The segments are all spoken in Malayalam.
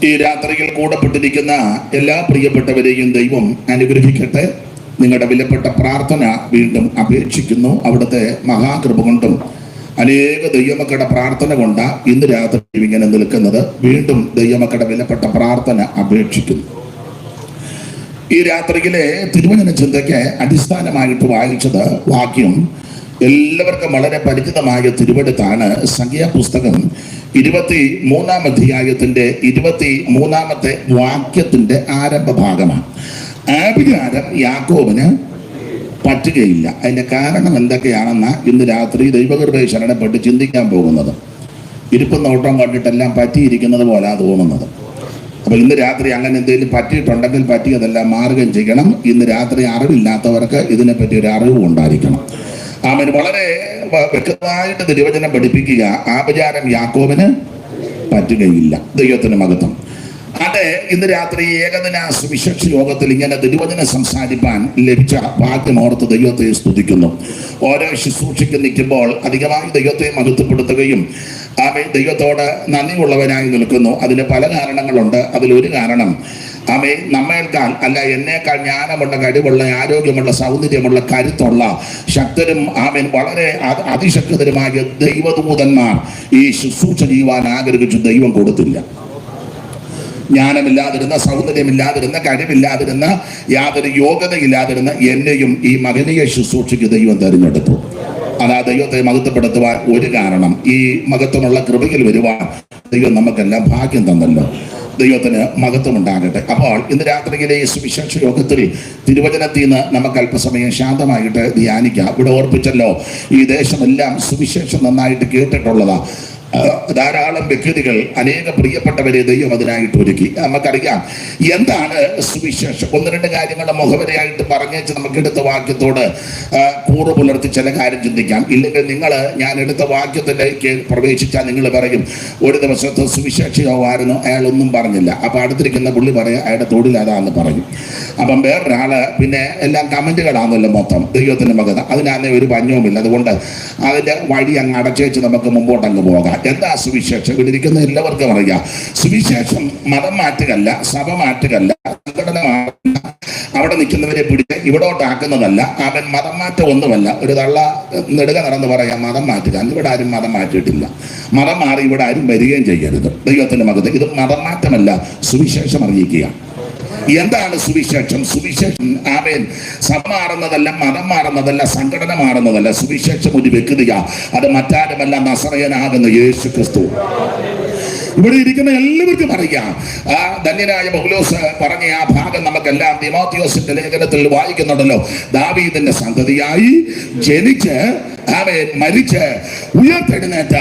ഈ രാത്രിയിൽ കൂടപ്പെട്ടിരിക്കുന്ന എല്ലാ പ്രിയപ്പെട്ടവരെയും ദൈവം അനുഗ്രഹിക്കട്ടെ. നിങ്ങളുടെ വിലപ്പെട്ട പ്രാർത്ഥന വീണ്ടും അപേക്ഷിക്കുന്നു. അവിടുത്തെ മഹാകൃപ കൊണ്ടും അനേക ദൈവമക്കളുടെ പ്രാർത്ഥന കൊണ്ട് ഇന്ന് രാത്രി ഇങ്ങനെ നിൽക്കുന്നത്. വീണ്ടും ദൈവമക്കളുടെ വിലപ്പെട്ട പ്രാർത്ഥന അപേക്ഷിക്കുന്നു. ഈ രാത്രിയിലെ തിരുവചന ചിന്തയ്ക്ക് അടിസ്ഥാനമായിട്ട് വായിച്ചത് വാക്യം എല്ലാവർക്കും വളരെ പരിചിതമായ തിരുവെടുത്താണ്. സംഖ്യാപുസ്തകം 23-ാം അധ്യായത്തിന്റെ 23-ാമത്തെ വാക്യത്തിന്റെ ആരംഭ ഭാഗമാണ്. ആഭിചാരം യാക്കോബിന് പറ്റുകയില്ല. അതിന്റെ കാരണം എന്തൊക്കെയാണെന്ന് ഇന്ന് രാത്രി ദൈവകൃപയെ ശരണപ്പെട്ട് ചിന്തിക്കാൻ പോകുന്നത്. ഇരിപ്പ് നോട്ടം കണ്ടിട്ടെല്ലാം പറ്റിയിരിക്കുന്നത് പോലെ തോന്നുന്നത്. അപ്പൊ ഇന്ന് രാത്രി അങ്ങനെ എന്തെങ്കിലും പറ്റിയിട്ടുണ്ടെങ്കിൽ പറ്റിയതെല്ലാം മാറുകയും ചെയ്യണം. ഇന്ന് രാത്രി അറിവില്ലാത്തവർക്ക് ഇതിനെപ്പറ്റി ഒരു അറിവ് ഉണ്ടായിരിക്കണം. അവന് വളരെ വ്യക്തമായിട്ട് തിരുവചനം പഠിപ്പിക്കുക. ആഭിചാരം യാക്കോബിന് പറ്റുകയില്ല. ദൈവത്തിന് മഹത്വം. അത് ഇന്ന് രാത്രി ഏകദിന സുവിശേഷ യോഗത്തിൽ ഇങ്ങനെ തിരുവചനം സംസാരിപ്പാൻ ലഭിച്ച ഭാഗ്യമോർത്ത് ദൈവത്തെ സ്തുതിക്കുന്നു. ഓരോ ശുശ്രൂഷയ്ക്ക് നിൽക്കുമ്പോൾ അധികമായി ദൈവത്തെ മഹത്വപ്പെടുത്തുകയും ദൈവത്തോട് നന്ദിയുള്ളവനായി നിൽക്കുന്നു. അതിന് പല കാരണങ്ങളുണ്ട്. അതിലൊരു കാരണം നമ്മേക്കാൾ അല്ല എന്നേക്കാൾ ജ്ഞാനമുള്ള, കഴിവുള്ള, ആരോഗ്യമുള്ള, സൗന്ദര്യമുള്ള, കരുത്തുള്ള, ശക്തരും വളരെ അതിശക്തരുമായ ദൈവദൂതന്മാർ ഈ ശുശ്രൂഷ ചെയ്യുവാൻ ആഗ്രഹിച്ചു ദൈവം കൊടുത്തില്ല. ജ്ഞാനമില്ലാതിരുന്ന, സൗന്ദര്യമില്ലാതിരുന്ന, കഴിവില്ലാതിരുന്ന, യാതൊരു യോഗ്യതയില്ലാതിരുന്ന എന്നെയും ഈ മകനീയ ശുശ്രൂഷയ്ക്ക് ദൈവം തെരഞ്ഞെടുത്തു. അതാ ദൈവത്തെ മഹത്വപ്പെടുത്തുവാൻ ഒരു കാരണം. ഈ മഹത്വമുള്ള കൃപയിൽ വരുവാൻ ദൈവം നമുക്കെല്ലാം ഭാഗ്യം തന്നല്ലോ. ദൈവത്തിന് മഹത്വം ഉണ്ടാകട്ടെ. അപ്പോൾ ഇന്ന് രാത്രിയിലെ സുവിശേഷ യോഗത്തിൽ തിരുവചനത്തിൽ നിന്ന് നമുക്ക് അല്പസമയം ശാന്തമായിട്ട് ധ്യാനിക്കാം. ഇവിടെ ഓർപ്പിച്ചല്ലോ, ഈ ദേശമെല്ലാം സുവിശേഷം നന്നായിട്ട് കേട്ടിട്ടുള്ളതാ. ധാരാളം വ്യക്തികൾ, അനേക പ്രിയപ്പെട്ടവരെ ദൈവം അതിനായിട്ട് ഒരുക്കി. നമുക്കറിയാം എന്താണ് സുവിശേഷം. ഒന്ന് രണ്ട് കാര്യങ്ങളുടെ മുഖവരയായിട്ട് പറഞ്ഞേച്ച് നമുക്ക് എടുത്ത വാക്യത്തോട് കൂറ് പുലർത്തി ചില കാര്യം ചിന്തിക്കാം. ഇല്ലെങ്കിൽ ഞാൻ എടുത്ത വാക്യത്തിലേക്ക് പ്രവേശിച്ചാൽ നിങ്ങൾ പറയും ഒരു ദിവസത്തെ സുവിശേഷമായിരുന്നു, അയാളൊന്നും പറഞ്ഞില്ല. അപ്പം അടുത്തിരിക്കുന്ന പുള്ളി പറയാം അയാളുടെ തൊഴിലതാന്ന് പറയും. അപ്പം വേറൊരാള് പിന്നെ എല്ലാം കമന്റുകളാണല്ലോ മൊത്തം. ദൈവത്തിന്റെ മകത അതിനാന്നെ ഒരു പഞ്ഞവുമില്ല. അതുകൊണ്ട് അതിന്റെ വഴി അങ്ങ് അടച്ചേച്ച് നമുക്ക് മുമ്പോട്ടങ്ങ് പോകാം. എന്താ സുവിശേഷം? ഇവിടെ ഇരിക്കുന്ന എല്ലാവർക്കും അറിയാം. സുവിശേഷം മതം മാറ്റുകല്ല, സഭ മാറ്റുകല്ല, സംഘടന മാറ്റില്ല, അവിടെ നിൽക്കുന്നവരെ പിടിച്ച് ഇവിടോട്ടാക്കുന്നതല്ല. അവൻ മതം മാറ്റം ഒന്നുമല്ല. ഒരു തള്ള നെടുക നടന്ന് പറയാം മതം മാറ്റുക. ഇവിടെ ആരും മതം മാറ്റിയിട്ടില്ല. മതം മാറി ഇവിടെ ആരും വരികയും ചെയ്യരുത്. ദൈവത്തിന്റെ മകത്ത് ഇത് മതം മാറ്റമല്ല, സുവിശേഷം അറിയിക്കുക. എന്താണ് സുവിശേഷം? സുവിശേഷം സഭ മാറുന്നതല്ല, മതം മാറുന്നതല്ല, സംഘടന മാറുന്നതല്ല. സുവിശേഷം ഒരു വ്യക്തിയാ. അത് മറ്റാരുമല്ല, നസറയനാകുന്ന യേശു ക്രിസ്തു. ഇവിടെ ഇരിക്കുന്ന എല്ലാവർക്കും അറിയാം. ധന്യനായ പൗലോസ് പറഞ്ഞ ആ ഭാഗം നമുക്കെല്ലാം തിമോഥെയോസിന്റെ ലേഖനത്തിൽ വായിക്കുന്നുണ്ടല്ലോ. ദാവീദിന്റെ സന്തതിയായി ജനിച്ച് മരിച്ച് ഉയർത്തെഴുന്നേറ്റ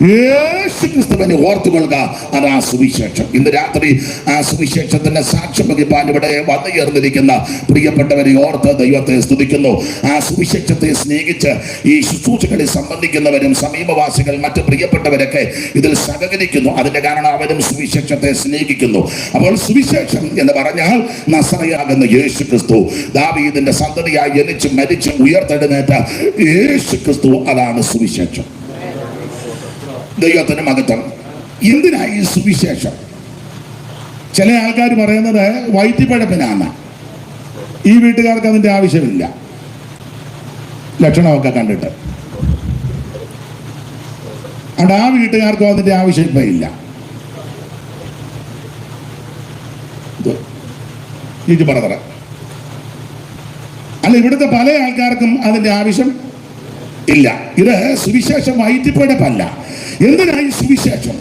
യേശു ക്രിസ്തുവിനെ ഓർത്തുകൊള്ളുക. അതാ സുവിശേഷം. ഇന്ന് രാത്രി ആ സുവിശേഷത്തിന്റെ സാക്ഷ്യം വഹിപ്പാൻ ഇവിടെ വന്നു ചേർന്നിരിക്കുന്ന പ്രിയപ്പെട്ടവരെ ഓർത്ത് ദൈവത്തെ സ്തുതിക്കുന്നു. ആ സുവിശേഷത്തെ സ്നേഹിച്ച് ഈ ശുശ്രൂഷകളിൽ സംബന്ധിക്കുന്നവരും സമീപവാസികൾ മറ്റു പ്രിയപ്പെട്ടവരൊക്കെ ഇതിൽ സഹകരിക്കുന്നു. അതിന്റെ കാരണം അവരും സുവിശേഷത്തെ സ്നേഹിക്കുന്നു. അപ്പോൾ സുവിശേഷം എന്ന് പറഞ്ഞാൽ നസറയാകുന്ന യേശു ക്രിസ്തു, ദാവീദിന്റെ സന്തതിയായി ജനിച്ച് മരിച്ച് ഉയർത്തെഴുന്നേറ്റ യേശു ക്രിസ്തു, അതാണ് സുവിശേഷം. ദൈവത്തിന് മഹത്വം. എന്തിനായി സുവിശേഷം? ചില ആൾക്കാർ പറയുന്നത് വയറ്റിപ്പഴപ്പിനാണ്. ഈ വീട്ടുകാർക്ക് അതിന്റെ ആവശ്യമില്ല, ലക്ഷണമൊക്കെ കണ്ടിട്ട്. അതുകൊണ്ട് ആ വീട്ടുകാർക്കും അതിന്റെ ആവശ്യം ഇപ്പം ഇല്ല. അല്ല, ഇവിടുത്തെ പല ആൾക്കാർക്കും അതിന്റെ ആവശ്യം ഇല്ല. ഇത് സുവിശേഷം വയറ്റിപ്പഴപ്പല്ല. എന്തിനായി സുവിശേഷം?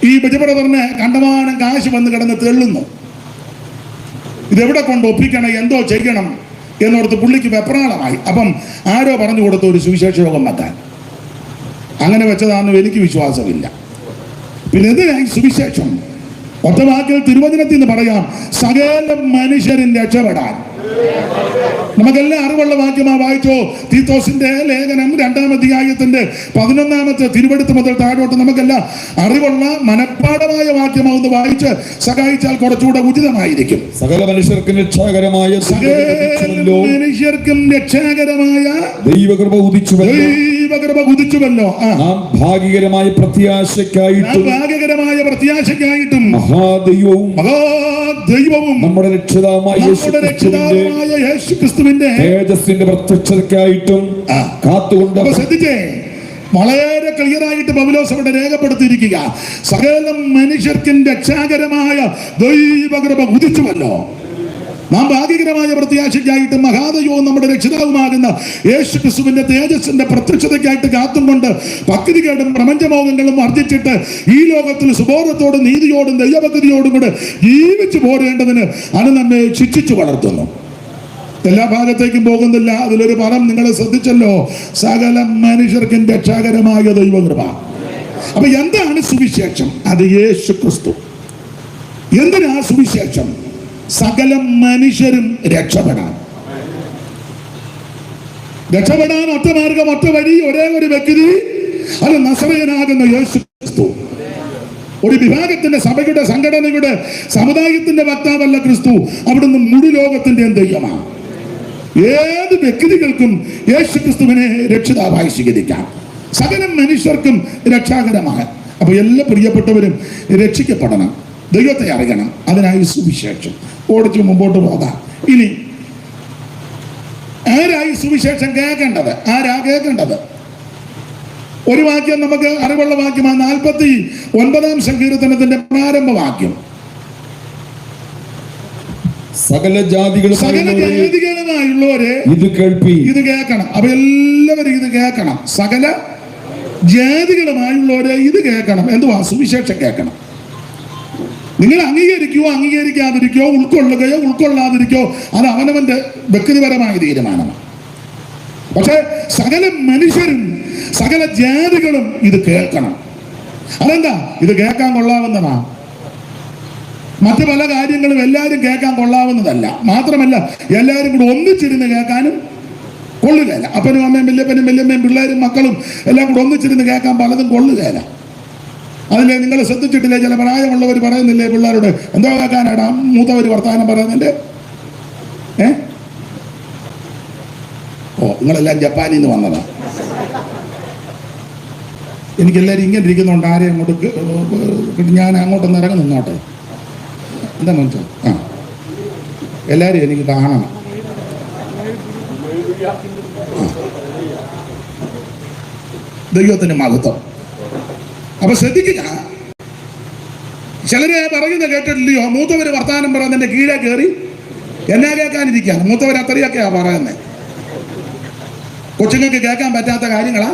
ഈ ബിജബ്രദറിന് കണ്ടമാനം കാശ് വന്ന് കിടന്ന് തെള്ളുന്നു. ഇതെവിടെ കൊണ്ട് ഒപ്പിക്കണം, എന്തോ ചെയ്യണം എന്നോർത്ത് പുള്ളിക്ക് വെപ്രാളമായി. അപ്പം ആരോ പറഞ്ഞു കൊടുത്തു ഒരു സുവിശേഷ യോഗം വെക്കാൻ. അങ്ങനെ വെച്ചതാണെന്ന് എനിക്ക് വിശ്വാസമില്ല. പിന്നെ എന്തിനായി സുവിശേഷം? ഒറ്റ വാക്കിൽ തിരുവചനത്തിൽ നിന്ന് പറയാം, സകല മനുഷ്യരും രക്ഷപ്പെടാൻ. നമുക്കെല്ലാം അറിവുള്ള വാക്യമാ. വായിച്ചോ, തീത്തോസിന്റെ ലേഖനം 2-ാം അധ്യായത്തിന്റെ 11-ാമത്തെ തിരുവെടുത്ത് മുതൽ താഴോട്ട് നമുക്കെല്ലാം അറിവുള്ള മനഃപ്പാഠമായ വാക്യമാവുന്ന വായിച്ച് സഹായിച്ചാൽ കുറച്ചുകൂടെ ഉചിതമായിരിക്കും. സകല മനുഷ്യർക്കും രക്ഷാകരമായ ദൈവകൃപ ഉദിച്ചുവല്ലോ. നാം ഭാഗ്യകരമായ പ്രത്യാശയ്ക്കായിട്ടും മഹാദൈവവും നമ്മുടെ രക്ഷിതാവായ യേശുക്രിസ്തുവിന്റെ തേജസ്സിന്റെ പ്രത്യക്ഷതയ്ക്കായിട്ടും കാത്തുകൊണ്ട്. ശ്രദ്ധിച്ചേ, വളരെ ക്ലിയർ ആയിട്ട് പൗലോസ് അവിടെ രേഖപ്പെടുത്തിയിരിക്കുക. സകല മനുഷ്യർക്കും രക്ഷാകരമായ ദൈവകൃപ ഉദിച്ചുവല്ലോ. നാം ഭാഗ്യകരമായ പ്രത്യാശയ്ക്കായിട്ടും മഹാദൈവവും നമ്മുടെ രക്ഷിതാവുമാകുന്ന യേശുക്രിസ്തുവിന്റെ തേജസ്സിന്റെ പ്രത്യക്ഷതയ്ക്കായിട്ട് കാത്തും കൊണ്ട് ഭക്തികേടും പ്രപഞ്ചമോഹങ്ങളും വർദ്ധിച്ചിട്ട് ഈ ലോകത്തിൽ സുബോധത്തോടും നീതിയോടും ദൈവഭക്തിയോടും കൂടെ ജീവിച്ചു പോരേണ്ടതിന് അത് നമ്മെ ശിക്ഷിച്ചു വളർത്തുന്നു. എല്ലാ ഭാഗത്തേക്കും പോകുന്നില്ല. അതിലൊരു പദം നിങ്ങൾ ശ്രദ്ധിച്ചല്ലോ, സകല മനുഷ്യർക്കും രക്ഷാകരമായ ദൈവകൃപ. അപ്പൊ എന്താണ് സുവിശേഷം? അത് യേശുക്രിസ്തു. എന്തിനാ സുവിശേഷം? സകല മനുഷ്യരും രക്ഷപ്പെടാൻ ഒറ്റ മാർഗം, ഒറ്റ വഴി, ഒരേ ഒരു വ്യക്തി, അത് നസറേയനാകുന്ന യേശുക്രിസ്തു. ഒരു വിഭാഗത്തിന്റെ, സഭയുടെ, സംഘടനയുടെ, സമുദായത്തിന്റെ വക്താവല്ല ക്രിസ്തു. അവിടുന്ന് മുഴു ലോകത്തിന്റെയും ദൈവമാണ്. ഏത് വ്യക്തികൾക്കും യേശുക്രിസ്തുവിനെ രക്ഷിതാവായി സ്വീകരിക്കാം. സകല മനുഷ്യർക്കും രക്ഷാകരമായ. അപ്പൊ എല്ലാ പ്രിയപ്പെട്ടവരും രക്ഷിക്കപ്പെടണം, ദൈവത്തെ അറിയണം. അതിനായി സുവിശേഷം ഓടിച്ചു മുമ്പോട്ട് പോകാം. ഇനി ആരായി സുവിശേഷം കേൾക്കേണ്ടത്? ആരാ കേൾക്കേണ്ടത്? ഒരു വാക്യം നമുക്ക് അറിവുള്ള വാക്യമാണ്. 49-ാം സങ്കീർത്തനത്തിന്റെ പ്രാരംഭ വാക്യം. സകല ജാതികളുമായുള്ളവരെ ഇത് കേൾക്കണം. അപ്പൊ എല്ലാവരും ഇത് കേൾക്കണം. സകല ജാതികളുമായുള്ളവരെ ഇത് കേൾക്കണം. എന്തുവാ? സുവിശേഷം കേൾക്കണം. നിങ്ങൾ അംഗീകരിക്കുകയോ അംഗീകരിക്കാതിരിക്കോ, ഉൾക്കൊള്ളുകയോ ഉൾക്കൊള്ളാതിരിക്കോ, അത് അവനവന്റെ വ്യക്തിപരമായ തീരുമാനമാണ്. പക്ഷെ സകല മനുഷ്യരും, സകല ജാതികളും ഇത് കേൾക്കണം. അതെന്താ? ഇത് കേൾക്കാൻ കൊള്ളാവുന്നതാണ്. മറ്റു പല കാര്യങ്ങളും എല്ലാവരും കേൾക്കാൻ കൊള്ളാവുന്നതല്ല. മാത്രമല്ല, എല്ലാവരും കൂടെ ഒന്നിച്ചിരുന്ന് കേൾക്കാനും കൊള്ളുകയില്ല. അപ്പനും അമ്മയും വല്യപ്പനും വല്യമ്മയും പിള്ളേരും മക്കളും എല്ലാം കൂടെ ഒന്നിച്ചിരുന്ന് കേൾക്കാൻ പലതും കൊള്ളുകയില്ല. അതിലെ നിങ്ങൾ ശ്രദ്ധിച്ചിട്ടില്ലേ, ചില പ്രായമുള്ളവർ പറയുന്നില്ലേ പിള്ളേരോട്, എന്തോ കേൾക്കാനാടാ മൂത്തവർ വർത്തമാനം പറയുന്നുണ്ട്. നിങ്ങളെല്ലാം ജപ്പാനിൽ നിന്ന് വന്നതാ. എനിക്കെല്ലാവരും ഇങ്ങനെ ഇരിക്കുന്നുണ്ട്. ആരെയും അങ്ങോട്ട് ഞാൻ അങ്ങോട്ടൊന്ന് ഇറങ്ങി നിന്നോട്ടെ. എന്താ മനസ്സിൽ? എല്ലാവരും എനിക്ക് കാണണം. ദൈവത്തിന് മഹത്വം. അപ്പൊ ശ്രദ്ധിക്കുക, ചിലരെ പറയുന്ന കേട്ടിട്ടില്ലയോ, മൂത്തവര് വർത്താനം പറയുന്നതിന്റെ കീഴെ കയറി എന്നാ കേൾക്കാനിരിക്കുകയാണ്. മൂത്തവർ അത്രയൊക്കെയാ പറയുന്നത്. കൊച്ചുങ്ങൾക്ക് കേൾക്കാൻ പറ്റാത്ത കാര്യങ്ങളാ.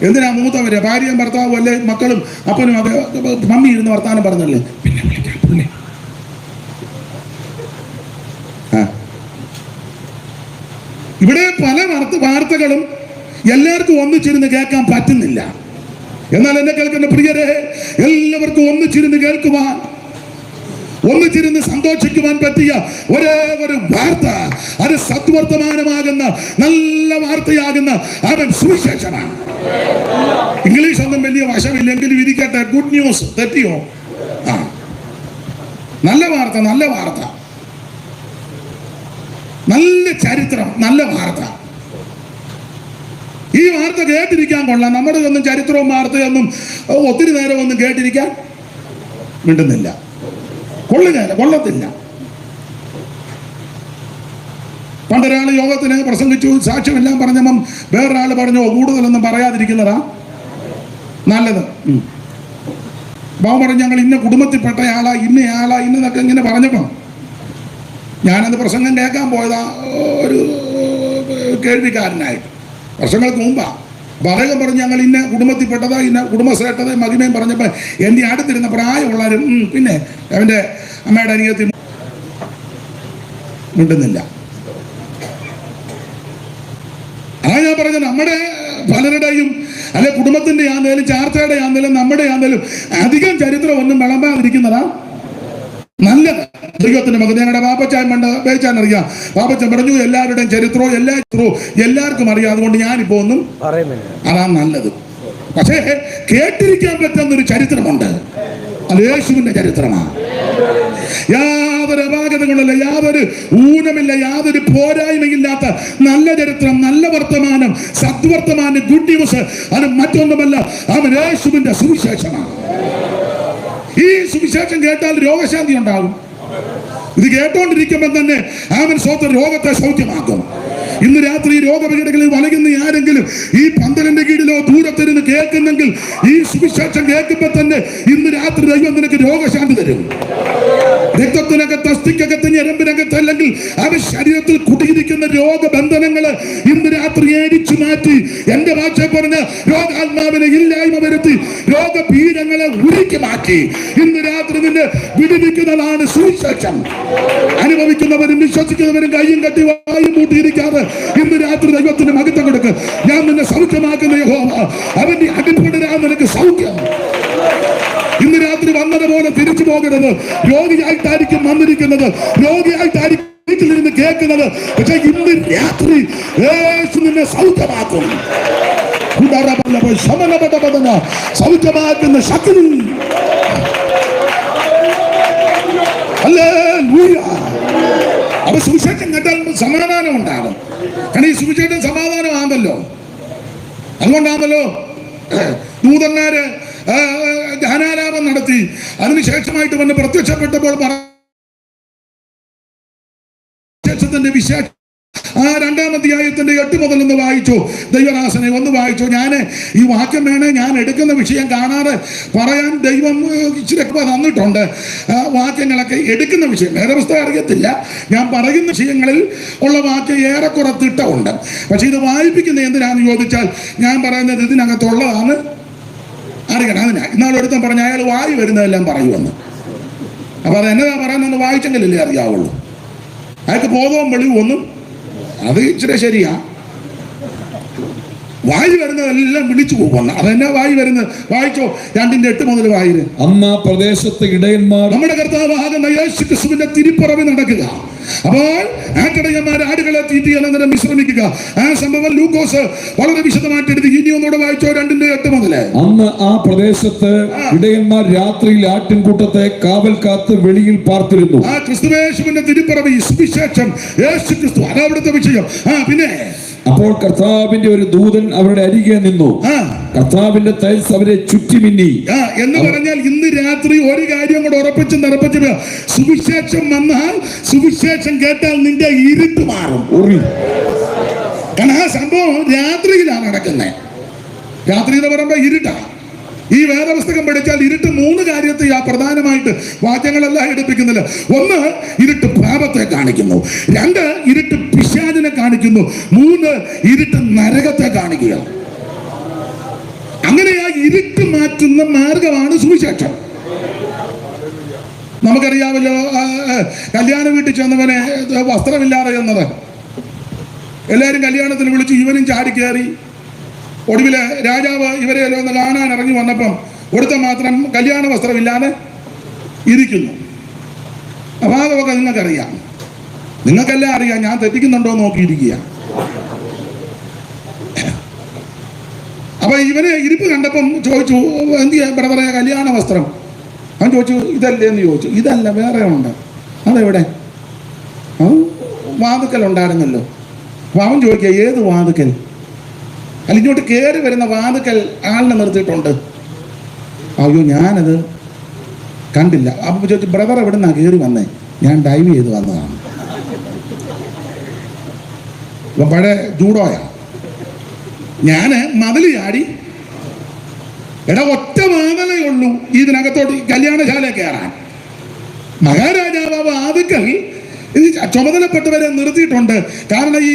എന്തിനാ മൂത്തവര്, ഭാര്യയും ഭർത്താവും അല്ലേ, മക്കളും അപ്പനും അത് മമ്മി ഇരുന്ന് വർത്താനം പറഞ്ഞല്ലേ, പിന്നെ വിളിക്കാം പുള്ളി. ഇവിടെ പല വാർത്തകളും എല്ലാവർക്കും ഒന്നിച്ചിരുന്ന് കേൾക്കാൻ പറ്റുന്നില്ല. എന്നാൽ എന്നെ കേൾക്കുന്ന പ്രിയരെ, എല്ലാവർക്കും ഒന്നിച്ചിരുന്ന് കേൾക്കുവാൻ, ഒന്നിച്ചിരുന്ന് സന്തോഷിക്കുവാൻ പറ്റിയ ഒരേ ഒരു വാർത്ത, അത് സദ്വർത്തമാനമാകുന്ന നല്ല വാർത്തയാകുന്ന അവൻ സുവിശേഷമാണ്. ഇംഗ്ലീഷ് ഒന്നും വലിയ വശമില്ലെങ്കിലും ഇരിക്കട്ടെ. Good news. തെറ്റിയോ? നല്ല വാർത്ത, നല്ല വാർത്ത, നല്ല ചരിത്രം, നല്ല വാർത്ത. ഈ വാർത്ത കേട്ടിരിക്കാൻ കൊള്ളാം. നമ്മുടെ ഒന്നും ചരിത്രവും വാർത്തയൊന്നും ഒത്തിരി നേരം ഒന്നും കേട്ടിരിക്കാൻ മിണ്ടുന്നില്ല, കൊള്ളത്തില്ല. പണ്ടൊരാൾ യോഗത്തിന് പ്രസംഗിച്ചു, സാക്ഷ്യമെല്ലാം പറഞ്ഞപ്പം വേറൊരാൾ പറഞ്ഞോ കൂടുതലൊന്നും പറയാതിരിക്കുന്നതാ നല്ലത്. ബാബു പറഞ്ഞു, ഞങ്ങൾ ഇന്ന കുടുംബത്തിൽപ്പെട്ട ആളാ, ഇന്നയാളാ, ഇന്നതൊക്കെ ഇങ്ങനെ പറഞ്ഞപ്പം ഞാനത് പ്രസംഗം കേൾക്കാൻ പോയതാ. ഒരു കേൾവിക്കാരനായിട്ട് വർഷങ്ങൾക്ക് മുമ്പാ. അദ്ദേഹം പറഞ്ഞു, ഞങ്ങൾ ഇന്ന കുടുംബത്തിൽപ്പെട്ടതാ, ഇന്ന കുടുംബശ്രേഷ്ഠത മഹിമയും പറഞ്ഞപ്പോൾ എൻ്റെ അടുത്തിരുന്ന പ്രായമുള്ളവരും പിന്നെ അവൻ്റെ അമ്മയുടെ അനിയത്തി മിണ്ടുന്നില്ല. ഞാൻ പറഞ്ഞ നമ്മുടെ പലരുടെയും അല്ലെ കുടുംബത്തിന്റെ ആന്നേലും ചാർച്ചയുടെ ആന്നേലും നമ്മുടെ ആന്നേലും അധികം ചരിത്രം ഒന്നും വിളമ്പാതിരിക്കുന്നതാ നല്ലത്. ദൈവത്തിന്റെ മകൻ. ഞങ്ങളുടെ പാപ്പച്ചാൻ പണ്ട് പേച്ചാൻ അറിയാം. പാപ്പച്ചൻ പറഞ്ഞു എല്ലാവരുടെയും ചരിത്രവും എല്ലാവർക്കും അറിയാം, അതുകൊണ്ട് ഞാനിപ്പോ ഒന്നും പറയുന്നില്ല. അതാണ് നല്ലത്. പക്ഷേ കേട്ടിരിക്കാൻ പറ്റുന്നൊരു ചരിത്രമുണ്ട്, അത് യേശുവിന്റെ ചരിത്രമാണ്. യാതൊരു അപാകതകളില്ല, യാതൊരു ഊനമില്ല, യാതൊരു പോരായ്മയില്ലാത്ത നല്ല ചരിത്രം, നല്ല വർത്തമാനം, സദ്വർത്തമാനം, ഗുഡ് ന്യൂസ്. അത് മറ്റൊന്നുമല്ല, അവൻ യേശുവിന്റെ സുവിശേഷമാണ്. ഈ സുവിശേഷം കേട്ടാൽ രോഗശാന്തി ഉണ്ടാകും. ഇത് കേട്ടോണ്ടിരിക്കുമ്പോൾ തന്നെ അവൻ സ്വന്തം രോഗത്തെ സൗഖ്യമാക്കും. ഇന്ന് രാത്രി രോഗപീഠകളിൽ വലയുന്ന ആരെങ്കിലും ഈ പന്തലിന്റെ കീഴിലോ ദൂരത്തിരുന്ന് കേൾക്കുന്നെങ്കിൽ ഈ സുവിശേഷം കേൾക്കുമ്പോൾ തന്നെ ഇന്ന് രാത്രി ദൈവം നിനക്ക് രോഗശാന്തി തരും. രക്തത്തിനകത്ത്, അസ്ഥിക്കകത്ത്, ഞരമ്പിനകത്ത്, അല്ലെങ്കിൽ അവൻ ശരീരത്തിൽ കുടിയിരിക്കുന്ന രോഗബന്ധനങ്ങള് ഇന്ന് രാത്രി ഏരിച്ചു മാറ്റി, എന്റെ ഭാഷ പറഞ്ഞ രോഗാത്മാവിനെ ഇല്ലായ്മ വരുത്തി, രോഗപീഠങ്ങളെ ഉരുക്കി മാറ്റി ഇന്ന് രാത്രി നിന്നെ വിടുവിക്കുന്നതാണ് സുവിശേഷം. അനുഭവിക്കുന്നവരും വിശ്വസിക്കുന്നവരും കയ്യും കെട്ടി വായും കൂട്ടിയിരിക്കാതെ ഇന്ന് രാത്രി ദൈവത്തിന് മഹത്വം കൊടുക്ക്. ഞാൻ നിന്നെ സൗഖ്യമാക്കുന്ന യഹോവ, അവന്റെ അടിപൊളിരാ നിനക്ക് സൗഖ്യം. ഇന്ന് രാത്രി വന്നതുപോലെ തിരിച്ചു പോകരുത്. രോഗിയായിട്ടായിരിക്കും വന്നിരിക്കുന്നത്, രോഗിയായിട്ടായിരിക്കും വീട്ടിലിരുന്ന് കേൾക്കുന്നത്. പക്ഷെ ഇന്ന് രാത്രി യേശു നിന്നെ സൗഖ്യമാക്കും. സൗഖ്യമാക്കുന്ന ശക്തി. അപ്പൊ സുവിശേഷം കേട്ടാൽ സമാധാനം ഉണ്ടാകും. കാരണം ഈ സുവിശേഷം സമാധാനമാണല്ലോ. അതുകൊണ്ടാണല്ലോ ദൂതന്മാര് ധ്യാനാലാപം നടത്തി അതിനുശേഷമായിട്ട് വന്ന് പ്രത്യക്ഷപ്പെട്ടപ്പോൾ വിശേഷത്തിന്റെ വിശേഷം ആ 2-ാം അധ്യായത്തിന്റെ 8 മുതൽ ഒന്ന് വായിച്ചു. ദൈവദാസനെ ഒന്ന് വായിച്ചു. ഞാൻ ഈ വാക്യം വേണേ ഞാൻ എടുക്കുന്ന വിഷയം കാണാതെ പറയാൻ ദൈവം ഇച്ചിരി തന്നിട്ടുണ്ട്. വാക്യങ്ങളൊക്കെ എടുക്കുന്ന വിഷയം വേറെ പുസ്തകം അറിയത്തില്ല. ഞാൻ പറയുന്ന വിഷയങ്ങളിൽ ഉള്ള വാക്യം ഏറെക്കുറെ തിട്ടമുണ്ട്. പക്ഷെ ഇത് വായിപ്പിക്കുന്നത് എന്തിനാന്ന് ചോദിച്ചാൽ ഞാൻ പറയുന്നത് ഇതിനകത്തുള്ളതാണ് അറിയണം. അതിനാ ഇന്നാളൊരുത്തം പറഞ്ഞ അയാൾ വായി വരുന്നതെല്ലാം പറയുമെന്ന്. അപ്പൊ അത് എന്നതാ പറയുന്നതെന്ന് വായിച്ചെങ്കിലല്ലേ അറിയാവുള്ളൂ. അയാൾക്ക് ബോധവും വെളിവും ഒന്നും അത് ഇച്ചിരി ശരിയാ. വായി വരുന്നതെല്ലാം വിളിച്ചു പോകുന്നു. അതെന്നാ വായി വരുന്നത്? വായിച്ചോ 2:8 മുതൽ വായിര്. അമ്മ പ്രദേശത്തെ ഇടയന്മാർ നമ്മുടെ കർത്താവാകുന്ന യേശു ക്രിസ്തുവിന്റെ തിരുപ്പുറവിൽ നടക്കുക. അപ്പോൾ ആട്ടിടയന്മാർ ആടുകളെ തീറ്റി അനന്തരം വിശ്രമിക്കുക. ആ സംഭവം ലൂക്കോസ് വളരെ വിശദമായിട്ട് എഴുതി. ഇനി ഒന്നുകൂടെ വായിച്ചോ 2:8 മുതൽ. അന്ന് ആ പ്രദേശത്ത് ഇടയന്മാർ രാത്രിയിൽ ആട്ടിൻകൂട്ടത്തെ കാവൽ കാത്ത് വെളിയിൽ പാർത്തിരുന്നു. ആ ക്രിസ്തുവേശുവിന്റെ തിരുപ്പുറവിൽ സുവിശേഷം യേശു ക്രിസ്തു, അതാ അവിടുത്തെ വിഷയം. പിന്നെ അപ്പോൾ കർത്താവിന്റെ ഒരു ദൂതൻ അവരുടെ അരികെ നിന്നു. കർത്താവിന്റെ തേജസ് അവരെ ചുറ്റിമിന്നി. എന്ന് പറഞ്ഞാൽ ഇന്ന് രാത്രി ഒരു കാര്യം കൂടെ ഉറപ്പിച്ച് നിറപ്പിച്ച്, സുവിശേഷം വന്നാൽ, സുവിശേഷം കേട്ടാൽ നിന്റെ ഇരുട്ട് മാറും. കാരണം ആ സംഭവം രാത്രിയിലാണ് നടക്കുന്നത്. രാത്രി എന്ന് പറയുമ്പോ ഇരുട്ടാ. ഈ വേദപുസ്തകം പഠിച്ചാൽ ഇരുട്ട് 3 കാര്യത്തെ പ്രധാനമായിട്ട് വാക്യങ്ങളെല്ലാം എടുപ്പിക്കുന്നില്ല. 1, ഇരുട്ട് പാപത്തെ കാണിക്കുന്നു. 2, ഇരുട്ട് പിശാചിനെ കാണിക്കുന്നു. 3, ഇരുട്ട് നരകത്തെ കാണിക്കുക. അങ്ങനെ ആ ഇരുട്ട് മാറ്റുന്ന മാർഗമാണ് സുവിശേഷം. നമുക്കറിയാമല്ലോ, കല്യാണ വീട്ടിൽ ചെന്നവനെ വസ്ത്രമില്ലാതെ ചെന്നത് എല്ലാവരും കല്യാണത്തിന് വിളിച്ചു. ഇവനും ചാടിക്കയറി. ഒടുവില് രാജാവ് ഇവരെ ഒന്ന് കാണാൻ ഇറങ്ങി വന്നപ്പം ഒരുത്ത മാത്രം കല്യാണ വസ്ത്രമില്ലാതെ ഇരിക്കുന്നു. അപ്പൊ അതൊക്കെ നിങ്ങൾക്കറിയാം, നിങ്ങൾക്കെല്ലാം അറിയാം. ഞാൻ തെറ്റിക്കുന്നുണ്ടോ നോക്കിയിരിക്കുക. അപ്പൊ ഇവന് ഇരിപ്പ് കണ്ടപ്പം ചോദിച്ചു, എന്ത് ചെയ്യാൻ ബ്രദറെ കല്യാണ വസ്ത്രം? അവൻ ചോദിച്ചു, ഇതല്ലേ എന്ന് ചോദിച്ചു. ഇതല്ല, വേറെ ഉണ്ട്. അതെവിടെ? വാതുക്കൽ ഉണ്ടായിരുന്നല്ലോ. അപ്പൊ അവൻ ചോദിക്കുക, ഏത് വാതുക്കൽ? ഇങ്ങോട്ട് കയറി വരുന്ന വാതുക്കൽ ആളിനെ നിർത്തിയിട്ടുണ്ട്. അയ്യോ, ഞാനത് കണ്ടില്ല. അപ്പൊ ചോദിച്ചു, ബ്രദർ എവിടെ നിന്നാ കയറി വന്നേ? ഞാൻ ഡൈവ് ചെയ്ത് വന്നതാണ്. പഴയ ജൂഡോയാ. ഞാന് മതിൽ ചാടി. ഒറ്റ വാതിലേ ഉള്ളൂ ഇതിനകത്തോട്ട് കല്യാണശാല കയറാൻ. മഹാരാജാവ് വാതുക്കൽ ഇത് ചുമതലപ്പെട്ടവരെ നിർത്തിയിട്ടുണ്ട്. കാരണം ഈ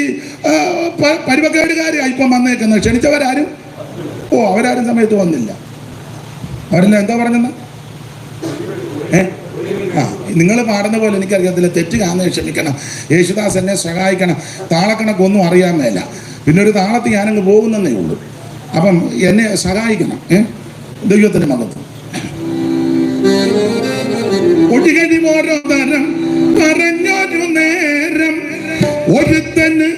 പരിവക്കേടുകാരെ ഇപ്പം വന്നേക്കുന്നത്. ക്ഷണിച്ചവരാരും അവരാരും സമയത്ത് വന്നില്ല. അവരെല്ലാം എന്താ പറഞ്ഞെന്ന് നിങ്ങൾ പാടുന്ന പോലെ എനിക്കറിയത്തില്ല. തെറ്റ് കാണുന്നത് ക്ഷമിക്കണം. യേശുദാസ് എന്നെ സഹായിക്കണം. താളക്കണക്കൊന്നും അറിയാൻ മേല. പിന്നെ ഒരു താളത്തിൽ ഞാനങ്ങ് പോകുന്നേ ഉള്ളൂ. അപ്പം എന്നെ സഹായിക്കണം. ദൈവത്തിന് മകത്വം. ഒട്ടിക്കഴിഞ്ഞ് ഓരോ തരം ഒരുത്തന്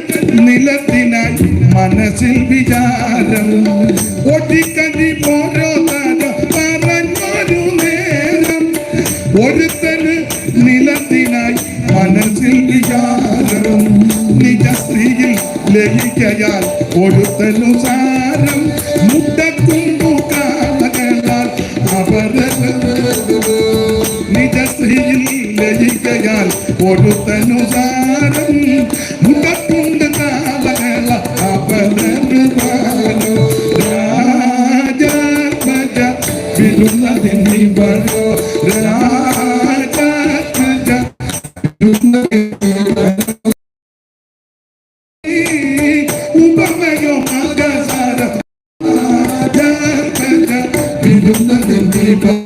നിലത്തിനായി മനസ്സിൽ വിചാരം ഒട്ടിക്കടി ഓരോ തരം പറഞ്ഞൊരു നേരം ഒരുത്തന് നിലത്തിനായി മനസ്സിൽ വിചാരം നിജ സ്ത്രീയിൽ ലയിക്കയാൽ ഒരുത്തനു സാരം മുട്ടക്കുമ്പു കാലകളാൽ നിജ സ്ത്രീയിൽ ലയിക്കയാൽ ഒരുത്തനു സാരം മുട്ടക്കുണ്ട് കാലകള അപരനുപാലോ രാജാത്മജ വിരുന്നതിനി വരോ രാജാത്മജ ഉപമയോ മകസാര രാജാത്മജ വിരുന്നതിനി വരോ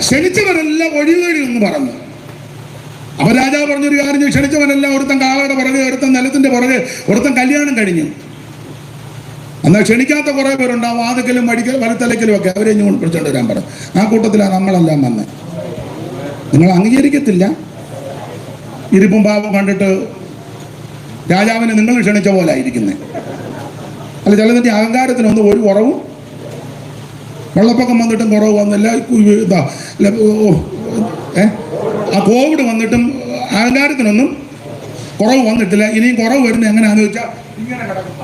ക്ഷണിച്ചവരെല്ലാം ഒഴിവേടി എന്ന് പറഞ്ഞു. അപ്പൊ രാജാവ് പറഞ്ഞൊരു കാര്യം, ക്ഷണിച്ചവനെല്ലാം ഒരുത്തൻ കാവയുടെ പുറകെ, ഒരുത്തൻ നിലത്തിന്റെ പുറകെ, ഒരുത്തൻ കല്യാണം കഴിഞ്ഞു. എന്നാൽ ക്ഷണിക്കാത്ത കുറെ പേരുണ്ടാവും, വാതിക്കലും വലത്തലക്കലും ഒക്കെ, അവരെ ഇങ്ങോട്ട് പിടിച്ചോണ്ട് വരാൻ പറഞ്ഞു. ആ കൂട്ടത്തിലാണ് നമ്മളെല്ലാം വന്നത്. നിങ്ങൾ അംഗീകരിക്കത്തില്ല. ഇരിപ്പും പാപം കണ്ടിട്ട് രാജാവിനെ നിങ്ങൾ ക്ഷണിച്ച പോലെ ആയിരിക്കുന്നത്. അല്ല, ചിലതിൻ്റെ അഹങ്കാരത്തിനൊന്നും ഒരു കുറവും, വെള്ളപ്പൊക്കം വന്നിട്ടും കുറവ് വന്നില്ല, ആ കോവിഡ് വന്നിട്ടും അഹങ്കാരത്തിനൊന്നും കുറവ് വന്നിട്ടില്ല. ഇനിയും കുറവ് വരുന്നത് എങ്ങനെയാണെന്ന് വെച്ചാൽ ഇങ്ങനെ കിടക്കും.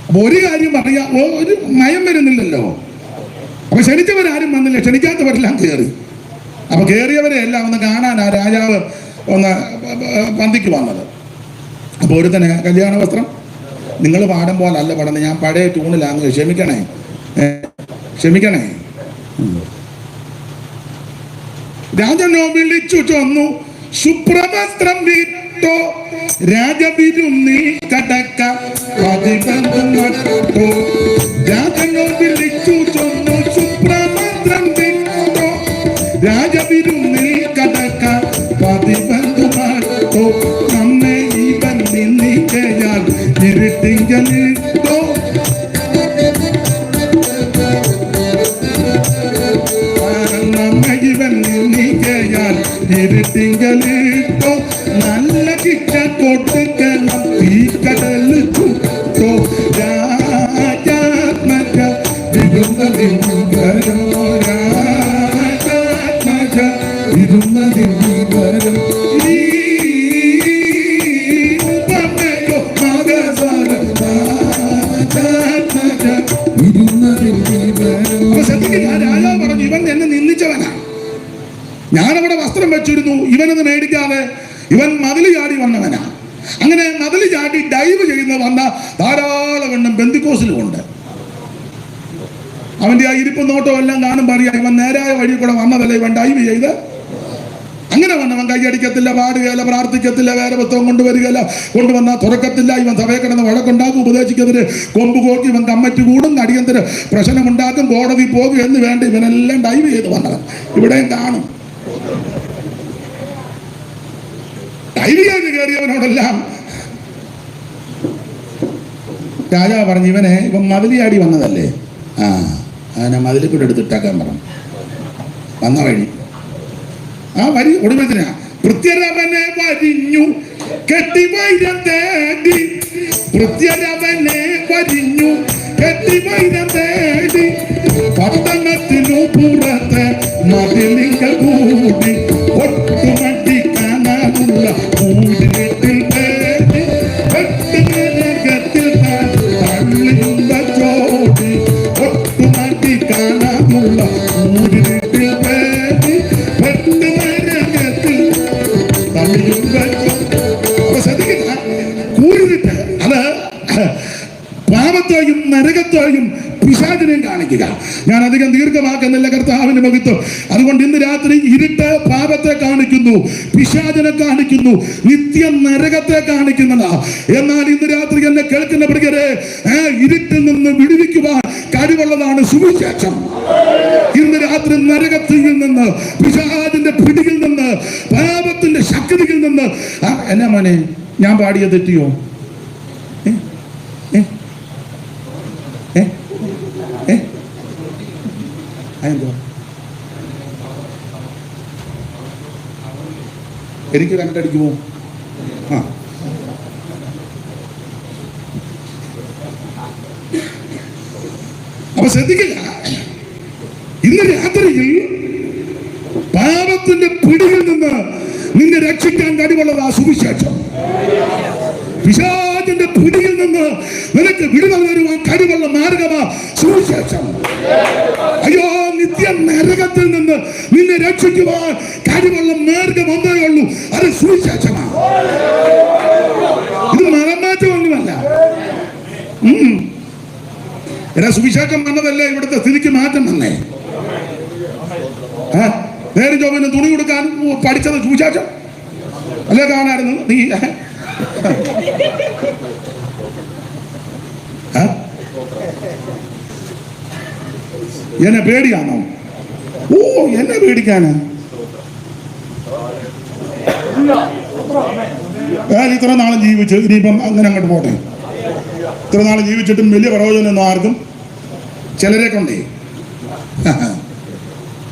അപ്പൊ ഒരു കാര്യം പറയാ, ഒരു മയം വരുന്നില്ലല്ലോ. അപ്പൊ ക്ഷണിച്ചവരാരും വന്നില്ല, ക്ഷണിക്കാത്തവരെല്ലാം കയറി. അപ്പൊ കയറിയവരെ എല്ലാം ഒന്ന് കാണാനാ രാജാവ് ഒന്ന് പന്തിക്ക് വന്നത്. അപ്പൊ ഒരുത്തനെ കല്യാണ വസ്ത്രം നിങ്ങൾ പാടും പോലല്ല പാടുന്നത്, ഞാൻ പഴയ ട്യൂണിലാന്ന്, ക്ഷമിക്കണേ. രാജനോ വിളിച്ചു ചൊന്നു, ശുഭ്രവസ്ത്രം വിട്ടോ രാജവിരുന്നി കടക്ക പതിവന്നു. രാജനോ വിളിച്ചു ചൊന്നു, ശുഭ്രവസ്ത്രം വിട്ടോ രാജവിരുന്നി കടക്ക പതിവന്നു. നമ്മെ ഇവൻ നിന്നിക്കയാൽ ഇരുട്ടിങ്കലിട്ടോ ഇരുട്ടിങ്കലിട്ടോ നല്ല കിട്ട കൊടുക്കണം ഈ കടലിൽ ചുട്ടോ രാജാത്മജ ഇരുന്നതിരോ രാജാത്മജ ഇരുന്നതിരോ ഈ ഉപമയോ മകസാര രാജാത്മജ ഇരുന്നതിരോ. രാജാവ് പറഞ്ഞു, ഇവൻ എന്നെ നിന്ദിച്ചവനാ, ഞാനവിടെ വസ്ത്രം വെച്ചിരുന്നു, ഇവനൊന്ന് മേടിക്കാതെ ഇവൻ മതിൽ ചാടി വന്നവനാ. അങ്ങനെ മതിൽ ചാടി ഡൈവ് ചെയ്യുന്ന വന്ന ധാരാളം എണ്ണം ബന്ധുക്കോസിലുമുണ്ട്. അവന്റെ ആ ഇരിപ്പ് നോട്ടം എല്ലാം കാണുമ്പോൾ അറിയാം ഇവൻ നേരായ വഴി കൂടെ വന്നതല്ല, ഇവൻ ഡൈവ് ചെയ്ത് അങ്ങനെ വന്നവൻ കൈയടിക്കത്തില്ല, പാടുകയില്ല, പ്രാർത്ഥിക്കത്തില്ല, വേറെ പുസ്തകം കൊണ്ടുവരികയില്ല, കൊണ്ടുവന്നാൽ തുറക്കത്തില്ല. ഇവൻ സഭയെ കിടന്ന് വഴക്കുണ്ടാക്കും, ഉപദേശിക്കതിന് കൊമ്പ് കോക്കി ഇവൻ കമ്മറ്റി കൂടും, അടിയന്തര പ്രശ്നമുണ്ടാക്കും, കോടതി പോകും എന്ന് വേണ്ട ഇവനെല്ലാം ഡൈവ് ചെയ്ത് വന്നവൻ ഇവിടെയും കാണും. ഡൈവിയായിട്ട് കയറിയവനോടെല്ലാം രാജാവ് പറഞ്ഞു, ഇവൻ മതിലിയാടി വന്നതല്ലേ, അവനെ മതിലിൽ കൂടെ എടുത്തിട്ടാക്കാൻ പറഞ്ഞു. വന്ന വഴി ആ വരി ഒടുമ്പത്തിനാ പ്രത്യരവനെ വരിഞ്ഞു കെട്ടിവൈരം തേടി, പ്രത്യരവനെ വരിഞ്ഞു കെട്ടിവൈരം തേടി, പട്ടണത്തിനു പുറത്ത് മതിലിങ്ക കൂടി ഒട്ടുമട്ടി കാണാനുള്ള കൂടിനെട്ടിൽ തേടി, വെട്ടുനരകത്തിൽ തള്ളിയുള്ള ചോടി ഒട്ടുമട്ടി കാണാനുള്ള കൂടിനെട്ടിൽ തേടി, വെട്ടുനരകത്തിൽ തള്ളിയുള്ള ശ്രദ്ധിക്കില്ല. കൂടിനിട്ട് അത് പാപത്തെയും നരകത്തെയും പിശാചിനെയും കാണിക്കുക. ഞാൻ അധികം ദീർഘമാക്കുന്നില്ല, കർത്താവിന്റെ മഹത്വം. അതുകൊണ്ട് ഇന്ന് രാത്രി ഇരുട്ട് പാപത്തെ കാണിക്കുന്നു, പിശാചിനെ കാണിക്കുന്നു, നിത്യ നരകത്തെ കാണിക്കുന്നതാ. എന്നാൽ ഇന്ന് രാത്രി എന്നെ കേൾക്കുന്ന പ്രിയരെ, ഇരുട്ടിൽ നിന്ന് വിടുവിക്കുവാൻ കഴിവുള്ളതാണ് സുവിശേഷം. ഇന്ന് രാത്രി നരകത്തിൽ നിന്ന്, പിശാചിന്റെ പിടിയിൽ നിന്ന്, പാപത്തിന്റെ ശക്തിയിൽ നിന്ന്. എന്നാ മോനെ, ഞാൻ പാടിയ തെറ്റിയോ? എനിക്ക് കണ്ടടിക്കുമോ? അപ്പൊ ശ്രദ്ധിക്കുക, ഇന്ന് രാത്രിയിൽ പാപത്തിന്റെ പിടിയിൽ നിന്ന് നിന്നെ രക്ഷിക്കാൻ കഴിവുള്ളതാ സുവിശേഷം. പിശാചിന്റെ പിടിയിൽ നിന്ന് നിനക്ക് വിടുതൽ വരുവാൻ കഴിവുള്ള മാർഗമാ സുവിശേഷം. അയ്യോ, നിത്യ നരകത്തിൽ നിന്ന് നിന്നെ രക്ഷിക്കുവാൻ കഴിവുള്ള മാർഗം ഒന്നേ ഉള്ളൂ, അത് സുവിശേഷമാണ്. ഇത് മതമാറ്റമൊന്നുമല്ല. എടാ, സുവിശേഷം വന്നതല്ലേ ഇവിടുത്തെ സ്ഥിതിക്ക് മാറ്റം വന്നേ. നേരെ ജോബിന് തുണി കൊടുക്കാൻ പഠിച്ചത് സുവിശേഷം അല്ലേ? കാണായിരുന്നു നീ? എന്നെ പേടിയാണോ? ഓ, എന്നെ പേടിക്കാനാ? ഞാൻ ഇത്ര നാളും ജീവിച്ചു, ഇനിയിപ്പം അങ്ങനെ അങ്ങോട്ട് പോട്ടെ. ഇത്ര നാളും ജീവിച്ചിട്ടും വലിയ പ്രയോജനമൊന്നും ആർക്കും, ചിലരെ കൊണ്ടേ.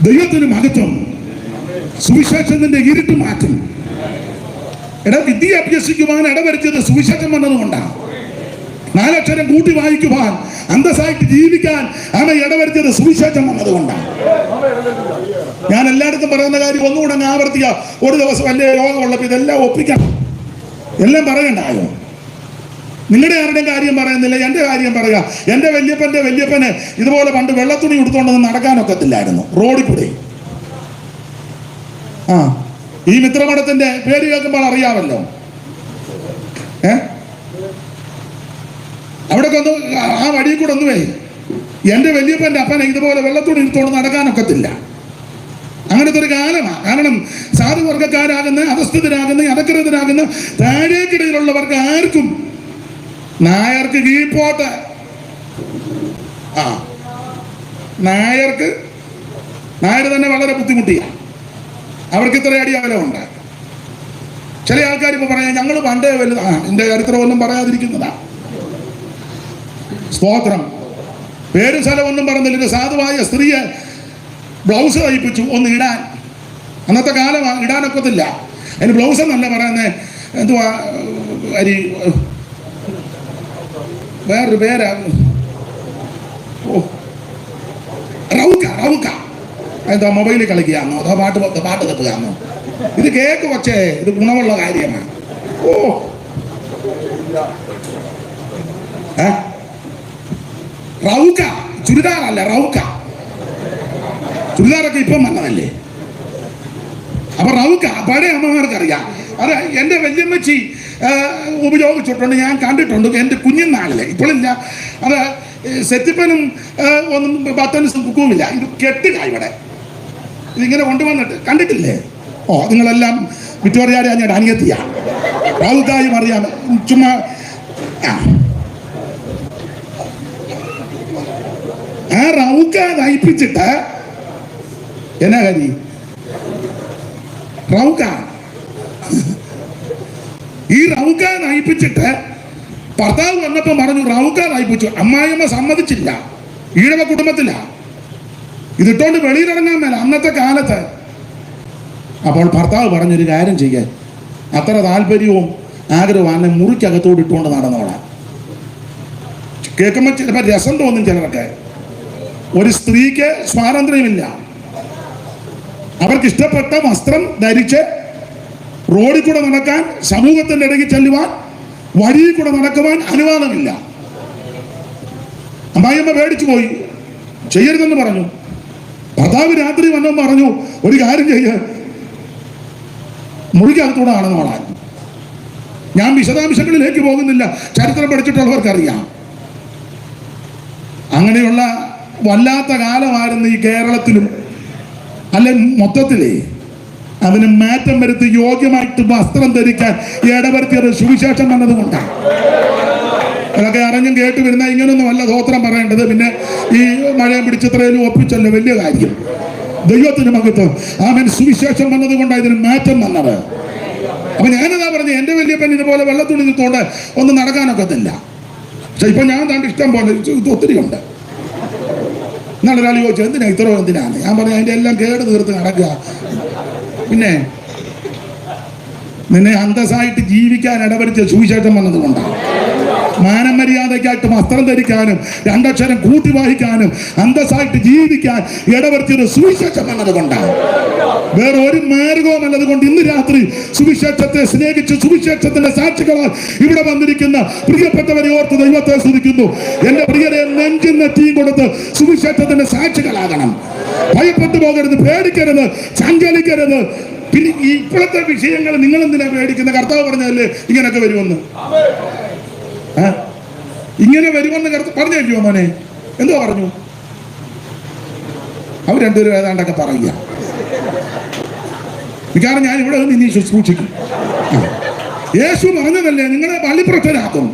ദൈവത്തിന് മഹത്വം. സുവിശേഷത്തിന്റെ ഇരുട്ട് മാറ്റും. എടാ, വിദ്യ അഭ്യസിക്കുവാൻ ഇടവരുത്തിയത് സുവിശേഷം വന്നതുകൊണ്ടാണ്. 4 അക്ഷരം കൂട്ടി വായിക്കുവാൻ, അന്തസ്സായിട്ട് ജീവിക്കാൻ ഇടവരുത്തിയത് സുവിശേഷം വന്നതുകൊണ്ടാണ്. ഞാൻ എല്ലായിടത്തും പറയുന്ന കാര്യം ഒന്നുകൂടെ ആവർത്തിക്ക. ഒരു ദിവസം വലിയ യോഗമുള്ളപ്പോൾ ഇതെല്ലാം ഒപ്പിക്കണം, എല്ലാം പറയണ്ടായോ? നിങ്ങളുടെ ആരുടെയും കാര്യം പറയുന്നില്ല, എൻ്റെ കാര്യം പറയുക. എൻ്റെ വല്യപ്പന് ഇതുപോലെ പണ്ട് വെള്ളത്തുണി എടുത്തുകൊണ്ടൊന്നും നടക്കാനൊക്കത്തില്ലായിരുന്നു റോഡിൽ കൂടെ. ഈ മിത്രമഠത്തിന്റെ പേര് കേൾക്കുമ്പോൾ അറിയാമല്ലോ. അവിടെ ഒന്ന് ആ വഴിയിൽ കൂടെ ഒന്നുമേ എൻ്റെ വല്യപ്പൻ്റെ അപ്പനെ ഇതുപോലെ വെള്ളത്തുണി എടുത്തുകൊണ്ട് നടക്കാനൊക്കത്തില്ല. അങ്ങനത്തെ ഒരു കാലമാണ്. കാരണം സാധുവർഗക്കാരാകുന്ന, അധസ്ഥിതരാകുന്ന, അധകൃതരാകുന്ന താഴേക്കിടയിലുള്ളവർക്ക് ആർക്കും, നായർക്ക് കീഴ്പോട്ട്, നായർ തന്നെ വളരെ ബുദ്ധിമുട്ടിയാണ്. അവർക്ക് ഇത്ര അടി അകലമുണ്ട്. ചില ആൾക്കാർ ഇപ്പൊ പറയാം, ഞങ്ങൾ പണ്ടേ വലുത്. എന്റെ ചരിത്രമൊന്നും പറയാതിരിക്കുന്നതാ. സ്തോത്രം. പേരും സ്ഥലമൊന്നും പറഞ്ഞില്ല. സാധുവായ സ്ത്രീയെ ബ്ലൗസ് തയ്പ്പിച്ചു ഒന്ന് ഇടാൻ. അന്നത്തെ കാലമാണ്, ഇടാനൊക്കത്തില്ല. അതിന് ബ്ലൗസ് എന്നല്ല പറയുന്നത്, എന്തുവാ അരി, വേറൊരു പേരാ, റൗക്ക. എന്താ മൊബൈലിൽ കളിക്കുകയാണോ അതോ പാട്ട് തട്ടുകയാണോ? ഇത് കേക്ക് പക്ഷേ ഇത് ഗുണമുള്ള കാര്യമാണ്. റൗക്ക, ചുരിദാറല്ല, റൗക്ക. ചുരിദാറൊക്കെ ഇപ്പം വന്നതല്ലേ. അപ്പൊ റൗക്ക പഴയ അമ്മമാർക്കറിയാം. അത് എൻ്റെ വല്യമ്മച്ചി ഉപയോഗിച്ചിട്ടുണ്ട്, ഞാൻ കണ്ടിട്ടുണ്ട് എൻ്റെ കുഞ്ഞുനാളില്. ഇപ്പോഴില്ല. അത് സെറ്റിപ്പനും ഒന്നും ബട്ടൻസും കുക്കുമില്ല. ഇത് കെട്ടുക ഇവിടെ ഇതിങ്ങനെ കൊണ്ടുവന്നിട്ട് കണ്ടിട്ടില്ലേ? നിങ്ങളെല്ലാം വിക്ടോറിയാരെ ഞാൻ അനിയത്തിയ റൗക്കായും അറിയാം. ചുമ്മാ ആ റൗക്ക നയിപ്പിച്ചിട്ട് എന്നാ കാര്യം? റൗക്ക ഈ റൗക്ക നയിപ്പിച്ചിട്ട് ഭർത്താവ് വന്നപ്പോ പറഞ്ഞു റൗക്ക നയിപ്പിച്ചു. അമ്മായിയമ്മ സമ്മതിച്ചില്ല. ഈഴവ കുടുംബത്തില. ഇതിട്ടോണ്ട് വെളിയിലിറങ്ങാൻ മേല അന്നത്തെ കാലത്ത്. അപ്പോൾ ഭർത്താവ് പറഞ്ഞൊരു കാര്യം ചെയ്യാൻ, അത്ര താല്പര്യവും ആഗ്രഹവും മുറിക്കകത്തോട് ഇട്ടുകൊണ്ട് നടന്നോളാം. കേൾക്കുമ്പോൾ ചിലപ്പോൾ രസം തോന്നും ചിലർക്ക്. ഒരു സ്ത്രീക്ക് സ്വാതന്ത്ര്യമില്ല. അവർക്ക് ഇഷ്ടപ്പെട്ട വസ്ത്രം ധരിച്ച് റോഡിൽ കൂടെ നടക്കാൻ, സമൂഹത്തിന്റെ ഇടയ്ക്ക് ചെല്ലുവാൻ, വഴിയിൽ കൂടെ നടക്കുവാൻ അനുവാദമില്ല. അമ്മായിയമ്മ പേടിച്ചു പോയി, ചെയ്യരുതെന്ന് പറഞ്ഞു. ഭർത്താവ് രാത്രി വന്നു പറഞ്ഞു, ഒരു കാര്യം ചെയ്യ, മുറിക്കകത്തൂടെ നടന്നോളാൻ. ഞാൻ വിശദാംശങ്ങളിലേക്ക് പോകുന്നില്ല, ചരിത്രം പഠിച്ചിട്ടുള്ളവർക്കറിയാം. അങ്ങനെയുള്ള വല്ലാത്ത കാലമായിരുന്നു ഈ കേരളത്തിലും അല്ലെ മൊത്തത്തിലേ. അതിന് മാറ്റം വരുത്തി യോഗ്യമായിട്ട് വസ്ത്രം ധരിക്കാൻ ഇടവരുത്തിയത് സുവിശേഷം വന്നതുകൊണ്ടാണ്. അതൊക്കെ അറിഞ്ഞും കേട്ട് വരുന്ന ഇങ്ങനൊന്നും അല്ല സ്തോത്രം പറയേണ്ടത്. പിന്നെ ഈ മഴയും പിടിച്ചത്രയിലും ഒപ്പിച്ചല്ലോ വലിയ കാര്യം. ദൈവത്തിന് മഹത്വം. ആമേൻ. സുവിശേഷം വന്നത് കൊണ്ടാണ് ഇതിന് മാറ്റം വന്നത്. അപ്പൊ ഞാനതാ പറഞ്ഞു, എന്റെ വലിയപ്പൻ ഇതുപോലെ വെള്ളത്തുണി നിൽത്തോണ്ട് ഒന്നും നടക്കാനൊക്കത്തില്ല. പക്ഷെ ഇപ്പൊ ഞാൻ താണ്ട് ഇഷ്ടം പോലെ ഒത്തിരി ഉണ്ട്. എന്നാണ് ഒരാൾ ചോദിച്ചു എന്തിനാ ഇത്രയോ എന്തിനാണ്. ഞാൻ പറഞ്ഞു അതിന്റെ എല്ലാം കേട് തീർത്ത് നടക്കുക. പിന്നെ നിന്നെ അന്തസ്സായിട്ട് ജീവിക്കാൻ ഇടവരുത്തിയ സുവിശേഷം വന്നത് കൊണ്ടാണ്. മാനമര്യാദയ്ക്കായിട്ട് വസ്ത്രം ധരിക്കാനും രണ്ടക്ഷരം കൂട്ടി വായിക്കാനും അന്തസ്സായിട്ട് ജീവിക്കാൻ ഇടവരുത്തിയത് സുവിശേഷം വന്നത് കൊണ്ടാണ്. വേറെ ഒരു മാർഗവും അല്ലത് കൊണ്ട് ഇന്ന് രാത്രി സുവിശേഷത്തെ സ്നേഹിച്ച് സുവിശേഷത്തിന്റെ സാക്ഷികളാൽ ഇവിടെ വന്നിരിക്കുന്ന പ്രിയപ്പെട്ടവരെ ഓർത്ത് ദൈവത്തെ സ്തുതിക്കുന്നു. എന്റെ പ്രിയരെ നെഞ്ചിൻ നെറ്റിയും കൊടുത്ത് സുവിശേഷത്തിന്റെ സാക്ഷികളാകണം. ഭയപ്പെട്ടു പോകരുത്, പേടിക്കരുത്, ചഞ്ചലിക്കരുത്. പിന്നെ ഇപ്പോഴത്തെ വിഷയങ്ങൾ നിങ്ങൾ എന്തിനാ പേടിക്കുന്ന? കർത്താവ് പറഞ്ഞല്ലേ ഇങ്ങനെയൊക്കെ വരുമെന്ന്. ഇങ്ങനെ വരുമെന്ന് പറഞ്ഞല്ലോ മോനെ. എന്തോ പറഞ്ഞു? അവർ രണ്ടുപേരും ഏതാണ്ടൊക്കെ പറയുക. കാരണം ഞാൻ ഇവിടെ നിന്ന് ഇനി ശുശ്രൂഷിക്കും. യേശു പറഞ്ഞതല്ലേ, നിങ്ങളെ ബലിപ്രഷ്ടരാക്കും,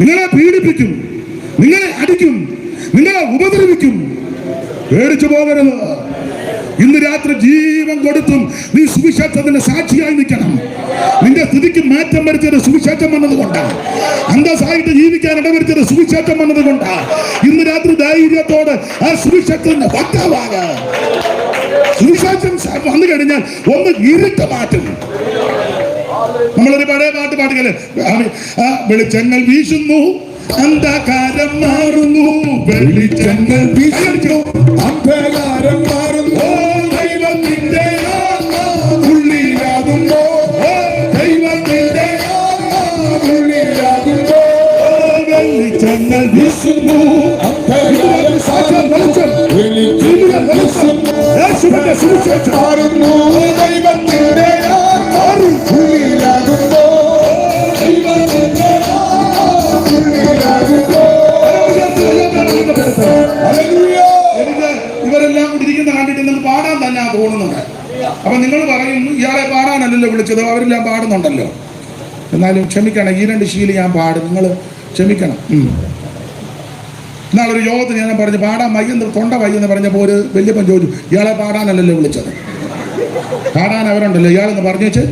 നിങ്ങളെ പീഡിപ്പിക്കും, നിങ്ങളെ അടിക്കും, നിങ്ങളെ ഉപദ്രവിക്കും. പേടിച്ചു പോകരുത്. ഇന്ന് രാത്രി ജീവൻ കൊടുത്തും നീ സുവിശേഷത്തിന്റെ സാക്ഷിയായി നിൽക്കണം. നിന്റെ സ്ഥിതിക്ക് മാറ്റം വരുത്തിയത് സുവിശേഷം വന്നതുകൊണ്ടാണ്. അന്തസ്സായിട്ട് ജീവിക്കാൻ ഇടവരുത്തിയത് സുവിശേഷം വന്നതുകൊണ്ടാണ്. ഇന്ന് രാത്രി ധൈര്യത്തോടെ ആ സുവിശേഷത്തിന്റെ വക്താവാക. സുവിശേഷം വന്നു കഴിഞ്ഞാൽ ഒന്ന് ഇരുട്ട് മാറ്റും. നമ്മളൊരു പഴയ പാട്ട് പാടുകല്ലേ, വെളിച്ചങ്ങൾ വീശുന്നു, അന്ധകാരം മാറുന്നു, വെളിച്ചങ്ങൾ വീശുന്നു, അന്ധകാരം മാറുന്നു. ദൈവത്തിന്റെ ഉള്ളിലാകുമ്പോ, ദൈവത്തിന്റെ ഉള്ളിലാകുമ്പോ വെളിച്ചങ്ങൾ വീശുന്നു, യേശുവിന്റെ സുവിശേഷം മാറുന്നു. ദൈവത്തിന്റെ ഉള്ളിലാകുമ്പോ എനിക്ക് ഇവരെല്ലാം ഇരിക്കുന്ന കണ്ടിട്ട് നിങ്ങൾക്ക് പാടാൻ തന്നെ തോന്നുന്നുണ്ട്. അപ്പൊ നിങ്ങൾ പറയുന്നു ഇയാളെ പാടാനല്ലല്ലോ വിളിച്ചത്, അവരെല്ലാം പാടുന്നുണ്ടല്ലോ. എന്നാലും ക്ഷമിക്കണം, ഈ രണ്ട് ശീലം ഞാൻ പാടും, നിങ്ങൾ ക്ഷമിക്കണം. എന്നാളൊരു യോഗത്തിന് ഞാൻ പറഞ്ഞു പാടാൻ വയ്യെന്ന്, തൊണ്ട വയ്യെന്ന് പറഞ്ഞപ്പോൾ ഒരു വല്യപ്പൻ ചോദിച്ചു ഇയാളെ പാടാനല്ലല്ലോ വിളിച്ചത്, പാടാൻ അവരുണ്ടല്ലോ, ഇയാളെന്ന് പറഞ്ഞു വെച്ച്.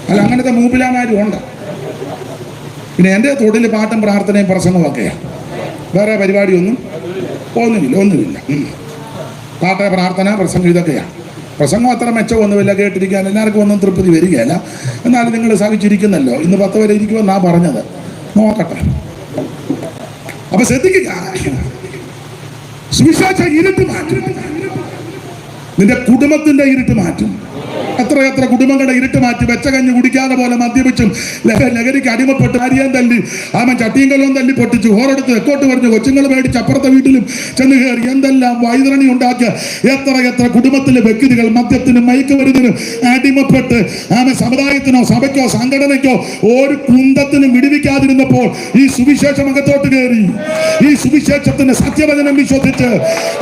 അല്ല, അങ്ങനത്തെ മൂപ്പിലാമാരും ഉണ്ട്. പിന്നെ എൻ്റെ തൊടിൽ പാട്ടും പ്രാർത്ഥനയും പ്രസംഗവും ഒക്കെയാണ്. വേറെ പരിപാടിയൊന്നും ഒന്നുമില്ല. പാട്ട്, പ്രാർത്ഥന, പ്രസംഗം ഇതൊക്കെയാണ്. പ്രസംഗം അത്ര മെച്ചമൊന്നുമില്ല, കേട്ടിരിക്കാൻ എല്ലാവർക്കും ഒന്നും തൃപ്തി വരികയല്ല. എന്നാലും നിങ്ങൾ സഹിച്ചിരിക്കുന്നല്ലോ. ഇന്ന് 10 വരെ ഇരിക്കുമെന്നാണ് പറഞ്ഞത്. നോക്കട്ടെ. അപ്പൊ ശ്രദ്ധിക്കുക, സുവിശേഷം ഇരുട്ട് മാറ്റും. നിന്റെ കുടുംബത്തിന്റെ ഇരുട്ട് മാറ്റും. എത്ര കുടുംബങ്ങളുടെ ഇരുട്ട് മാറ്റി. വെച്ചകഞ്ഞ് കുടിക്കാതെ പോലെ മദ്യപിച്ചും ലഹരിക്ക് അടിമപ്പെട്ട് അരിയാൻ തല്ലി, ആമൻ ചട്ടിയും കല്ലവും തല്ലി പൊട്ടിച്ചു, ഓരോടുത്ത് എക്കോട്ട് പറഞ്ഞു, കൊച്ചുങ്ങൾ മേടിച്ച് അപ്പുറത്തെ വീട്ടിലും ചെന്ന് കയറി എന്തെല്ലാം വൈതരണി ഉണ്ടാക്കിയ എത്ര കുടുംബത്തിലെ വ്യക്തികൾ മദ്യത്തിനും മയക്കുമരുന്നിനും അടിമപ്പെട്ട് ആമൻ സമുദായത്തിനോ സഭയ്ക്കോ സംഘടനയ്ക്കോ ഒരു കുന്തത്തിനും വിടുവിക്കാതിരുന്നപ്പോൾ ഈ സുവിശേഷം അകത്തോട്ട് കയറി. ഈ സുവിശേഷത്തിന്റെ സത്യവചനം വിശ്വസിച്ച്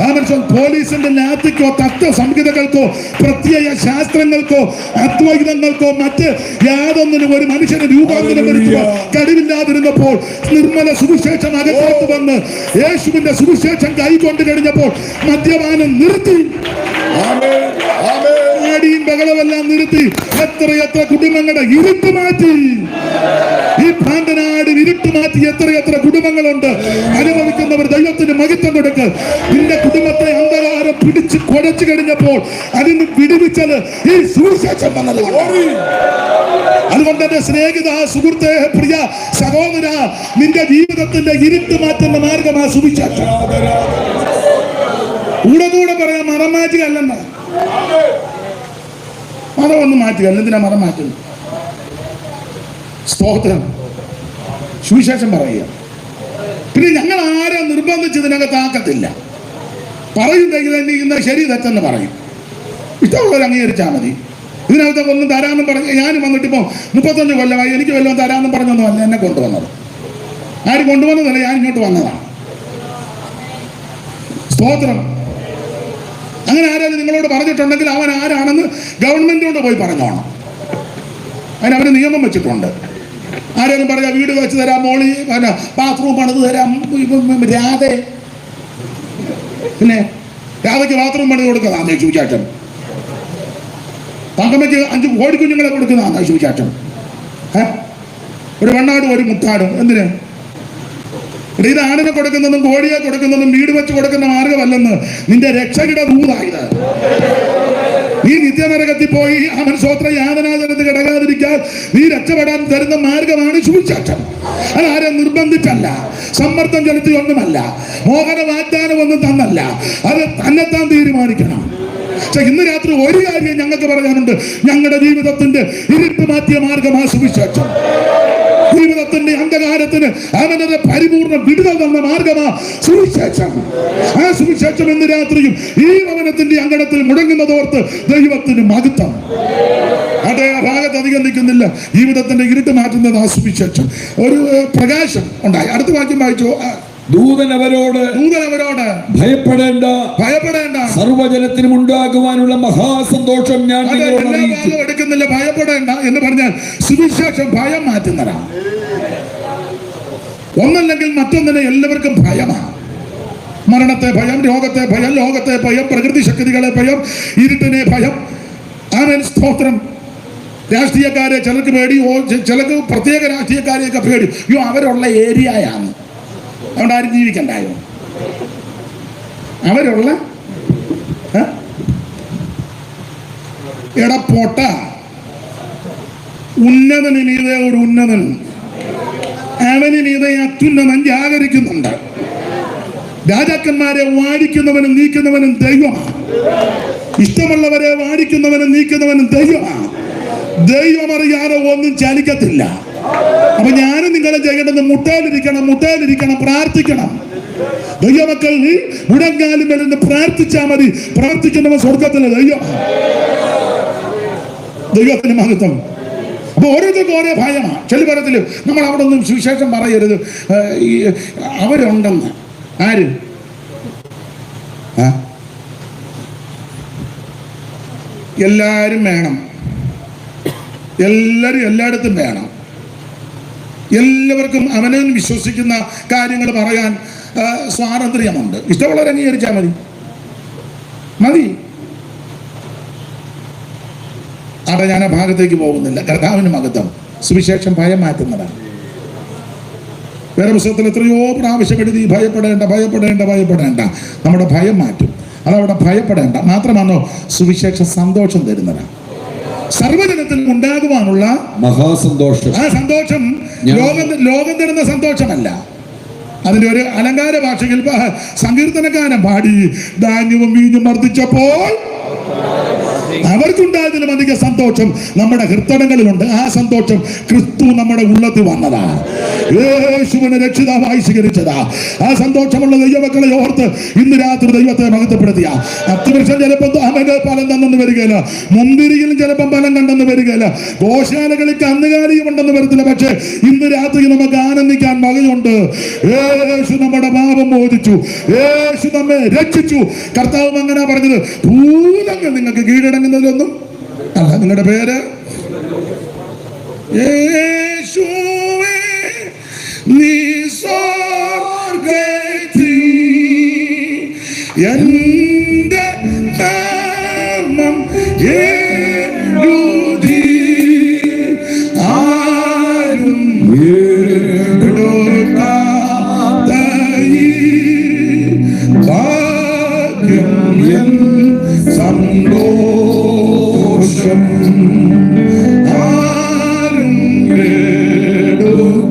ആമൻ പോലീസിന്റെ ലാത്തിക്കോ തത്വ സംഹിതകൾക്കോ പ്രത്യയ ശാസ്ത്രങ്ങൾക്കോ അദ്വൈതങ്ങൾക്കോ മറ്റ് യാതൊന്നിനും ഒരു മനുഷ്യനെ രൂപാന്തരം വരുത്തുവാൻ കഴിവില്ലാതിരുന്നപ്പോൾ നിർമ്മല സുവിശേഷം അകത്തോട്ട് വന്ന് യേശുവിന്റെ സുവിശേഷം കൈകൊണ്ട് കഴിഞ്ഞപ്പോൾ മദ്യപാനം നിർത്തി, ആടിയും ബഹളമെല്ലാം നിർത്തി. എത്ര കുടുംബങ്ങളുടെ ഇരുട്ട് മാറ്റി. ഈ പ്രാന്തനാട് ഇരുട്ട് മാറ്റി എത്ര കുടുംബങ്ങളുണ്ട്. അനുഭവിക്കുന്നവർ ദൈവത്തിന് മഹത്വം കൊടുക്ക്. നിന്റെ കുടുംബത്തെ അന്ധകാരം പിടിച്ച് കുഴച്ചു കഴിഞ്ഞപ്പോൾ അതിന് വിടുവിച്ചത് ഈ സുവിശേഷം വന്നത്. അതുകൊണ്ട് എന്റെ സ്നേഹിത, സുഹൃത്തെ, പ്രിയ സഹോദര, നിന്റെ ജീവിതത്തിന്റെ ഇരുട്ട് മാറ്റുന്ന മാർഗമാ സുവിശേഷം. കൂടെ പറയാം, മതം മാറ്റുകയല്ലെന്ന. മതമൊന്നും മാറ്റുകയല്ല. എന്തിനാ മതം മാറ്റുന്നു? സ്തോത്രം. സുവിശേഷം പറയുക. പിന്നെ ഞങ്ങൾ ആരെ നിർബന്ധിച്ച് ഇതിനകത്ത് ആക്കത്തില്ല. പറയുന്നെങ്കിൽ ഇന്ന് ശരി തെറ്റെന്ന് പറയും. ഇഷ്ടമുള്ളവർ അംഗീകരിച്ചാൽ മതി. ഇതിനകത്ത് ഒന്നും തരാമെന്നും പറഞ്ഞ് ഞാനും വന്നിട്ടിപ്പോൾ 35 കൊല്ലമായി. എനിക്ക് വല്ലതും തരാമെന്നും പറഞ്ഞൊന്നും അല്ല എന്നെ കൊണ്ടുവന്നത്. ആര് കൊണ്ടുവന്നതല്ല, ഞാൻ ഇങ്ങോട്ട് വന്നതാണ്. സ്തോത്രം. അങ്ങനെ ആരെങ്കിലും നിങ്ങളോട് പറഞ്ഞിട്ടുണ്ടെങ്കിൽ അവൻ ആരാണെന്ന് ഗവൺമെന്റിനോട് പോയി പറഞ്ഞോണം. അതിനവര് നിയമം വെച്ചിട്ടുണ്ട്. ആരെങ്കിലും പറയാ വീട് വെച്ച് തരാം, മോളി പിന്നെ ബാത്റൂം പണിത് തരാം, രാധ പിന്നെ രാധയ്ക്ക് ബാത്റൂം പണിത് കൊടുക്കുന്നതാന്ന് ശുചാറ്റം, തങ്കമ്മയ്ക്ക് 5 കോടിക്കുഞ്ഞുങ്ങളെ കൊടുക്കുന്നതാന്ന് ശുചാറ്റം, ഒരു വെണ്ണാടും ഒരു മുട്ടാടും. എന്തിന്? ഇത് ആടിനെ കൊടുക്കുന്നതും കോഴിയെ കൊടുക്കുന്നതും വീട് വെച്ച് കൊടുക്കുന്ന മാർഗമല്ലെന്ന് നിന്റെ രക്ഷയുടെ ദൂതായത്. നീ നിത്യനരകത്തിൽ പോയി അവൻ സ്വോത്ര യാതനാജനത്ത് കിടക്കാതിരിക്കാൻ നീ രക്ഷപ്പെടാൻ തരുന്ന മാർഗമാണ് സുവിശേഷം. അതാരെ നിർബന്ധിച്ചല്ല, സമ്മർദ്ദം ചെലുത്തിയൊന്നുമല്ല, മോഹന വാഗ്ദാനമൊന്നും തന്നല്ല, അത് തന്നെത്താൻ തീരുമാനിക്കണം. പക്ഷെ ഇന്ന് രാത്രി ഒരു കാര്യം ഞങ്ങൾക്ക് പറയാനുണ്ട്, ഞങ്ങളുടെ ജീവിതത്തിന്റെ ഇരുട്ട് മാറ്റിയ മാർഗമാണ് സുവിശേഷം. ജീവിതത്തിന്റെ അന്ധകാരത്തിന് അവനത് പരിപൂർണ്ണ വിടുതൽ തന്ന മാർഗമാ സുവിശേഷം. ആ സുവിശേഷം ഇന്ന് രാത്രിയും ഈ ഭവനത്തിന്റെ അങ്കണത്തിൽ മുടങ്ങുന്നതോർത്ത് ദൈവത്തിന് മഹത്വം. അതേ ഭാഗത്ത് അധികം നിൽക്കുന്നില്ല. ജീവിതത്തിന്റെ ഇരുട്ട് മാറ്റുന്നത് ആ സുവിശേഷം. ഒരു പ്രകാശം ഉണ്ടായി. അടുത്ത വാക്യം വായിച്ചു. ദൂതൻ അവരോട് ഭയപ്പെടേണ്ട, സർവ്വജനത്തിനും ഉണ്ടാകുവാനുള്ള മഹാസന്തോഷം ഞാൻ എടുക്കുന്നില്ല. ഭയപ്പെടേണ്ട എന്ന് പറഞ്ഞാൽ സുവിശേഷം ഭയം മാറ്റുന്നതാണ്. ഒന്നല്ലെങ്കിൽ മറ്റൊന്നിനെ എല്ലാവർക്കും ഭയമാണ്. മരണത്തെ ഭയം, രോഗത്തെ ഭയം, ലോകത്തെ ഭയം, പ്രകൃതി ശക്തികളെ ഭയം, ഇരുട്ടിനെ ഭയം. ആമേൻ, സ്തോത്രം. രാഷ്ട്രീയക്കാരെ ചിലർക്ക് പേടി, ചിലർക്ക് പ്രത്യേക രാഷ്ട്രീയക്കാരെയൊക്കെ പേടി. അയ്യോ, അവരുള്ള ഏരിയയാണ്, അവിടെ ആരും ജീവിക്കണ്ടായോ? അവരുള്ള എടപ്പോട്ട ഉന്നതന് മീതെ ഒരു ഉന്നതൻ, അവന് മീതെ അത്യുന്നതൻ ജാഗരിക്കുന്നുണ്ട്. രാജാക്കന്മാരെ വാഴിക്കുന്നവനും നീക്കുന്നവനും ദൈവമാണ്. ഇഷ്ടമുള്ളവരെ വാഴിക്കുന്നവനും നീക്കുന്നവനും ദൈവമാണ്. ദൈവം അറിയാതെ ഒന്നും ചലിക്കത്തില്ല. അപ്പൊ ഞാനും നിങ്ങളെ ചെയ്യേണ്ടത് മുട്ടയിലിരിക്കണം, പ്രാർത്ഥിക്കണം. ദൈവമക്കൾ മുടങ്കാലും വരുന്ന പ്രാർത്ഥിച്ചാൽ മതി. പ്രാർത്ഥിക്കുന്നവൻ സ്വർഗത്തിലെ ദൈവത്തിന് മഹത്വം. അപ്പൊ ഓരോരുത്തർക്കും ഓരോ ഭയമാണ്. ചില പറയത്തില് നമ്മൾ അവിടെ ഒന്നും സുവിശേഷം പറയരുത്, അവരുണ്ടെന്ന്. ആര്? എല്ലാരും വേണം, എല്ലാരും എല്ലായിടത്തും വേണം. എല്ലാവർക്കും അവനവൻ വിശ്വസിക്കുന്ന കാര്യങ്ങൾ പറയാൻ സ്വാതന്ത്ര്യമുണ്ട്. ഇഷ്ടമുള്ളവർ അംഗീകരിച്ചാൽ മതി. അവിടെ ഞാൻ ആ ഭാഗത്തേക്ക് പോകുന്നില്ല. കർത്താവിന് മഹത്വം. സുവിശേഷം ഭയം മാറ്റുന്നതാണ്. വേറെ പുസ്തകത്തിൽ എത്രയോ പ്രാവശ്യം എഴുതി ഭയപ്പെടേണ്ട. നമ്മുടെ ഭയം മാറ്റും. അതവിടെ ഭയപ്പെടേണ്ട മാത്രമാണോ സുവിശേഷം സന്തോഷം തരുന്നതാണ്. സർവ്വജനത്തിനും ഉണ്ടാകുവാനുള്ള മഹാസന്തോഷം. ആ സന്തോഷം ലോകം തരുന്ന സന്തോഷമല്ല. അതിന്റെ ഒരു അലങ്കാര ഭാഷയിൽ സങ്കീർത്തനക്കാരൻ പാടി, ധാന്യവും വീഞ്ഞും വർദ്ധിച്ചപ്പോൾ അവർക്കുണ്ടായതിലും അധിക സന്തോഷം നമ്മുടെ ഹൃദയങ്ങളിലുണ്ട്. ആ സന്തോഷം ക്രിസ്തു നമ്മുടെ ഉള്ളത്തിൽ വന്നതാ, യേശുവിനെ രക്ഷിതാവായി സ്വീകരിച്ചതാ. ആ സന്തോഷമുള്ള ദൈവമക്കളെ ഓർത്ത് ഇന്ന് രാത്രി ദൈവത്തെ മഹത്വപ്പെടുത്തിയ അത്യവൃക്ഷം ചിലപ്പോൾ ഫലം തന്നെന്ന് വരികയില്ല, മുന്തിരിയിലും ചിലപ്പം ഫലം കണ്ടെന്ന് വരികയില്ല, ഗോശാലകളിൽ കന്നുകാലിയും ഉണ്ടെന്ന് വരത്തില്ല. പക്ഷേ ഇന്ന് രാത്രി നമുക്ക് ആനന്ദിക്കാൻ വകയുണ്ട്. യേശു നമ്മുടെ പാപം മോചിച്ചു, യേശു നമ്മെ രക്ഷിച്ചു. കർത്താവ് അങ്ങനെ പറഞ്ഞത്, ഭൂതങ്ങൾ നിങ്ങൾക്ക് കീഴടങ്ങുന്നതിലൊന്നും അല്ല. നിങ്ങളുടെ പേര് യേശുവേ, നീ സ്വർഗ്ഗത്തിൽ എന്റെ നാമം എഴുതി ആരും എടുക്കാത്ത ഈ ഭാഗ്യം എൻ സന്തോഷം ആരും എടുക്കാത്ത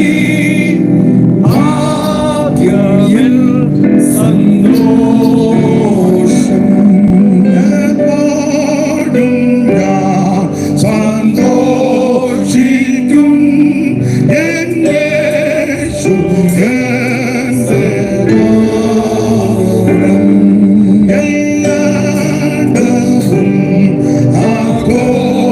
ഈ ഭാഗ്യം എൻ സന്തോഷം എപ്പോഴും ഞാൻ സന്തോഷിക്കും. എൻ യേശു എന്റെ എല്ലായിടത്തും ആഘോഷിക്കും.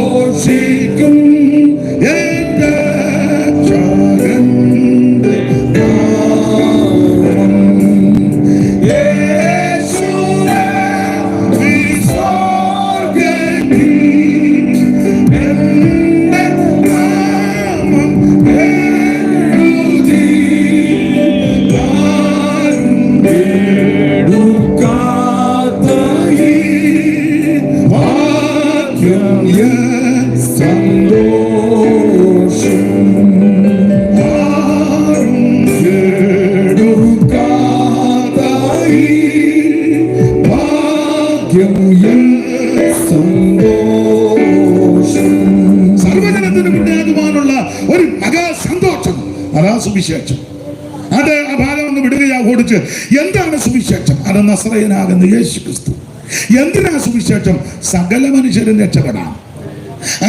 സുവിശേഷം. അത് ആ ഭാഗം ഒന്ന് വിടുകയാ ഓടിച്ച്. എന്താണ് സുവിശേഷം? അത് നസറയനാകുന്ന യേശു ക്രിസ്തു. എന്തിനാ സുവിശേഷം? സകല മനുഷ്യരും രക്ഷപ്പെടാം.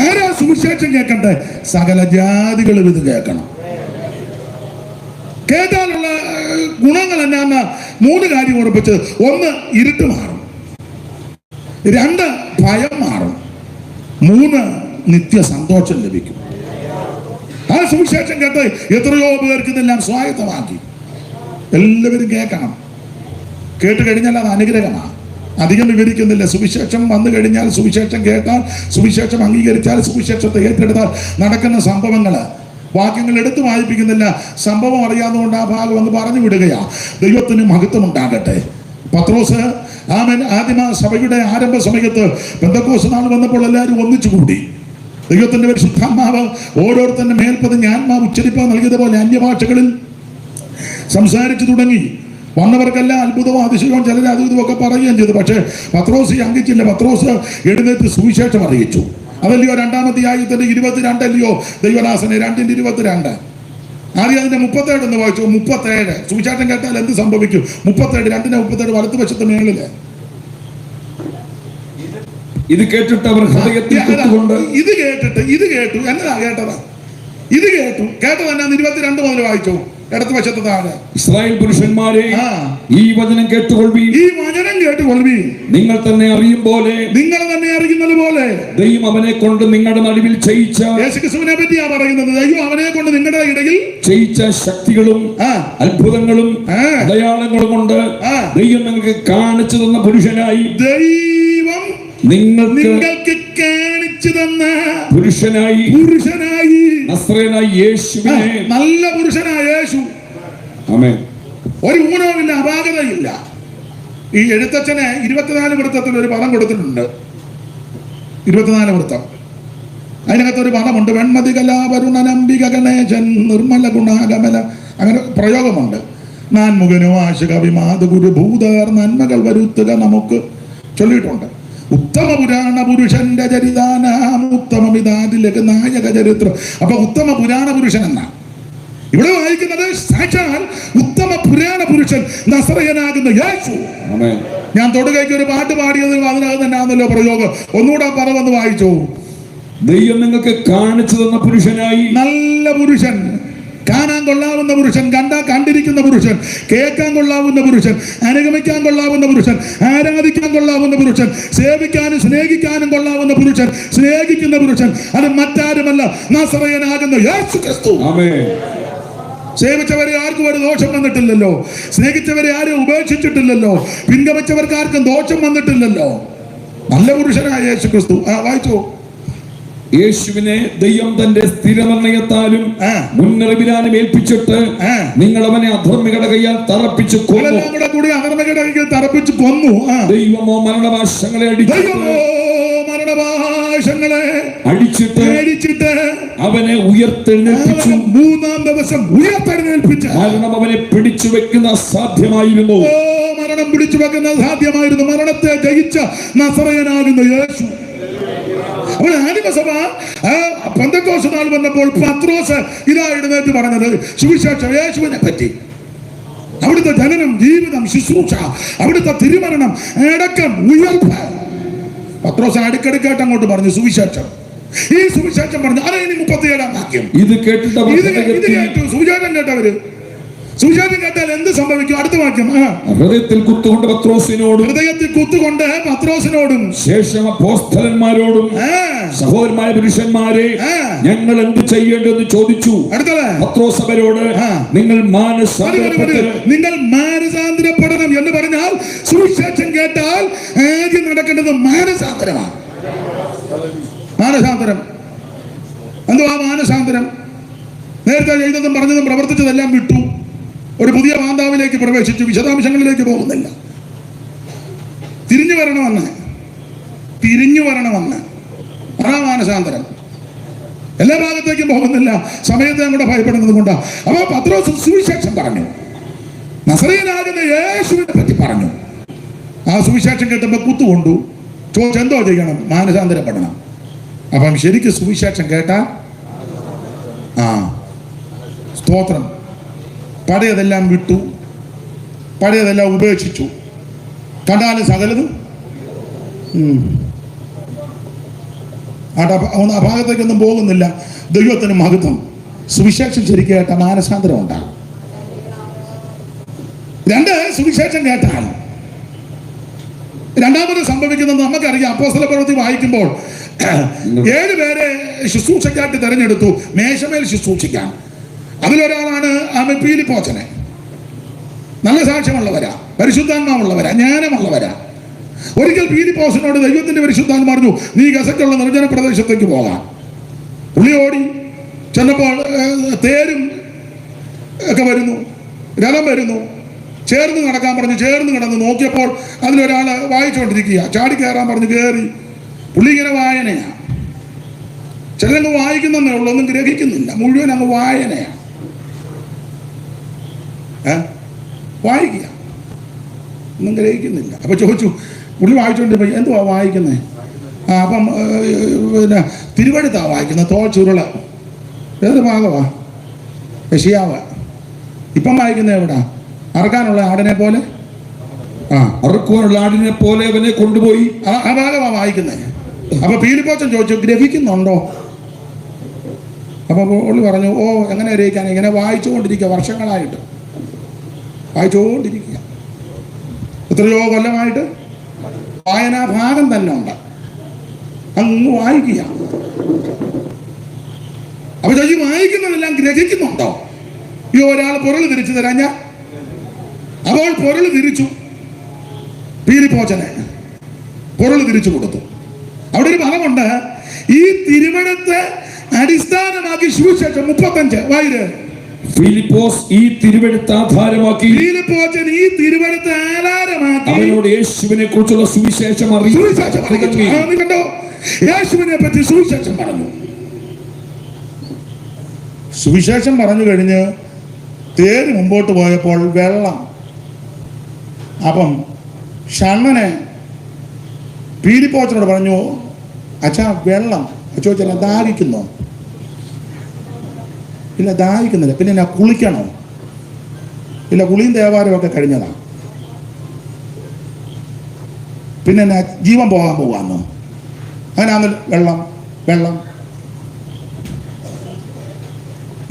ആരാ സുവിശേഷം കേൾക്കണ്ടേ? സകല ജാതികളും ഇത് കേൾക്കണം. കേട്ടാലുള്ള ഗുണങ്ങൾ എന്നാന്ന് 3 കാര്യം ഉറപ്പിച്ച്. 1, ഇരുട്ട് മാറും. 2, ഭയം മാറും. 3, നിത്യ സന്തോഷം ലഭിക്കും. ആ സുവിശേഷം കേട്ട് എത്രയോ പേർക്ക് ഇതെല്ലാം സ്വായത്തമാക്കി. എല്ലാവരും കേൾക്കണം. കേട്ട് കഴിഞ്ഞാൽ അത് അനുഗ്രഹമാണ്. അധികം വിവരിക്കുന്നില്ല. സുവിശേഷം വന്നു കഴിഞ്ഞാൽ, സുവിശേഷം കേട്ടാൽ, സുവിശേഷം അംഗീകരിച്ചാൽ, സുവിശേഷത്തെ ഏറ്റെടുത്താൽ നടക്കുന്ന സംഭവങ്ങൾ വാക്യങ്ങൾ എടുത്തു വായിപ്പിക്കുന്നില്ല. സംഭവം അറിയാവുന്നതുകൊണ്ട് ആ ഭാഗം ഒന്ന് പറഞ്ഞു വിടുകയാ. ദൈവത്തിന് മഹത്വം ഉണ്ടാകട്ടെ. പത്രോസ് ആമേൻ ആദിമ സഭയുടെ ആരംഭ സമയത്ത് പെന്തക്കോസ്ത് നാൾ വന്നപ്പോൾ എല്ലാവരും ഒന്നിച്ചുകൂടി. ദൈവത്തിന്റെ പരിശുദ്ധാത്മാവ് ഓരോരുത്തരുടെ മേൽപ്പതിഞ്ഞ് ആത്മാവ് ഉച്ചരിപ്പാൻ നൽകിയതുപോലെ അന്യഭാഷകളിൽ സംസാരിച്ചു തുടങ്ങി. വന്നവർക്കെല്ലാം അത്ഭുതവും അതിശയവും ചിലർ അതും ഇതുമൊക്കെ പറയുകയും ചെയ്തു. പക്ഷേ പത്രോസ് അംഗിച്ചില്ല. പത്രോസ് എഴുന്നേറ്റ് സുവിശേഷം അറിയിച്ചു. അതല്ലയോ 2-ാമത്തെ ആയത്തിന്റെ 22 അല്ലയോ ദൈവദാസനെ? 2:22. ആദ്യം അതിന്റെ 37 എന്ന് വായിച്ചു. 37 സുവിശേഷം കേട്ടാൽ എന്ത് സംഭവിക്കും? 37 2:37 വലത്തുവശത്ത് മേളില്. ഇത് കേട്ടിട്ട് അവർ ഹൃദയത്തിൽ കുത്തുകൊണ്ട് ഇത് കേട്ടു എന്നതാ കേട്ടതാ? ഇത് കേട്ടത് എന്നാ 22 മുതൽ വായിച്ചു. ഇടത്ത് വശത്ത് താഴെ. ഇസ്രായേൽ പുരുഷന്മാരെ, ഈ വചനം കേട്ടുകൊള്ളുവീൻ. നിങ്ങൾ തന്നെ അറിയും പോലെ, നിങ്ങൾ തന്നെ അറിയുന്നത് പോലെ ദൈവം അവനെ കൊണ്ട് നിങ്ങളുടെ നടുവിൽ ചെയ്യിച്ച, യേശുക്രിസ്തുവിനെ പറ്റിയാ പറയുന്നത്. ദൈവം അവനെ കൊണ്ട് നിങ്ങളുടെ ഇടയിൽ ചെയ്യിച്ച ശക്തികളും അത്ഭുതങ്ങളും അടയാളങ്ങളും കൊണ്ട് ദൈവം നിങ്ങൾക്ക് കാണിച്ചു തന്ന പുരുഷനായി, ദൈവം നിങ്ങൾക്ക് കാണിച്ചു തന്ന പുരുഷനായി നസറേയനായ യേശുവിനെ, നല്ല പുരുഷനായ യേശു. ആമേൻ. ഒരു ഊനവുമില്ല, അപാകതയില്ല. ഈ എഴുത്തച്ഛന് 24 വൃത്തത്തിൽ ഒരു പദം കൊടുത്തിട്ടുണ്ട്. 24 വൃത്തം. അതിനകത്തൊരു പദമുണ്ട്. വെൺമതി കലാവരുണനംബിക ഗണേശൻ നിർമ്മല ഗുണാഗമല, അങ്ങനെ പ്രയോഗമുണ്ട്. നാൻമുഖനോ ആശക വിമാത ഗുരുഭൂതർ നന്മകൾ വരുത്തുക നമുക്ക് ചൊല്ലിയിട്ടുണ്ട്. ഉത്തമ പുരാണ പുരുഷന്റെ ചരിതാനാം ഉത്തമമിതാതിലേക്ക് നായക ചരിത്രം. അപ്പൊ ഉത്തമ പുരാണ പുരുഷൻ എന്നാ ഇവിടെ വായിക്കുന്നത്. സാക്ഷാൽ ഉത്തമ പുരാണ പുരുഷൻ നസറയനാകുന്ന യേശു. ഞാൻ തൊടുകൈക്ക് ഒരു പാട്ട് പാടിയത് അതിനകത്ത് തന്നെയാണല്ലോ പ്രയോഗം. ഒന്നുകൂടെ പറവെന്ന് വായിച്ചു. ദൈവം നിങ്ങൾക്ക് കാണിച്ചു തന്ന പുരുഷനായി, നല്ല പുരുഷൻ, കാണാൻ കൊള്ളാവുന്ന പുരുഷൻ, കണ്ടിരിക്കുന്ന പുരുഷൻ, കേൾക്കാൻ കൊള്ളാവുന്ന പുരുഷൻ, അനുഗമിക്കാൻ കൊള്ളാവുന്ന പുരുഷൻ, ആരാധിക്കാൻ കൊള്ളാവുന്ന പുരുഷൻ, സേവിക്കാനും സ്നേഹിക്കാനും കൊള്ളാവുന്ന പുരുഷൻ, സ്നേഹിക്കുന്ന പുരുഷൻ. അത് മറ്റാരുമല്ല, നസറയനാകുന്ന യേശു ക്രിസ്തു. സേവിച്ചവരെ ആർക്കും ഒരു ദോഷം വന്നിട്ടില്ലല്ലോ. സ്നേഹിച്ചവരെ ആരും ഉപേക്ഷിച്ചിട്ടില്ലല്ലോ. പിൻഗമിച്ചവർക്ക് ആർക്കും ദോഷം വന്നിട്ടില്ലല്ലോ. നല്ല പുരുഷനായ യേശു ക്രിസ്തു. വായിച്ചു. യേശുവിനെ ദൈവം തന്റെ സ്ഥിരനിർണയത്താലും മുന്നറിവിലാലും ഏൽപ്പിച്ചിട്ട് നിങ്ങൾ അവനെ അധർമ്മികളുടെ കയ്യാൽ തറപ്പിച്ചു കൊന്നു. ദൈവമോ മരണഭാഷങ്ങളെ അടിച്ചിട്ട് അവനെ ഉയർത്തെഴുന്നേൽപ്പിച്ചു. 3-ാം ദിവസം ഉയർത്തെഴുന്നേൽപ്പിച്ചു. മരണം അവനെ പിടിച്ചു വെക്കുന്ന അസാധ്യമായിരുന്നു. മരണം പിടിച്ചു വെക്കുന്ന സാധ്യമായിരുന്നു. മരണത്തെ ജയിച്ച നസറയനാകുന്ന യേശു. അപ്പോൾ ആദിമസഭ പെന്തക്കോസ്ത് നാൾ വന്നപ്പോൾ പത്രോസ് ഇതാ എഴുന്നേറ്റ് പറഞ്ഞത് സുവിശേഷം യേശുവിനെ പറ്റി. അവിടുത്തെ ജനനം, ജീവിതം, ശുശ്രൂഷ, അവിടുത്തെ തിരുമരണം, അടക്കം, ഉയർപ്പ്. പത്രോസ് അടുക്കടുക്കായിട്ട് അങ്ങോട്ട് പറഞ്ഞു സുവിശേഷം. ഈ സുവിശേഷം പറഞ്ഞു. അത് ഇനി 37-ാം വാക്യം. ഇത് കേട്ടു സുവിശേഷം കേട്ടവര്. സുവിശേഷം കേട്ടാൽ എന്ത് സംഭവിക്കും? അടുത്ത വാക്യം. ഹൃദയത്തിൽ കുത്തുകൊണ്ട് പത്രോസിനോടും ശേഷം അപ്പോസ്തലന്മാരോടും സഹോദരന്മാരായ പുരുഷന്മാരെ, ഞങ്ങൾ എന്ത് ചെയ്യേണ്ടതെന്ന് ചോദിച്ചു. പത്രോസ് അവരോട്, നിങ്ങൾ മാനസാന്തരപ്പെടണം എന്ന് പറഞ്ഞാൽ സുവിശേഷം കേട്ടാൽ ആദ്യം നടക്കേണ്ടത് മാനസാന്തരമാണ്. മാനസാന്തരം. എന്തുവാ മാനസാന്തരം? നേരത്തെ ചെയ്തതും പറഞ്ഞതും പ്രവർത്തിച്ചതെല്ലാം വിട്ടു. ഒരു പുതിയ മാതാവിലേക്ക് പ്രവേശിച്ചു. വിശദാംശങ്ങളിലേക്ക് പോകുന്നില്ല. തിരിഞ്ഞു വരണമെന്ന് അതാ മാനസാന്തരം. എല്ലാ ഭാഗത്തേക്കും പോകുന്നില്ല. സമയത്തെ അങ്ങോട്ട് ഭയപ്പെടുന്നത് കൊണ്ടാണ്. അപ്പൊ പത്രോസ് സുവിശേഷം പറഞ്ഞു. നസറയനാകുന്ന യേശുവിനെ പറ്റി പറഞ്ഞു. ആ സുവിശേഷം കേട്ടപ്പോൾ കുത്തുകൊണ്ടു. ചോദിച്ചെന്തോ ചെയ്യണം? മാനസാന്തരപ്പെടണം. അപ്പം ശരിക്കും സുവിശേഷം കേട്ടാ സ്തോത്രം പഴയതെല്ലാം വിട്ടു, പഴയതെല്ലാം ഉപേക്ഷിച്ചു. കണ്ടാലും സകലതും ആ ഭാഗത്തേക്കൊന്നും പോകുന്നില്ല. ദൈവത്തിന് മഹത്വം. സുവിശേഷം ശരിക്കും കേട്ട മാനസാന്തരം ഉണ്ടാകും. 2, സുവിശേഷം കേട്ടാൽ രണ്ടാമത് സംഭവിക്കുന്നത് നമുക്കറിയാം. അപ്പോസ്തലപ്രവൃത്തി വായിക്കുമ്പോൾ 7 പേരെ ശുശ്രൂഷയ്ക്കായിട്ട് തെരഞ്ഞെടുത്തു, മേശമേൽ ശുശ്രൂഷിക്കാൻ. അതിലൊരാളാണ് ഫിലിപ്പോച്ചനെ. നല്ല സാക്ഷ്യമുള്ളവരാ, പരിശുദ്ധാത്മാവുള്ളവരാ, ജ്ഞാനമുള്ളവരാ. ഒരിക്കൽ ഫിലിപ്പോസിനോട് ദൈവത്തിന്റെ പരിശുദ്ധാത്മ പറഞ്ഞു, നീ ഗസയ്ക്കുള്ള നിർജ്ജന പ്രദേശത്തേക്ക് പോകാം. പുള്ളി ഓടി ചെന്നപ്പോൾ തേരും ഒക്കെ വരുന്നു, രഥം വരുന്നു. ചേർന്ന് നടക്കാൻ പറഞ്ഞു, ചേർന്ന് കിടന്ന് നോക്കിയപ്പോൾ അതിലൊരാൾ വായിച്ചുകൊണ്ടിരിക്കുക. ചാടി കയറാൻ പറഞ്ഞു, കയറി. പുള്ളി ഇങ്ങനെ വായനയാണ്. ചിലരങ്ങ് വായിക്കുന്നതേ ഉള്ളൂ, ഒന്നും ഗ്രഹിക്കുന്നില്ല. മുഴുവൻ അങ്ങ് വായനയാണ്. വായിക്കുക, ഒന്നും ഗ്രഹിക്കുന്നില്ല. അപ്പൊ ചോദിച്ചു, പുള്ളി വായിച്ചുകൊണ്ടിരിക്കും, എന്തുവാ വായിക്കുന്നത്? അപ്പം പിന്നെ തിരുവഴുത്താ വായിക്കുന്നത്, തോൾ ചുരുള. ഏത് ഭാഗമാ? യെശയ്യാവ്. ഇപ്പം വായിക്കുന്നത് എവിടാ? അറക്കാനുള്ള ആടിനെ പോലെ, അറക്കുവാനുള്ള ആടിനെ പോലെ അവനെ കൊണ്ടുപോയി. ആ ഭാഗമാ വായിക്കുന്നത്. അപ്പൊ ഫിലിപ്പോച്ചൻ ചോദിച്ചു, ഗ്രഹിക്കുന്നുണ്ടോ? അപ്പൊ പുള്ളി പറഞ്ഞു, ഓ എങ്ങനെ ഗ്രഹിക്കാൻ, ഇങ്ങനെ വായിച്ചുകൊണ്ടിരിക്കുക, വർഷങ്ങളായിട്ട് വായിച്ചുകൊണ്ടിരിക്കുക. എത്രയോ കൊല്ലമായിട്ട് വായനാ ഭാഗം തന്നെ ഉണ്ട്, അങ്ങ് വായിക്കുക. അപ്പൊ ചോദിച്ചു, വായിക്കുന്നതെല്ലാം ഗ്രഹിക്കുന്നുണ്ടോ? ഈ ഒരാൾ പൊരുൾ തിരിച്ചു തരാൻ ഞാൻ. അപ്പോൾ പൊരുൾ തിരിച്ചു, ഫിലിപ്പോച്ചനെ പൊരുൾ തിരിച്ചു കൊടുത്തു. അവിടെ ഒരു ഭാഗമുണ്ട്, ഈ തിരുവഴുത്തെ അടിസ്ഥാനമാക്കി സുവിശേഷം 35 വായിര്. ഫിലിപ്പോസ് ഈ തിരുവെഴുത്ത് ആധാരമാക്കി, ഫിലിപ്പോച്ചൻ ഈ തിരുവെഴുത്ത് ആധാരമാക്കി അവനോട് യേശുവിനെ കുറിച്ചുള്ള സുവിശേഷം കണ്ടോ? യേശുവിനെ പറ്റി സുവിശേഷം പറഞ്ഞു. സുവിശേഷം പറഞ്ഞു കഴിഞ്ഞ് തേര് മുമ്പോട്ട് പോയപ്പോൾ വെള്ളം. അപ്പം ഷണ്ണനെ ഫിലിപ്പോച്ചനോട് പറഞ്ഞു, അച്ഛാ വെള്ളം. ചോദിച്ചാൽ ദാഹിക്കുന്നോ? ഇല്ല, ദാഹിക്കുന്നില്ല. പിന്നെ ഞാൻ കുളിക്കണോ? ഇല്ല, കുളിയും ദേവാലയം ഒക്കെ കഴിഞ്ഞതാ. പിന്നെ ഞാൻ ജീവൻ പോകാൻ പോവാന്നോ? അങ്ങനെയാണല്ലോ. വെള്ളം വെള്ളം.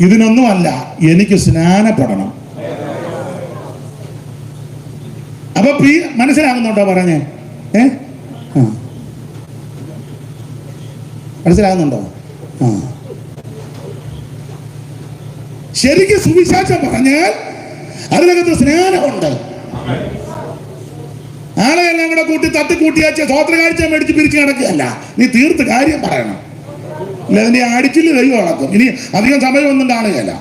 ഇതിനൊന്നുമല്ല, എനിക്ക് സ്നാനപ്പെടണം. അപ്പൊ മനസ്സിലാകുന്നുണ്ടോ പറഞ്ഞേ? മനസ്സിലാകുന്നുണ്ടോ? ശരിക്കും സുവിശേഷം പറഞ്ഞാൽ അതിനകത്ത് സ്നാനമുണ്ട്. ആളെയെല്ലാം കൂടെ കൂട്ടി തട്ടിക്കൂട്ടിയാച്ച സ്വോത്രകാഴ്ച മേടിച്ച് പിരിച്ചു കിടക്കുകയല്ല. നീ തീർത്ത് കാര്യം പറയണം. ഇല്ല, അതിന്റെ അടിച്ചില് കൈ വളർത്തും. ഇനി അധികം സമയമൊന്നും കാണുകയല്ല.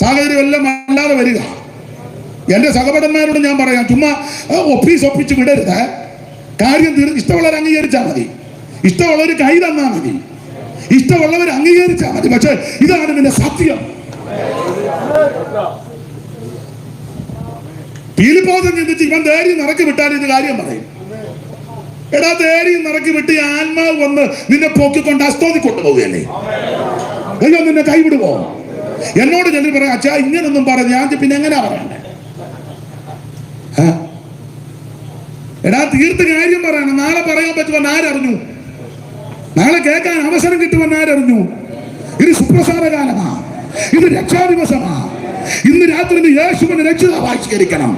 സാഹചര്യം എല്ലാം അല്ലാതെ വരിക. എന്റെ സഹപടന്മാരോട് ഞാൻ പറയാം, ചുമ്മാ ഒപ്പിച്ച് വിടരുത്. കാര്യം ഇഷ്ടമുള്ളവർ അംഗീകരിച്ചാൽ മതി, ഇഷ്ടമുള്ളവർ കൈ തന്നാൽ മതി, ഇഷ്ടമുള്ളവർ അംഗീകരിച്ചാൽ മതി. പക്ഷെ ഇതാണ് പിന്നെ സത്യം. ഫിലിപ്പോസൻ ചിന്തിച്ച് ഇവൻ ധൈര്യം നിറക്കി വിട്ടാൽ ഇത് കാര്യം പറയും. എടാ, ധൈര്യം നിറക്കി വിട്ട് ആത്മാവ് വന്ന് നിന്നെ പൊക്കിക്കൊണ്ട് അസ്തോതി കൊണ്ടുപോവുകയല്ലേ? ദൈവം നിന്നെ കൈവിടുവോ? എന്നോട് ചെല്ലി പറയാം, അച്ഛാ ഇങ്ങനൊന്നും പറഞ്ഞു. ഞാൻ പിന്നെ എങ്ങനെയാ പറയണ്ടേ? എടാ, തീർത്ത് കാര്യം പറയണം. നാളെ പറയാൻ പറ്റുമെന്ന് ആരറിഞ്ഞു? നാളെ കേൾക്കാൻ അവസരം കിട്ടുമെന്ന് ആരറിഞ്ഞു? ഇത് സുപ്രസാദ കാലമാ, ഇത് രക്ഷാദിവസമാ. ഇന്ന് രാത്രി നീ യേശുവിനെ രക്ഷിതാവായി സ്വീകരിക്കണം.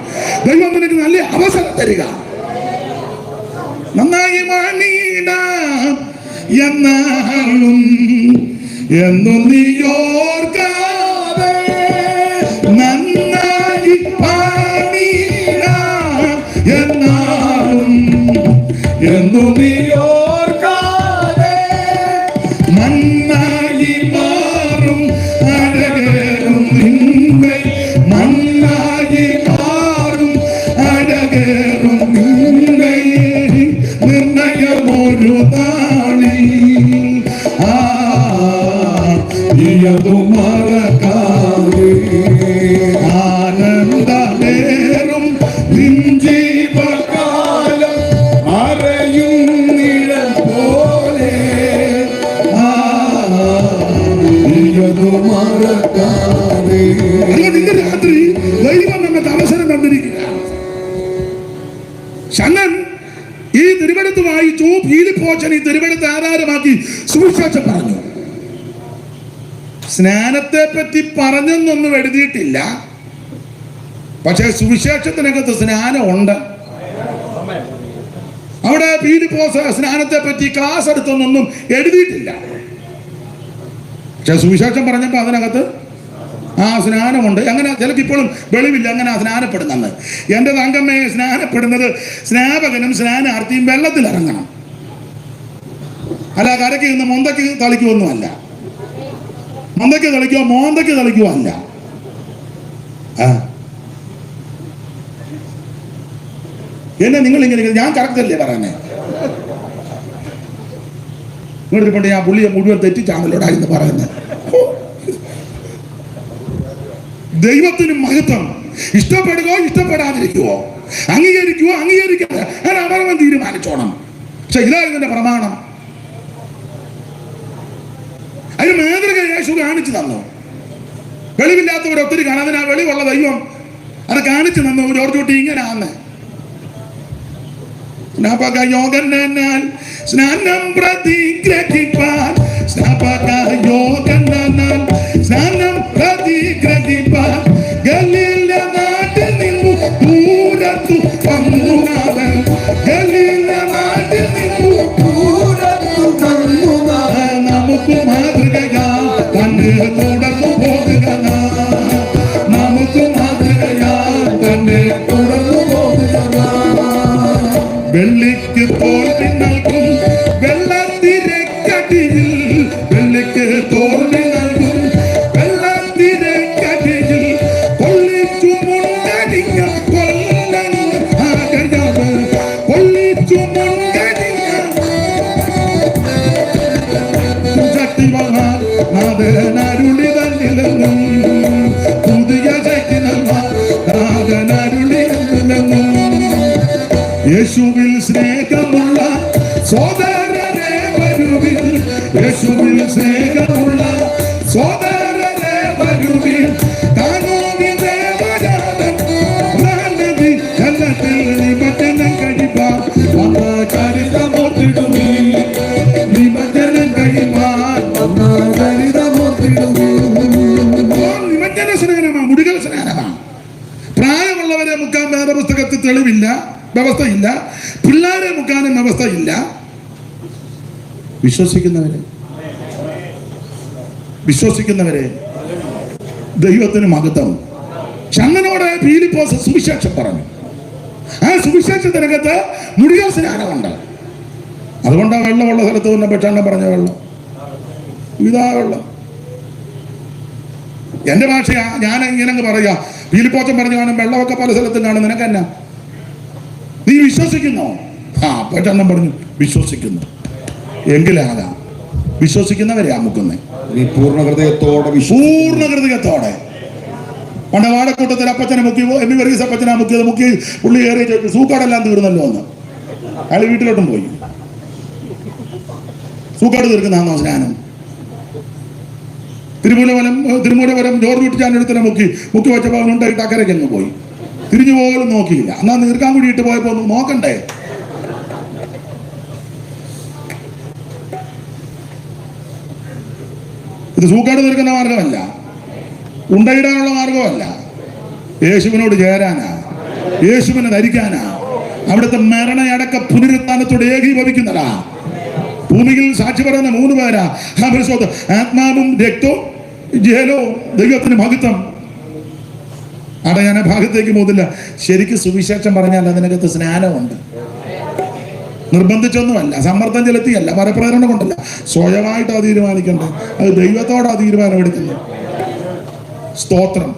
ദൈവം നിനക്ക് നല്ല അവസരം തരിക. നന്നായി മണിയിടാം എന്നാലും എന്നും നീ ഓർക്കാതെ, നന്നായി പണിയിടാം എന്നാലും എന്നും നീ ഓർക്കാതെ, മണ്ണായി മാറും അഴകേറും നിന്നെ, മണ്ണായി മാറും അഴകേറും നിന്നെ, നിർണയമൊരു നാളിൽ ഇയതു മറക്കാതെ, ആനന്ദമേറും നിൻ ജീവകാലം അറിയും വിളിച്ചു. ഫിലിപ്പോച്ചൻ ഈ തിരുവഴുത്ത് ആധാരമാക്കി സുവിശേഷം പറഞ്ഞു. സ്നാനത്തെ പറ്റി പറഞ്ഞെന്നൊന്നും എഴുതിയിട്ടില്ല, പക്ഷെ സുവിശേഷത്തിനകത്ത് സ്നാനം ഉണ്ട്. അവിടെ ഫിലിപ്പോസ് സ്നാനത്തെ പറ്റി ക്ലാസ് എടുത്തൊന്നും എഴുതിയിട്ടില്ല, പക്ഷെ സുവിശേഷം പറഞ്ഞപ്പോൾ അതിനകത്ത് ആ സ്നാനമുണ്ട്. അങ്ങനെ ചിലക്ക് ഇപ്പോഴും വെളിവില്ല അങ്ങനെ സ്നാനപ്പെടുന്നത്. എൻ്റെ തങ്കമ്മയെ സ്നാനപ്പെടുന്നത് സ്നാപകനും സ്നാനാർത്ഥിയും വെള്ളത്തിലിറങ്ങണം, അല്ല കരയ്ക്ക് നിന്ന് മൊന്തയ്ക്ക് തളിക്കുമൊന്നുമല്ല. മൊന്തയ്ക്ക് തളിക്കോ മോന്തയ്ക്ക് തളിക്കോ അല്ല. എന്നെ നിങ്ങൾ ഇങ്ങനെ ഞാൻ കറക്റ്റല്ലേ പറയുന്നേ? നിങ്ങളിപ്പോൾ ഞാൻ പുള്ളിയെ മുഴുവൻ തെറ്റിച്ചാണല്ലോടായിരുന്നു പറയുന്നത്. ദൈവത്തിന് മഹത്വം. ഇഷ്ടപ്പെടുകയോ ഇഷ്ടപ്പെടാതിരിക്കുവോ, അംഗീകരിക്കുവോ അംഗീകരിക്കാതെ ഞാൻ അവനവൻ തീരുമാനിച്ചോണം. പക്ഷെ ഇതായിരുന്നു എന്റെ പ്രമാണം. അതിന് മാതൃക യേശു കാണിച്ചു തന്നു. വെളിവില്ലാത്തവർ ഒത്തിരി കാണാൻ അതിനാ വെളിവുള്ള ദൈവം അത് കാണിച്ചു തന്നു. ജോർജ് കുട്ടി ഇങ്ങനെയാന്ന് യോഗനാൽ സ്നാനം പ്രതിഗ്രഹിപ്പാൻ സ്നാനം പ്രതിഗ്രഹിപ്പാൻ ഗലീല നാട്ടിൽ നിന്നു ദൂരത്തു വന്നുനാഥൻ. ഗലീല നാട്ടിൽ നിന്നു ദൂരത്തു വന്നുനാഥൻ. നമുക്ക് മാതൃകയാ തന്നെ തുടർന്നു പോകുക. നമുക്ക് മാതൃകയാ തന്നെ തുടർന്നു പോകുക. വെള്ളിക്ക് തോൽവി നൽകും വെള്ളത്തിരക്കടിയിൽ, വെള്ളിക്ക് തോൽവി നൽകും വെള്ളത്തിരക്കടിയിൽ, കൊള്ളിച്ചു മുണ്ടടിഞ്ഞ കൊല്ലൻ ആകയാവ്, കൊള്ളിച്ചു മുണ്ടടിഞ്ഞ ശക്തിവാൻ നാഥനരുളി തന്നിലെന്നും, പുതിയ ശക്തി നാഥനരുളി തന്നിലെന്നും. യേശുവിൽ സ്നേഹമുള്ള സോദരരെ വരുവിൻ, യേശുവിൽ സ്നേഹമുള്ള സോദരരെ വരുവിൻ. താനോവിൻ ദേവജാതൻ നല്ലതി കല്ലത്തിൽ നിമജ്ജനം കഴിപ്പാൻ വന്ന ചരിതമോത്തിടുമീ, നിമജ്ജനം കഴിപ്പാൻ വന്ന ചരിതമോത്തിടുമീ. നിമജ്ജന സ്നാനമാണ്, മുടികൾ സ്നാനമാണ്. പ്രായമുള്ളവരെ മുക്കാൻ വേദപുസ്തകത്തിൽ തെളിവില്ല, വ്യവസ്ഥയില്ല. പിള്ളേരെ മുക്കാനും വ്യവസ്ഥയില്ല. വിശ്വസിക്കുന്നവരെ ദൈവത്തിന് മഹത്വം. ചങ്ങനോട് ഫിലിപ്പോസ് സുവിശേഷം പറഞ്ഞു. ആ സുവിശേഷത്തിനകത്ത് മുടികൾ സ്നാനമുണ്ട്. അതുകൊണ്ടാണ് വെള്ളമുള്ള സ്ഥലത്ത് വന്നപ്പോൾ ചണ്ണൻ പറഞ്ഞ വെള്ളം ഇതാ വെള്ളം. എന്റെ ഭാഷയാ, ഞാൻ ഇങ്ങനെ പറയാ. ഫിലിപ്പോച്ചൻ പറഞ്ഞു കാണും വെള്ളമൊക്കെ പല സ്ഥലത്തും കാണും, നിനക്കെന്നാ? നീ വിശ്വസിക്കുന്നോ? പെട്ടെന്ന് പറഞ്ഞു വിശ്വസിക്കുന്നു. എങ്കിലാകാം. വിശ്വസിക്കുന്നവരെ അമുക്കുന്നേ നീ പൂർണ്ണ ഹൃദയത്തോടെ. പണ്ട് വാടക്കൂട്ടത്തിൽ അപ്പച്ചനെ മുക്കിയോ എം വി വർഗീസ് അപ്പച്ചനെ മുക്കി പുള്ളി കയറി ചോദിച്ചു സൂക്കാടെല്ലാം തീർന്നല്ലോ എന്ന്. അയാൾ വീട്ടിലോട്ടും പോയി. സൂക്കാട് തീർക്കുന്നതാണോ സ്നാനം? തിരുമൂലവരം ജോർജ് കുട്ടിച്ചാനെടുത്തിനെ മുക്കി വെച്ചപ്പോൾ അവനുണ്ടായിട്ട് അക്കരയ്ക്കങ്ങ് പോയി. തിരിഞ്ഞു പോലും നോക്കിയില്ല. എന്നാ നീർക്കാൻ കൂടി ഇട്ട് പോയപ്പോ ഒന്ന് നോക്കണ്ടേ? ഇത് സൂക്കാട് തീർക്കുന്ന മാർഗമല്ല, ഉണ്ടയിടാനുള്ള മാർഗമല്ല. യേശുവിനോട് ചേരാനാ, യേശുവിനെ ധരിക്കാനാ, അവിടുത്തെ മരണയടക്ക പുനരുത്ഥാനത്തോട് ഏകീഭവിക്കുന്നതാ. ഭൂമിയിൽ സാക്ഷി പറയുന്ന 3 പേരാ. ആത്മാവും രക്തവും ജലവും. ദൈവത്തിന് മഹത്വം. അവിടെ ഞാൻ ആ ഭാഗത്തേക്ക് പോകുന്നില്ല. ശരിക്കും സുവിശേഷം പറഞ്ഞാൽ അതിനകത്ത് സ്നാനമുണ്ട്. നിർബന്ധിച്ചൊന്നുമല്ല, സമ്മർദ്ദം ചെലുത്തിയല്ല, പരപ്രേരണ കൊണ്ടല്ല, സ്വയമായിട്ടാ തീരുമാനിക്കണ്ടേ. അത് ദൈവത്തോടാ തീരുമാനം എടുക്കുന്നത്. സ്തോത്രം.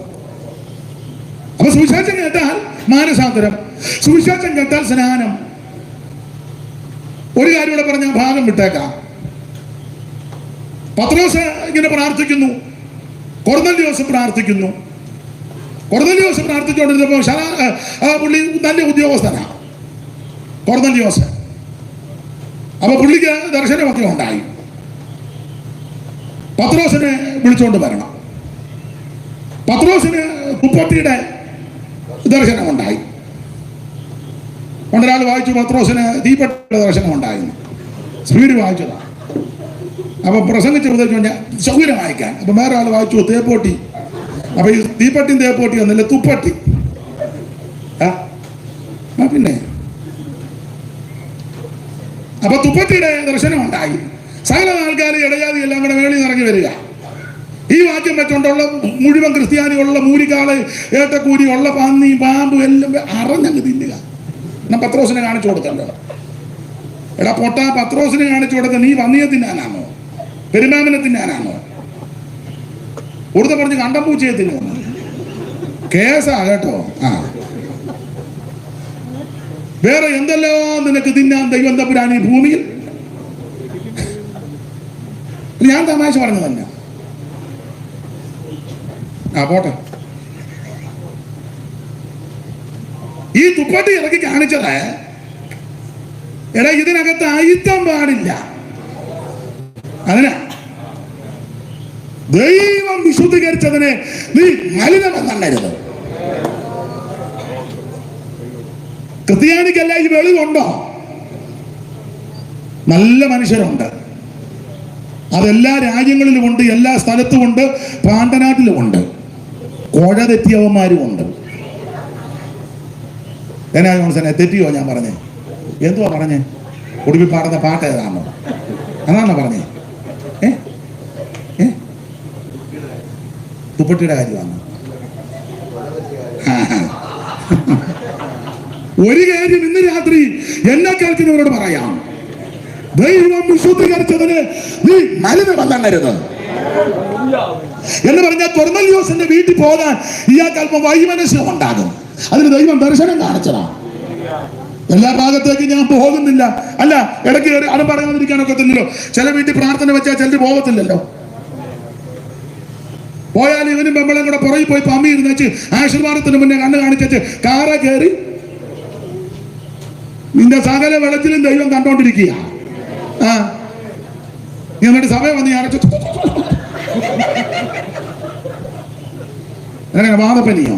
അപ്പൊ സുവിശേഷം കേട്ടാൽ മാനസാന്തരം, സുവിശേഷം കേട്ടാൽ സ്നാനം. ഒരു കാര്യം ഇവിടെ പറഞ്ഞ ഭാഗം വിട്ടേക്കാം. പത്രോസ് ഇങ്ങനെ പ്രാർത്ഥിക്കുന്നു, കൊർന്നല്യോസ് പ്രാർത്ഥിക്കുന്നു. കൊർന്നല്യോസ് പ്രാർത്ഥിച്ചുകൊണ്ടിരുന്നപ്പോൾ പുള്ളി നല്ല ഉദ്യോഗസ്ഥനാ കൊർന്നല്യോസ്. അപ്പൊ പുള്ളിക്ക് ദർശനമൊക്കെ ഉണ്ടായി. പത്രോസിനെ വിളിച്ചുകൊണ്ട് വരണം. പത്രോസിന് കുപ്പട്ടിയുടെ ദർശനമുണ്ടായി. ഒരാൾ വായിച്ചു പത്രോസിന് തീപ്പെട്ട ദർശനം ഉണ്ടായിരുന്നു. സ്പീഡ് വായിച്ചതാ. അപ്പൊ പ്രസംഗിച്ച് പ്രത്യേകിച്ച് ഞാൻ സൗകര്യം വായിക്കാൻ. അപ്പൊ വേറെ ആൾ വായിച്ചു തേപ്പോട്ടി. അപ്പൊ ഈ തീപ്പട്ടിയും തേപ്പോട്ടി വന്നില്ല, തുപ്പട്ടി. പിന്നെ അപ്പൊ തുപ്പട്ടിയുടെ ദർശനം ഉണ്ടായി. സകല ആൾക്കാർ ഇടജാതി എല്ലാം കൂടെ മേളിൽ ഇറങ്ങി വരിക. ഈ വാക്യം വെച്ചുകൊണ്ടുള്ള മുഴുവൻ ക്രിസ്ത്യാനികളുള്ള മൂരിക്കാള്, ഏട്ടക്കൂരി ഉള്ള പന്നി, പാമ്പ് എല്ലാം അറിഞ്ഞങ്ങ് തിന്നുക. എന്നാ പത്രോസിനെ കാണിച്ചു കൊടുത്തല്ലോ. എടാ പൊട്ട, പത്രോസിനെ കാണിച്ചു കൊടുത്ത നീ പന്നിയെ തിന്നാനാണോ, പെരുമാമിനെ തിന്നാനാണോ? കൂടുതൽ പറഞ്ഞ് കണ്ടംപൂച്ചയെ തിന്നു. കേസാ കേട്ടോ. വേറെ എന്തെല്ലാം നിനക്ക് തിന്നാൻ ദൈവം തമ്പുരാൻ ഈ ഭൂമിയിൽ. ഞാൻ തമാശ പറഞ്ഞതല്ല. പോട്ടെ. ഈ തുപ്പട്ടി ഇറക്കി കാണിച്ചത് എടാ ഇതിനകത്ത് അയിത്തം പാടില്ല. അതിനാ ദൈവം വിശുദ്ധീകരിച്ചതിനെ നീ മലിനമെന്നരുത്. ക്രിസ്ത്യാനിക്കല്ല ഈ വെളിവുണ്ടോ? നല്ല മനുഷ്യരുണ്ട്, അതെല്ലാ രാജ്യങ്ങളിലും ഉണ്ട്, എല്ലാ സ്ഥലത്തും ഉണ്ട്, പാണ്ടനാട്ടിലും ഉണ്ട്. കോഴ തെറ്റിയവന്മാരും ഉണ്ട്. എന്നാ ജോൺസനെ തെറ്റിയോ ഞാൻ പറഞ്ഞേ? എന്തുവാ പറഞ്ഞേ? ഒടുവിൽ പാടുന്ന പാട്ട് ഏതാണോ? അതാണോ പറഞ്ഞേ? തുപ്പട്ടിയുടെ കാര്യമാണ്. ഒരു കാര്യം ഇന്ന് രാത്രി എന്നെ കേൾക്കുന്നവരോട് പറയാം. ദൈവം വിശുദ്ധീകരിച്ചതിന് നീ മലിനമെന്നരുത് എന്ന് പറഞ്ഞാൽ കൊർന്നല്യോസിന്റെ വീട്ടിൽ പോകാൻ ഇയാൾക്ക് അല്പം വൈമനസ്യം ഉണ്ടാകും. അതിന് ദൈവം ദർശനം കാണിച്ചതാണ്. എല്ലാ ഭാഗത്തേക്കും ഞാൻ പോകുന്നില്ല. അല്ല, ഇടയ്ക്ക് അത് പറയാതിരിക്കാനൊക്കെ തന്നെയല്ലോ. ചില വീട്ടിൽ പ്രാർത്ഥന വെച്ചാൽ ചിലർ പോകത്തില്ലല്ലോ. പോയാൽ ഇവനും പെമ്പളും കൂടെ പുറകിൽ പോയി പമ്മി ഇരുന്ന് വെച്ച് ആശീർവാദത്തിന് മുന്നേ കണ്ണ് കാണിച്ചു കാറ കയറി നിന്റെ സകല വെള്ളത്തിലും ദൈവം കണ്ടോണ്ടിരിക്കുക. നീ എന്നിട്ട് സഭ വന്ന് അടച്ചു അങ്ങനെ വാദപ്പനിയോ?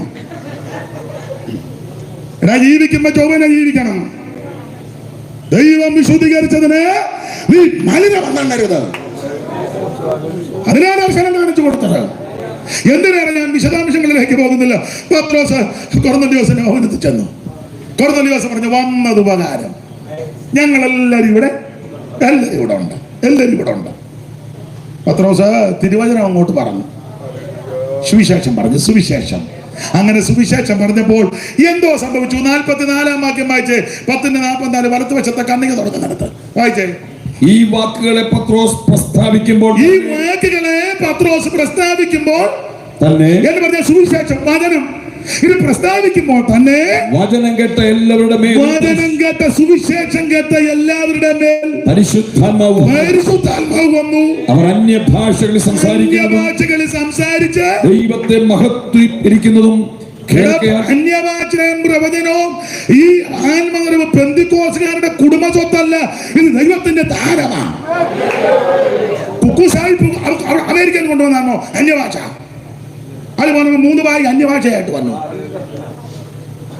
എടാ, ജീവിക്കുമ്പോ ചൊവ്വനെ ജീവിക്കണം. ദൈവം വിശുദ്ധീകരിച്ചതിന് നീ മലിനമെന്നരുത്. അതിനാണ് ദർശനം കാണിച്ചു കൊടുത്തത്. എന്തിനാണ് ഞാൻ വിശദാംശങ്ങളിലേക്ക് പോകുന്നില്ല. പത്രോസ് കൊർന്നല്യോസിന്റെ ഭവനത്തിൽ ചെന്നു. കൊർന്നല്യോസ് പറഞ്ഞു, വന്നത് ഉപകാരം. ഞങ്ങളെല്ലാവരും ഇവിടെ ഉണ്ട്. പത്രോസ് തിരുവചനം അങ്ങോട്ട് പറഞ്ഞു, സുവിശേഷം പറഞ്ഞു. സുവിശേഷം അങ്ങനെ സുവിശേഷം പറഞ്ഞപ്പോൾ എന്തോ സംഭവിച്ചു. 44-ാം വാക്യം വായിച്ചേ. 10:44 വലത്തുവശത്തെ കണ്ണിക തുറക്കുന്നിടത്ത് വായിച്ചേ. ഈ വാക്കുകളെ പത്രോസ് പ്രസ്താവിക്കുമ്പോൾ തന്നെ എന്ന് പറഞ്ഞ സുവിശേഷം വചനം ഇത് പ്രസ്താവിക്കുമ്പോൾ തന്നെ വചനം കേട്ട എല്ലാവരുടെ മേൽ, വചനം കേട്ട സുവിശേഷം കേട്ട എല്ലാവരുടെ മേൽ പരിശുദ്ധാത്മാവ് വന്നു. അവർ അന്യഭാഷകളിൽ സംസാരിച്ച് ദൈവത്തെ മഹത്വീകരിക്കുന്നതും അന്യഭാഷയും പ്രവചനവും ഈ ആത്മനിറവ് പെന്തിക്കോസുകാരുടെ കുടുംബ സ്വത്തല്ല, ഇത് ദൈവത്തിന്റെ ദാനമാണ്. അമേരിക്കയിൽ കൊണ്ടുവന്നാണോ അന്യഭാഷ? അത് വന്നു 3 ഭായി അന്യഭാഷയായിട്ട് വന്നു.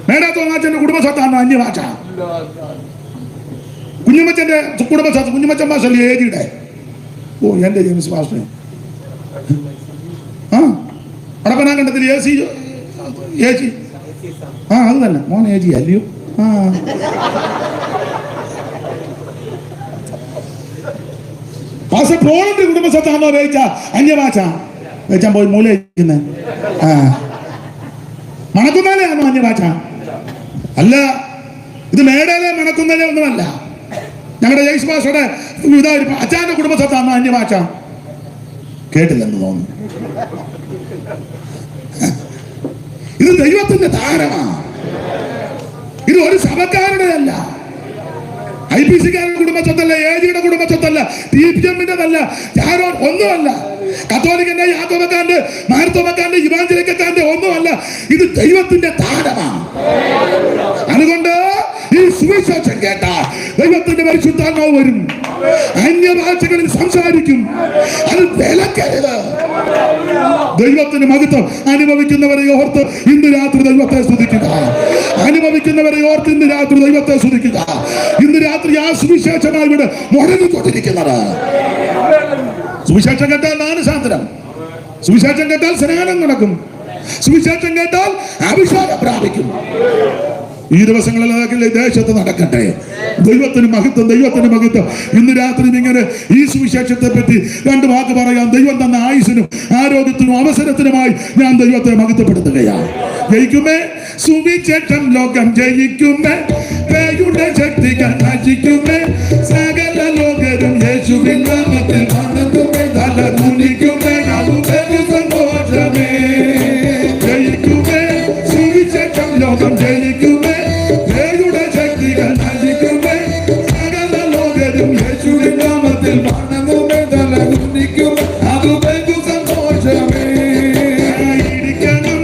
മേടാത്തോമാച്ചന്റെ കുടുംബ സ്വത്താണോ അന്യഭാഷ? കുഞ്ഞുമച്ചന്റെ കുടുംബ സ്വത്ത് കുഞ്ഞുമച്ചൻ ഭാഷല്ലേ ഏജിയുടെ? ഓ, എന്റെ ജെയിംസ് ഭാഷ. അടപ്പനാകണ്ടത്തിൽ ഏച്ചി അത് തന്നെ മോൻ ഏജി അല്ലയോ? പോളിന്റെ കുടുംബ സ്വത്താണോ ഉപയോഗിച്ച അന്യഭാഷ? വെച്ചാൻ പോയി മൂല ഇരിക്കുന്നത് മണക്കുന്നേലാണോ അന്യഭാഷ? അല്ല, ഇത് മേടയിലെ മണക്കുന്നേല ഒന്നുമല്ല. ഞങ്ങളുടെ ജയ്സ് ഭാഷയുടെ അച്ഛന്റെ കുടുംബ സ്വത്താണോ അന്യഭാഷ? കേട്ടില്ലെന്ന് തോന്നുന്നു. ഇത് ദൈവത്തിന്റെ താരമാണ്. ഇത് ഒരു സഭക്കാരുടെ അല്ല, IPC-കാരുടെ കുടുംബസ്വത്തല്ല, AG-യുടെ കുടുംബസ്വത്തല്ല, TPM-ന്റെതല്ല, ആരോ ഒന്നുമല്ല, കത്തോലിക്കന്റെ, യാക്കോബക്കാരന്റെ, മാർത്തോമക്കാരന്റെ, ഇവാഞ്ചലിക്കക്കാരന്റെ ഒന്നുമല്ല. ഇത് ദൈവത്തിന്റെ താരമാണ്. അതുകൊണ്ട് ഈ സുവിശേഷം കേട്ടാൽ ദൈവത്തിന്റെ പരിശുദ്ധാത്മാവ് വരും, അന്യഭാഷകളിൽ സംസാരിക്കും. അത് വിലക്കരുത്. ദൈവത്തിന് മഹത്വം. അനുഭവിക്കുന്നവരെ ഓർത്ത് ഇന്ന് രാത്രി ദൈവത്തെ സ്തുതിക്കുക. അനുഭവിക്കുന്നവരെ ഓർത്ത് ഇന്ന് രാത്രി ദൈവത്തെ സ്തുതിക്കുക. ഇന്ന് രാത്രി ആ സുവിശേഷമായി ഇവിടെ മുഴങ്ങിക്കൊണ്ടിരിക്കുന്നത്. സുവിശേഷം കേട്ടാൽ മാനസാന്തരം, സുവിശേഷം കേട്ടാൽ സ്നാനം നടക്കും, സുവിശേഷം കേട്ടാൽ അഭിഷേകം പ്രാപിക്കും. ഈ ദിവസങ്ങളിൽ ദേശത്ത് നടക്കട്ടെ. ദൈവത്തിന് മഹത്വം, ദൈവത്തിന് മഹത്വം. ഇന്ന് രാത്രി ഇങ്ങനെ ഈ സുവിശേഷത്തെ പറ്റി രണ്ട് വാക്ക് പറയാം. ദൈവം തന്ന ആയുസിനും ആരോഗ്യത്തിനും അവസരത്തിനുമായി ഞാൻ ദൈവത്തെ മഹത്വപ്പെടുത്തുകയാണ്. ജയിക്കുമേ സുവിശേഷം, ലോകം ജയിക്കുമേ, പേയുടെ ശക്തികൾ നശിക്കുമേ, സകല ലോകരും യേശുവിൻ നാമത്തിൽ വണങ്ങുമേ, തലകുനിക്കുമേ, സന്തോഷമേ. ജയിക്കുമേ സുവിശേഷം, ലോകം ജയിക്കുമേ, പേയുടെ ശക്തികൾ നശിക്കുമേ, സകല ലോകരും യേശുവിൻ നാമത്തിൽ വണങ്ങുമേ, തലകുനിക്കുമേ, അത് ബഹു സന്തോഷമേ. ഇടിക്കണം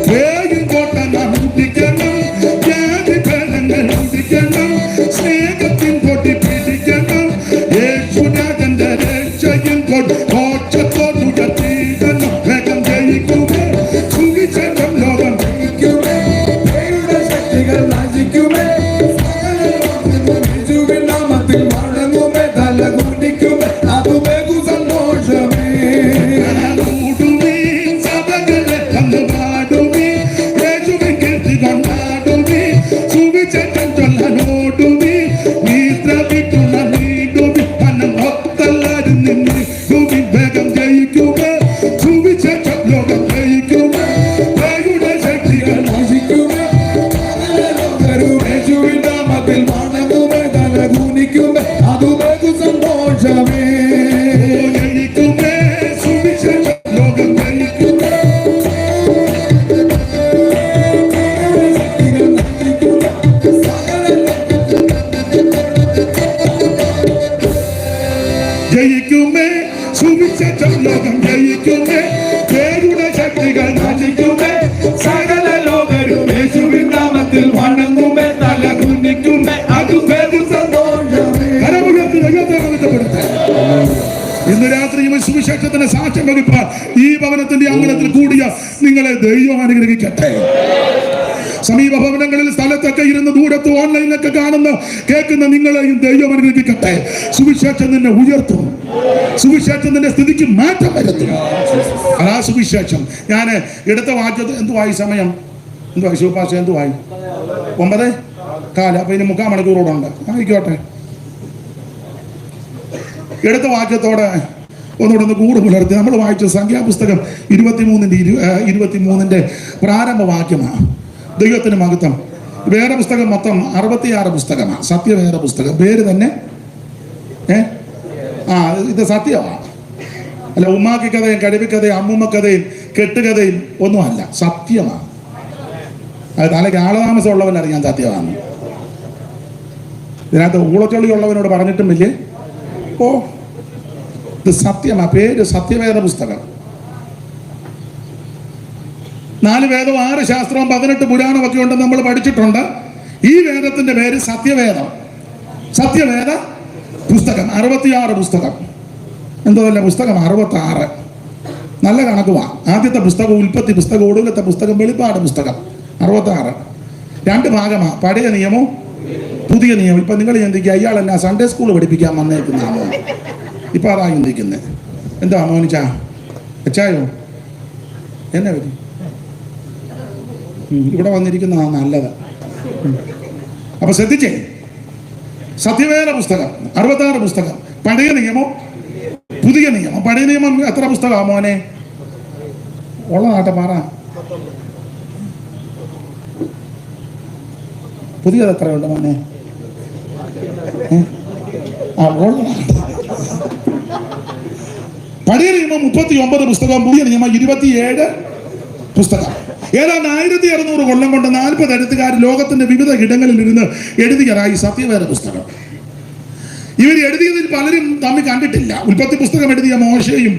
വേഗം കോട്ട നമിക്കണം, ജാതിഭേദങ്ങൾ നമിക്കണം, സ്നേഹത്തിൻ കൊടി പിടിക്കണം, യേശുരാജന്റെ രക്ഷയും കോട്ടത്തോടുയർത്തിയിടണം. വേഗം ജയിക്കുമേ സുവിശേഷം, ലോകം ജയിക്കുമേ, പേരുടെ ശക്തികൾ നശിക്കുമേ, യേശുവിൻ നാമത്തിൽ വണങ്ങുമേ, തലകുനിക്കുമേ, അത് ബഹു സന്തോഷമേ. സഭകളെ തന്നു പാടുമേ, യേശുവിൻ കീർത്തി കൊണ്ടാടുമേ, സുവിശേഷം ചൊല്ലാനോടുമേ, നിദ്ര വിട്ടുണ നീടുമേ, പണം ഒത്തല്ലാരും നിന്നിടുമേ. വേഗം ജയിക്കുമേ സുവിശേഷം, ലോകം ജയിക്കുമേ, പേയുടെ ശക്തികൾ നശിക്കുമേ, യേശുവിൻ നാമത്തിൽ വണങ്ങുമേ, തലകുനിക്കുമേ, അത് ബഹു സന്തോഷമേ. ജയിക്കുമേ സുവിശേഷം, ലോകം ജയിക്കുമേ, ജയിക്കുമേ സുവിശേഷം, ലോകം ജയിക്കുമേ, പേരുടെ ശക്തികൾ നശിക്കുമേ, സകല ലോകരും യേശുവിൻ നാമത്തിൽ വണങ്ങുമേ, തലകുനിക്കുമേ, അത് ബഹു സന്തോഷമേ. കരമുയർത്തി ദൈവത്തെ മഹത്വപ്പെടുത്തട്ടെ. ഇന്ന് രാത്രി ഈ സുവിശേഷത്തിന്റെ സാക്ഷ്യം വഹിപ്പാൻ ഈ ഭവനത്തിന്റെ അംഗണത്തിൽ കൂടിയ നിങ്ങളെ ദൈവം അനുഗ്രഹിക്കട്ടെ. സമീപ ഭവനങ്ങളിൽ സ്ഥലത്തൊക്കെ ഇരുന്ന് ദൂരത്ത് ഓൺലൈനിലൊക്കെ കാണുന്ന കേൾക്കുന്ന നിങ്ങളെയും ദൈവം അനുഗ്രഹിക്കട്ടെ. സുവിശേഷം നിന്നെ ഉയർത്തും, സുവിശേഷം നിന്റെ സ്ഥിതിക്ക് മാറ്റം വരുത്തും. അതാ സുവിശേഷം. ഞാൻ എടുത്ത വാക്യത്തിൽ എന്തുവായി സമയം, എന്തുവായി ശിവപാശ, എന്തുവായി 9:15. അപ്പൊ ഇനി 3/4 മണിക്കൂറോടുണ്ട്. ആയിക്കോട്ടെ. എടുത്ത വാക്യത്തോടെ ഒന്നുകൂടെ കൂറ് പുലർത്തി നമ്മൾ വായിച്ച സംഖ്യാപുസ്തകം 23-ന്റെ പ്രാരംഭ വാക്യമാണ്. ദൈവത്തിന് മഹത്വം. വേറെ പുസ്തകം മൊത്തം 66 പുസ്തകമാണ്. സത്യവേദ പുസ്തകം പേര് തന്നെ ഇത് സത്യമാണ്. അല്ല ഉമ്മാക്കി കഥയും കഴിവിക്കഥയും അമ്മൂമ്മ കഥയും കെട്ടുകഥയും ഒന്നുമല്ല, സത്യമാണ്. അത് തലയ്ക്ക് ആളതാമസം ഉള്ളവനറിയാൻ സത്യമാണ്. ഇതിനകത്ത് ഊളച്ചൊള്ളി ഉള്ളവനോട് പറഞ്ഞിട്ടുമില്ലേ? ഓ ഇത് സത്യമാണ്. പേര് സത്യവേദ പുസ്തകം. 4 വേദവും 6 ശാസ്ത്രവും 18 പുരാണമൊക്കെ ഉണ്ടെന്ന് നമ്മൾ പഠിച്ചിട്ടുണ്ട്. ഈ വേദത്തിന്റെ പേര് സത്യവേദം. സത്യവേദ പുസ്തകം 66 പുസ്തകം. എന്തോല്ല പുസ്തകം 66. നല്ല കണക്കുവാ. ആദ്യത്തെ പുസ്തകം ഉൽപ്പത്തി പുസ്തകം, ഒടുവിലത്തെ പുസ്തകം വെളിപ്പാട് പുസ്തകം. 66 2 ഭാഗമാണ്. പഴയ നിയമവും പുതിയ നിയമം. ഇപ്പൊ നിങ്ങൾ ചിന്തിക്കുക ഇയാളെന്നാ സൺഡേ സ്കൂൾ പഠിപ്പിക്കാൻ വന്നേക്കുന്നതാണോ? ഇപ്പൊ അതാ ചിന്തിക്കുന്നത്. എന്താ മോനിച്ചാ അച്ചായോ എന്നെ പറ്റി ഇവിടെ വന്നിരിക്കുന്നതാണ് നല്ലത്. അപ്പൊ ശ്രദ്ധിച്ചേ, സത്യവേദ പുസ്തകം 66 പുസ്തകം. പഴയ നിയമം പുതിയ നിയമം. പഴയ നിയമം എത്ര പുസ്തകമാണ് മോനെ? ഉള്ള നാട്ടെ പറ. പുതിയത് എത്രയുണ്ട് മോനെ? പഴയ നിയമം 39 പുസ്തകം, പുതിയ നിയമം 27 പുസ്തകം. ഏതാണ്ട് 1600 കൊല്ലം കൊണ്ട് 40 എഴുത്തുകാർ ലോകത്തിന്റെ വിവിധ ഇടങ്ങളിൽ ഇരുന്ന് എഴുതിയതായി സത്യവേദ പുസ്തകം. ഇവർ എഴുതിയതിൽ പലരും തമ്മിൽ കണ്ടിട്ടില്ല. ഉൽപ്പത്തി പുസ്തകം എഴുതിയ മോശയും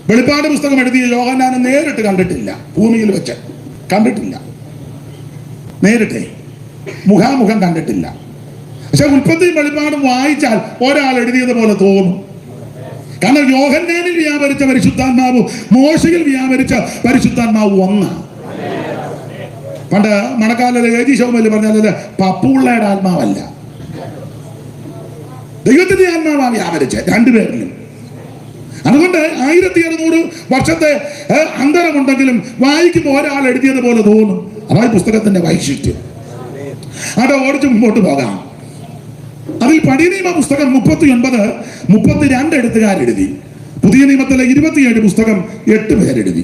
വെളിപ്പാട് പുസ്തകം എഴുതിയ യോഹന്നാനും നേരിട്ട് കണ്ടിട്ടില്ല. ഭൂമിയിൽ വെച്ച് കണ്ടിട്ടില്ല, നേരിട്ട് മുഖാമുഖം കണ്ടിട്ടില്ല. പക്ഷെ ഉൽപ്പത്തിയും വെളിപ്പാടും വായിച്ചാൽ ഒരാൾ എഴുതിയത് പോലെ തോന്നും. കാരണം യോഹന്നാനിൽ വ്യാപരിച്ച പരിശുദ്ധാത്മാവും മോശയിൽ വ്യാപരിച്ച പരിശുദ്ധാത്മാവും ഒന്നാണ്. പണ്ട് മണക്കാലിലെ ഏജി ശോഭയിൽ പറഞ്ഞാൽ പപ്പുള്ളയുടെ ആത്മാവല്ല, ദൈവത്തിന്റെ ആത്മാവാണ് വ്യാപരിച്ച രണ്ടുപേരിലും. അതുകൊണ്ട് 1600 വർഷത്തെ അന്തരമുണ്ടെങ്കിലും വായിക്കുമ്പോൾ ഒരാൾ എഴുതിയത് പോലെ തോന്നും. അതാണ് പുസ്തകത്തിന്റെ വൈശിഷ്ട്യം. അത് ഓടിച്ച് മുമ്പോട്ട് പോകാം. അതിൽ പഴയ നിയമ പുസ്തകം 39, 32 എഴുത്തുകാരെഴുതി. പുതിയ നിയമത്തിലെ 27 പുസ്തകം 8 പേരെഴുതി.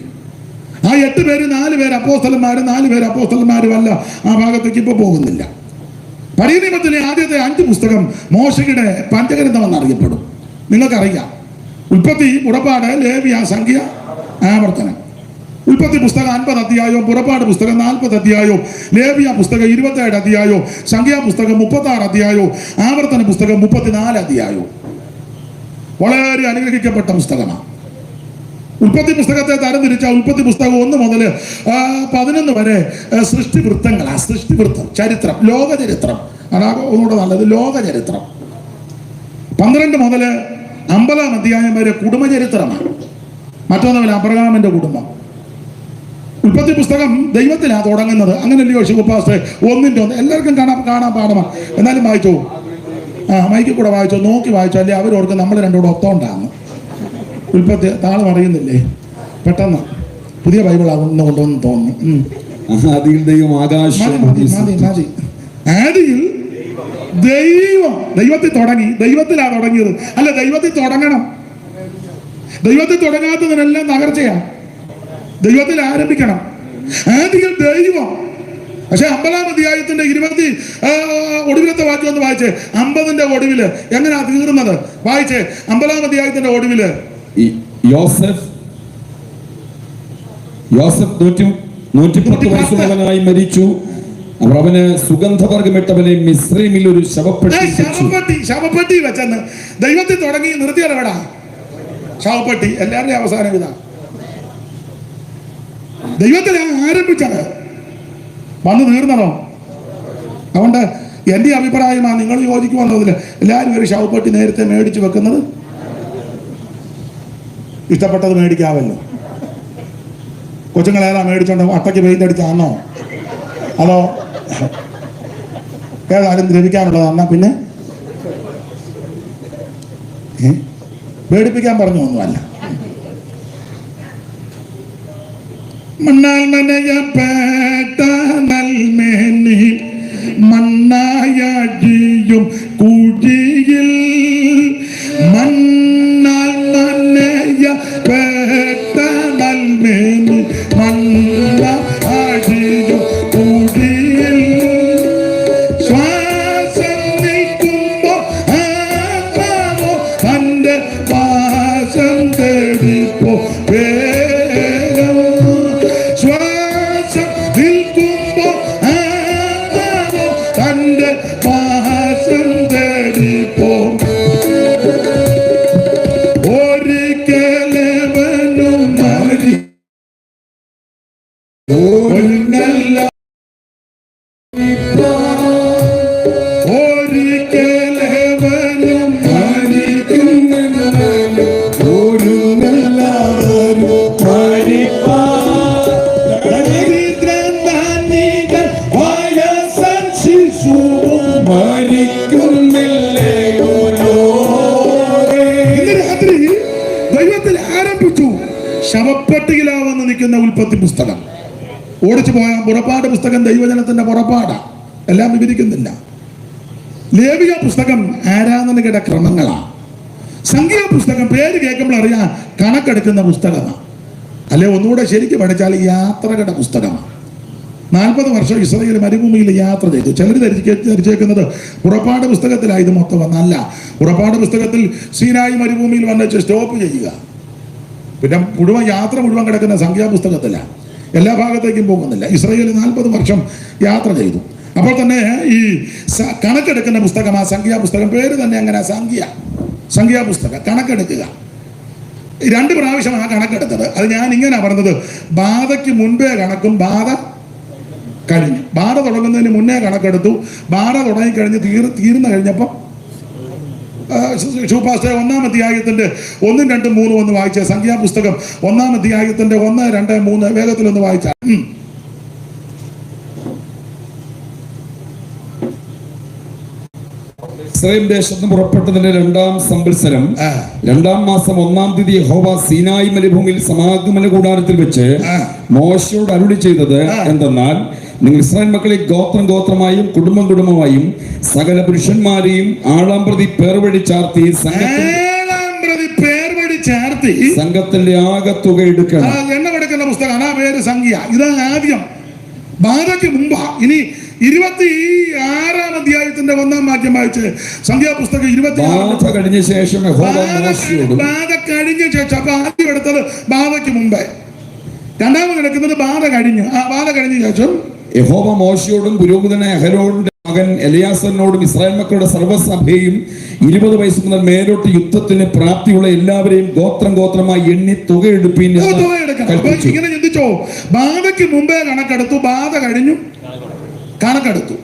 ആ 8 പേര് 4 പേര് അപ്പോസ്തലന്മാരും 4 പേര് അപ്പോസ്തലന്മാരുമല്ല. ആ ഭാഗത്തേക്ക് ഇപ്പൊ പോകുന്നില്ല. പഴയ നിയമത്തിലെ ആദ്യത്തെ 5 പുസ്തകം മോശയുടെ പഞ്ചഗ്രന്ഥം എന്നറിയപ്പെടും. നിങ്ങൾക്കറിയാം, ഉൽപ്പത്തി, പുറപ്പാട്, ലേവ്യ, സംഖ്യ, ആവർത്തനം. ഉൽപ്പത്തി പുസ്തകം 50 അധ്യായവും, പുറപ്പാട് പുസ്തകം 40 അധ്യായവും, ലേവ്യ പുസ്തകം 27 അധ്യായവും, സംഖ്യാ പുസ്തകം 36 അധ്യായവും, ആവർത്തന പുസ്തകം 34 അധ്യായവും. വളരെ അനുഗ്രഹിക്കപ്പെട്ട പുസ്തകമാണ്. ഉൽപ്പത്തി പുസ്തകത്തെ തരംതിരിച്ച ഉൽപ്പത്തി പുസ്തകം 1 മുതൽ 11 വരെ സൃഷ്ടിവൃത്തങ്ങളാണ്. സൃഷ്ടിവൃത്തം, ചരിത്രം, ലോകചരിത്രം. അതാ ഒന്നുകൂടെ നല്ലത്, ലോകചരിത്രം. 12 മുതൽ 50 അധ്യായം വരെ കുടുംബചരിത്രമാണ്. മറ്റൊന്നുമില്ല, അബ്രഹാമിന്റെ കുടുംബം. ഉൽപ്പത്തി പുസ്തകം ദൈവത്തിലാണ് തുടങ്ങുന്നത്. അങ്ങനെയല്ലയോ ശിവപാസ്റ്റേ? 1:1 എല്ലാവർക്കും കാണാൻ പാടമാണ്. എന്നാലും വായിച്ചോ, മൈക്കിൽ കൂടെ വായിച്ചോ, നോക്കി വായിച്ചോ, അല്ലേ അവരോർക്ക് നമ്മൾ രണ്ടുകൂടെ ഒത്തോണ്ടാണ്. ഉൽപ്പത്തി താളം അറിയുന്നില്ലേ? പെട്ടെന്ന് പുതിയ ബൈബിളാകുന്ന കൊണ്ടുവന്ന് തോന്നുന്നു. ആദിയിൽ ദൈവം ആകാശം. ആദിയിൽ ദൈവം, ദൈവത്തിൽ തുടങ്ങി. ദൈവത്തിലാണ് തുടങ്ങിയത്. അല്ല, ദൈവത്തിൽ തുടങ്ങണം. ദൈവത്തിൽ തുടങ്ങാത്തതിനെല്ലാം തകർച്ചയാണ്. ദൈവത്തിൽ ആരംഭിക്കണം. ആദിയിൽ ദൈവം. പക്ഷെ 50 അധ്യായത്തിന്റെ 20 ഒടുവിലത്തെ വാക്യം ഒന്ന് വായിച്ചേ. 50ന്റെ ഒടുവില് എങ്ങനെയാ തീർന്നത്? വായിച്ചേ. 50 അധ്യായത്തിന്റെ ഒടുവില് യോസഫ് 110 വയസ്സുള്ളവനായി മരിച്ചു. അവർ അവന് സുഗന്ധവർഗമിട്ടവനെ മിസ്രൈമിൽ ഒരു ശവപ്പെട്ടി വെച്ചെന്ന് ദൈവത്തിൽ തുടങ്ങി നിർത്തിയല്ലടാ ശവപ്പെട്ടി. എല്ലാവരുടെയും അവസാനം ഇതാ. ദൈവത്തിലാണ് ആരംഭിച്ചത്, വന്ന് തീർന്നതോ? അതുകൊണ്ട് എന്റെ അഭിപ്രായമാണ്, നിങ്ങൾ യോജിക്കുമെന്നതിൽ എല്ലാവരും ഒരു ശവപ്പെട്ടി നേരത്തെ മേടിച്ചു വെക്കുന്നത്. ഇഷ്ടപ്പെട്ടത് മേടിക്കാമല്ലോ. കൊച്ചുങ്ങളേതാ മേടിച്ചോണ്ട് അട്ടയ്ക്ക് പെയിൻ്റടിച്ചാന്നോ അതോ ഏതായാലും ദ്രവിക്കാനുള്ളതാന്നാ? പിന്നെ പേടിപ്പിക്കാൻ പറഞ്ഞു ഒന്നുമല്ല. മണ്ണാൽ മനയപ്പെട്ട നൽമേനി മണ്ണായടിയും കുഴിയിൽ മണ്ണാൽ മനയപ്പെട്ട നൽമേനി മണ്ണായടിയും കുഴിയിൽ ശ്വാസം നിൽക്കുമ്പോ ആത്മാവോ തന്റെ പാശം തേടിപ്പോ ശവപ്പെട്ടിയിലാവെന്ന് നിൽക്കുന്ന ഉൽപ്പത്തി പുസ്തകം. ഓടിച്ചു പോയ പുറപ്പാട് പുസ്തകം ദൈവജനത്തിന്റെ പുറപ്പാടാ, എല്ലാം വിവരിക്കുന്നില്ല. ലേവിയ പുസ്തകം ആരാധനയുടെ ക്രമങ്ങളാണ്. സംഖ്യാ പുസ്തകം പേര് കേൾക്കുമ്പോൾ അറിയാം കണക്കെടുക്കുന്ന പുസ്തകമാണ്. അല്ലെ ഒന്നുകൂടെ ശരിക്കും പഠിച്ചാൽ യാത്രകളുടെ പുസ്തകമാണ്. 40 വർഷം ഇസ്രായേൽ മരുഭൂമിയിൽ യാത്ര ചെയ്തു. ചിലർ ധരിച്ചേക്കുന്നത് പുറപ്പാട് പുസ്തകത്തിലായത് മൊത്തം വന്നല്ല. പുറപ്പാട് പുസ്തകത്തിൽ സീനായി മരുഭൂമിയിൽ വന്നിച്ച് സ്റ്റോപ്പ് ചെയ്യുക. പിന്നെ യാത്ര മുഴുവൻ കിടക്കുന്ന സംഖ്യാപുസ്തകത്തിലാണ്. എല്ലാ ഭാഗത്തേക്കും പോകുന്നില്ല. ഇസ്രായേൽ 40 വർഷം യാത്ര ചെയ്തു. അപ്പോൾ തന്നെ ഈ കണക്കെടുക്കുന്ന പുസ്തകം, ആ സംഖ്യാപുസ്തകം പേര് തന്നെ അങ്ങനെ സംഖ്യാപുസ്തകം, കണക്കെടുക്കുക. 2 പ്രാവശ്യം ആ കണക്കെടുത്തത്. അത് ഞാൻ ഇങ്ങനെ പറഞ്ഞത്, ബാധയ്ക്ക് മുൻപേ കണക്കും ബാധ കഴിഞ്ഞു. ബാധ തുടങ്ങുന്നതിന് മുന്നേ കണക്കെടുത്തു. ബാധ തുടങ്ങിക്കഴിഞ്ഞ് തീർന്നു കഴിഞ്ഞപ്പം ശുപാസ്റ്റ 1-ാം അധ്യായത്തിന്റെ 1, 2, 3 ഒന്ന് വായിച്ച സംഖ്യാപുസ്തകം 1-ാം അധ്യായത്തിന്റെ 1, 2, 3 വേഗത്തിലൊന്ന് വായിച്ച. ഇസ്രായേൽ ദേശത്ത് പുറപ്പെട്ടതിന്റെ 2-ാം സംവത്സരം 2-ാം മാസം 1-ാം തീയതി യഹോവ സീനായി മരുഭൂമിയിൽ സമാഗമന കൂടാരത്തിൽ വെച്ച് മോശയോട് അരുളി ചെയ്തത് എന്തെന്നാൽ, നിങ്ങൾ ഇസ്രായേൽ മക്കളെ ഗോത്രം ഗോത്രമായും കുടുംബം കുടുംബമായും സകല പുരുഷന്മാരെയും ആളാം പ്രതി പേർവഴി ചാർത്തി സംഘത്തിന്റെ ആകത്തുക എടുക്കണം. എണ്ണ കൊടുക്കുന്ന പുസ്തകമാണ് ആ പേര് സംഖ്യ. ഇതാണ് ആദ്യം ബാധയ്ക്ക് മുമ്പാ. ഇനി 26-ാം അധ്യായത്തിന്റെ 1-ാം വാക്യം വായിച്ച് സംഖ്യാപുസ്തകം 26 കഴിഞ്ഞ ശേഷം ബാധ കഴിഞ്ഞ ശേഷം. അപ്പൊ ആദ്യം എടുത്തത് ബാധയ്ക്ക് മുമ്പേ, രണ്ടാമത് കിടക്കുന്നത് ബാധ കഴിഞ്ഞ്. ആ ബാധ കഴിഞ്ഞ ശേഷം യഹോവ മോശയോടും പുരോഹിതനായ അഹരോന്റെ മകൻ എലയാസറിനോടും ഇസ്രായേൽ മക്കളുടെ സർവ്വസഭയും 20 വയസ്സ് മുതൽ മേലോട്ട് യുദ്ധത്തിന് പ്രാപ്തിയുള്ള എല്ലാവരെയും ഗോത്രം ഗോത്രമായി എണ്ണി തുക എടുപ്പീൻ. ഇങ്ങനെ ചിന്തിച്ചോ, ബാധയ്ക്ക് മുമ്പേ കണക്കെടുത്തു, ബാധ കഴിഞ്ഞു കണക്കെടുത്തു,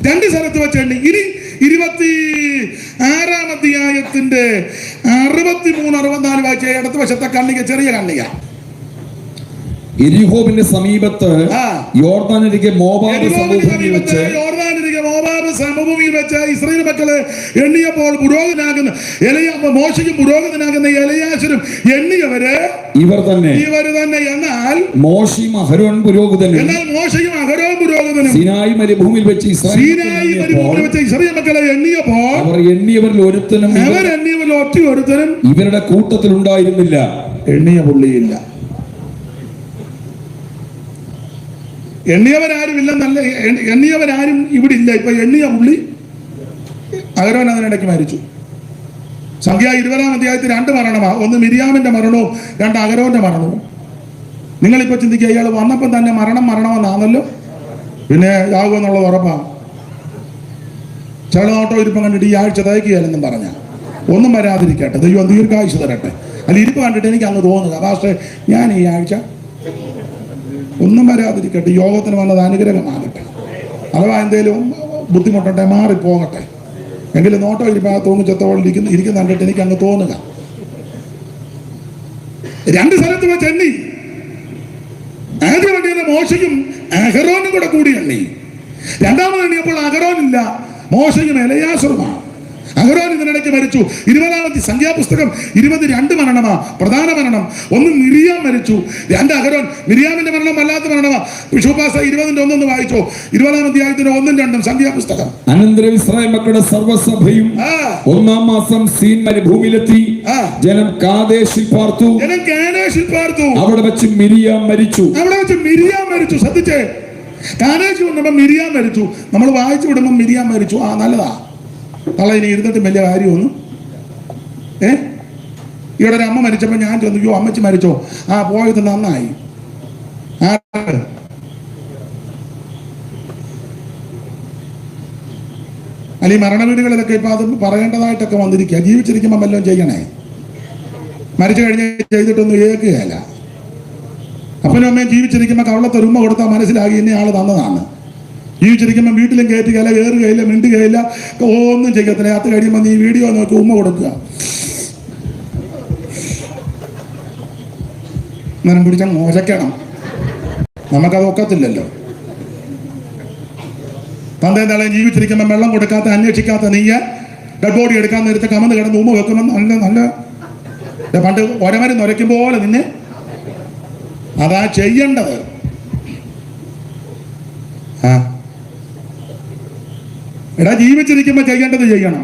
2 സ്ഥലത്ത് വെച്ച് എണ്ണി. ഇനി 26-ാം അധ്യായത്തിന്റെ 63, 64 വായിച്ച ഇടത്ത് വശത്തെ കണ്ണിക, ചെറിയ കണ്ണിക. എരിഹോവിന്റെ സമീപത്ത് യോർദാനരികെ മോവാബ് സമഭൂമിയിൽ വെച്ച് ഇസ്രായേൽ മക്കളെ എണ്ണിയപ്പോൾ പുരോഹിതനാകുന്ന മോശയ്ക്കും പുരോഹിതനാകുന്ന എലയാശരും എണ്ണിയവര് ഇവർ തന്നെ. എന്നാൽ മോശയും അഹരോൻ പുരോഹിതനും സീനായി മരുഭൂമിയിൽ വെച്ച് ഇസ്രായേൽ മക്കളെ എണ്ണിയപ്പോൾ അവർ എണ്ണിയവരിൽ ഒരുത്തനും ഇവരുടെ കൂട്ടത്തിൽ ഉണ്ടായിരുന്നില്ല. എണ്ണിയ പുള്ളിയില്ല. എണ്ണിയവരാരും ഇല്ലെന്നല്ല, എണ്ണിയവരാരും ഇവിടെ ഇല്ല. ഇപ്പൊ എണ്ണിയ പുള്ളി അഹരോൻ അതിനിടയ്ക്ക് മരിച്ചു. സംഖ്യ 20-ാം അധ്യായത്തിൽ 2 മരണമാണ്. ഒന്ന് മിരിയാമിന്റെ മരണവും 2 അഹരോന്റെ മരണവും. നിങ്ങളിപ്പോ ചിന്തിക്കുക, ഇയാൾ വന്നപ്പം തന്നെ മരണമെന്നാണല്ലോ, പിന്നെ ആകുമെന്നുള്ളത് ഉറപ്പാണ്. ചില നോട്ടോ ഇരിപ്പം കണ്ടിട്ട് ഈ ആഴ്ച തയ്ക്കുകയല്ലെന്നും പറഞ്ഞ ഒന്നും വരാതിരിക്കട്ടെ, ദൈവം ദീർഘായുസ് തരട്ടെ. അല്ല, ഇരിപ്പ് കണ്ടിട്ട് എനിക്ക് അങ്ങ് തോന്നുക, പക്ഷേ ഞാൻ ഈ ആഴ്ച ഒന്നും വരാതിരിക്കട്ടെ, യോഗത്തിന് വന്നത് അനുഗ്രഹമാകട്ടെ. അഥവാ എന്തേലും ബുദ്ധിമുട്ടട്ടെ, മാറിപ്പോകട്ടെ. എങ്കിലും നോട്ടോ ഇരിപ്പം തോന്നിച്ചത്തോളം ഇരിക്കുന്ന കണ്ടിട്ട് എനിക്ക് അങ്ങ് തോന്നുക. 2 സ്ഥലത്ത് വെച്ച് എണ്ണി. ആദ്യം എണ്ണിയത് മോശയും അഹരോനും കൂടി എണ്ണി. രണ്ടാമത് എണ്ണിയപ്പോൾ അഹരോനില്ല, മോശയും എലയാസറുമാണ്. അഹരോൻ ഇതിനിടയ്ക്ക് മരിച്ചു. 20-ാമത്തെ സംഖ്യാപുസ്തകം 22 മരണമാ. പ്രധാന മരണം. 1 മിരിയാം മരിച്ചു, 2 അഹരോൻ. മിരിയാമിന്റെ മരണം അല്ലാത്ത മരണമാ. വിശുപാസ 20-ന്റെ 1 വായിച്ചോ. 20-ാം അധ്യായത്തിന്റെ 1, 2 സംഖ്യാപുസ്തകം. അനന്തരം ഇസ്രായേൽ മക്കളുടെ സർവ്വസഭയും 1-ാം മാസം സീൻ മരുഭൂമിയിലെത്തി. ജനം കാദേശിൽ പാർത്തു. അവിടെ വെച്ച് മിരിയാം മരിച്ചു. ശ്രദ്ധിച്ചേ, കാദേശ് വന്നപ്പോ മിരിയാം മരിച്ചു. നമ്മൾ വായിച്ചു വിടുമ്പോ മിരിയാം മരിച്ചു. നല്ലതാ, തള്ള ഇനി ഇരുന്നിട്ട് വലിയ കാര്യമൊന്നും. ഇവിടെ ഒരു അമ്മ മരിച്ചപ്പോൾ ഞാൻ ചോദിച്ചു, അമ്മച്ചി മരിച്ചോ? പോയത് നന്നായി. അല്ല, ഈ മരണവീടുകളിലൊക്കെ ഇപ്പൊ അത് പറയേണ്ടതായിട്ടൊക്കെ വന്നിരിക്കുക. ജീവിച്ചിരിക്കുമ്പോൾ വല്ലതും ചെയ്യണേ. മരിച്ചു കഴിഞ്ഞ് ചെയ്തിട്ടൊന്നും ഏക്കുകയല്ല. അപ്പനും അമ്മയും ജീവിച്ചിരിക്കുമ്പോൾ കവളത്തൊരു ഉമ്മ കൊടുത്താൽ മനസ്സിലാക്കി ഇന്ന ആള് തന്നതാണ്. ജീവിച്ചിരിക്കുമ്പോൾ വീട്ടിലും കയറ്റുകയില്ല, കയറുകയില്ല, മിണ്ടുകയില്ല, ഒന്നും ചെയ്യത്തില്ല. അത് കഴിയുമ്പോൾ നീ വീഡിയോ നോക്കി ഉമ്മ കൊടുക്കുക. അങ്ങനെ പിടിച്ചാൽ മോശക്കണം. നമുക്കത് ഒക്കത്തില്ലല്ലോ. തന്തയും തളയും ജീവിച്ചിരിക്കുമ്പോൾ വെള്ളം കൊടുക്കാത്ത, അന്വേഷിക്കാത്ത നീ ഡെഡ് ബോഡി എടുക്കാൻ നേരത്തെ കമന്ന് കിടന്ന് ഉമ്മ വെക്കുമ്പോൾ നല്ല പണ്ട് ഒരമരം നൊരയ്ക്കും പോലെ നിന്നെ അതാ ചെയ്യേണ്ടത്. എടാ, ജീവിച്ചിരിക്കുമ്പോൾ ചെയ്യേണ്ടത് ചെയ്യണം.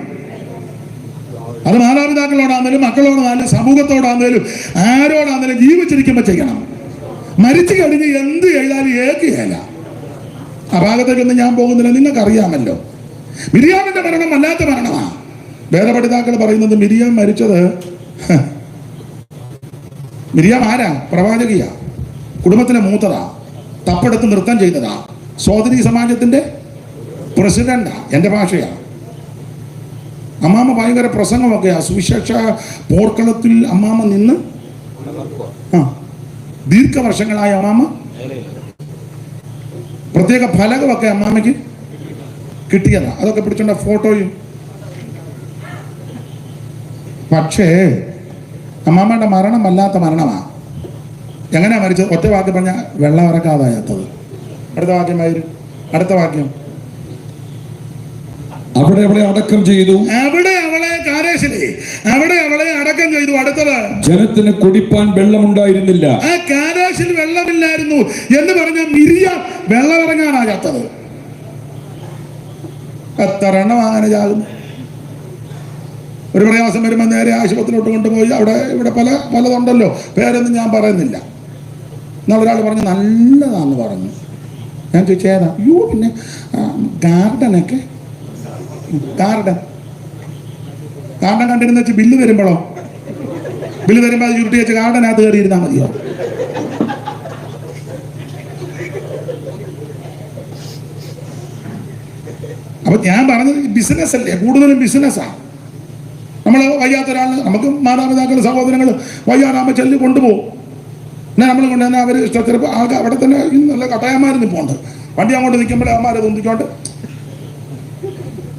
അത് മാതാപിതാക്കളോടാന്നേലും മക്കളോടാന്നേലും സമൂഹത്തോടാന്നേലും ആരോടാന്നേലും ജീവിച്ചിരിക്കുമ്പോൾ ചെയ്യണം. മരിച്ചു കഴിഞ്ഞ് എന്ത് ചെയ്താലും ഏക്കുകയല്ല. ആ ഭാഗത്തേക്കൊന്നും ഞാൻ പോകുന്നില്ല, നിങ്ങൾക്കറിയാമല്ലോ. മിരിയാമിന്റെ മരണം വല്ലാത്ത മരണമാണ്. വേദപഠിതാക്കൾ പറയുന്നത് മിരിയാം മരിച്ചത്, മിരിയാം ആരാ? പ്രവാചകിയാ, കുടുംബത്തിലെ മൂത്തതാ, തപ്പെടുത്ത് നൃത്തം ചെയ്തതാ, സോദരി സമാജത്തിന്റെ പ്രസിഡന്റാ. എൻ്റെ ഭാഷയാ. അമ്മാമ്മ ഭയങ്കര പ്രസംഗമൊക്കെയാ. സുവിശേഷ പോർക്കളത്തിൽ അമ്മാമ്മ നിന്ന് ദീർഘവർഷങ്ങളായ അമ്മാമ്മ പ്രത്യേക ഫലകമൊക്കെ അമ്മാമ്മയ്ക്ക് കിട്ടിയതാണ്. അതൊക്കെ പിടിച്ചോണ്ട ഫോട്ടോയും. പക്ഷേ അമ്മാമ്മയുടെ മരണം വല്ലാത്ത മരണമാണ്. എങ്ങനെയാ മരിച്ചത്? ഒറ്റ വാക്യം പറഞ്ഞാൽ വെള്ളം ഇറക്കാതായത്തത്. അടുത്ത വാക്യമായിരുന്നു. അടുത്ത വാക്യം, അവിടെ അവളെ അടക്കം ചെയ്തു. അവിടെ അവളെ കാരേശിലെ അവിടെ അവളെ അടക്കം ചെയ്തു. അടുത്തത്, ജനത്തിന് കുടിപ്പാൻ വെള്ളമുണ്ടായിരുന്നില്ല. ആ കാരേശിൽ വെള്ളമില്ലായിരുന്നു എന്ന് പറഞ്ഞ മിരിയാം വെള്ളം ഇറങ്ങാനാകാത്തത്. എത്ര എണ്ണം അങ്ങനെ ചാകുന്നു. ഒരു പ്രയാസം വരുമ്പോൾ നേരെ ആശുപത്രിയിലോട്ട് കൊണ്ടുപോയി. അവിടെ ഇവിടെ പലതുണ്ടല്ലോ, പേരൊന്നും ഞാൻ പറയുന്നില്ല. എന്നൊരാൾ പറഞ്ഞു നല്ലതാന്ന് പറഞ്ഞു. ഞാൻ ചോദിച്ചു ഏതാ? അയ്യോ പിന്നെ ഗാർഡൻ കണ്ടിരുന്ന വെച്ച് ബില്ല് വരുമ്പോൾ അത് ചുരുട്ടി വെച്ച് ഗാർഡനകത്ത് കയറിയിരുന്നാൽ മതിയോ? അപ്പൊ ഞാൻ പറഞ്ഞത് ബിസിനസ് അല്ലേ, കൂടുതലും ബിസിനസ്സാണ്. നമ്മൾ വയ്യാത്ത ഒരാൾ, നമുക്ക് മാതാപിതാക്കൾ സഹോദരങ്ങൾ വയ്യാറാകുമ്പോൾ ചെല്ലി കൊണ്ടുപോകും. എന്നാൽ നമ്മൾ കൊണ്ടുവന്നാൽ അവർ ചിലപ്പോൾ ആൾക്ക് അവിടെ തന്നെ നല്ല കട്ടായന്മാർ നിൽപ്പുണ്ട്. വണ്ടി അങ്ങോട്ട് നിൽക്കുമ്പോഴേ അമ്മമാരെ തൊന്നിക്കോട്ട്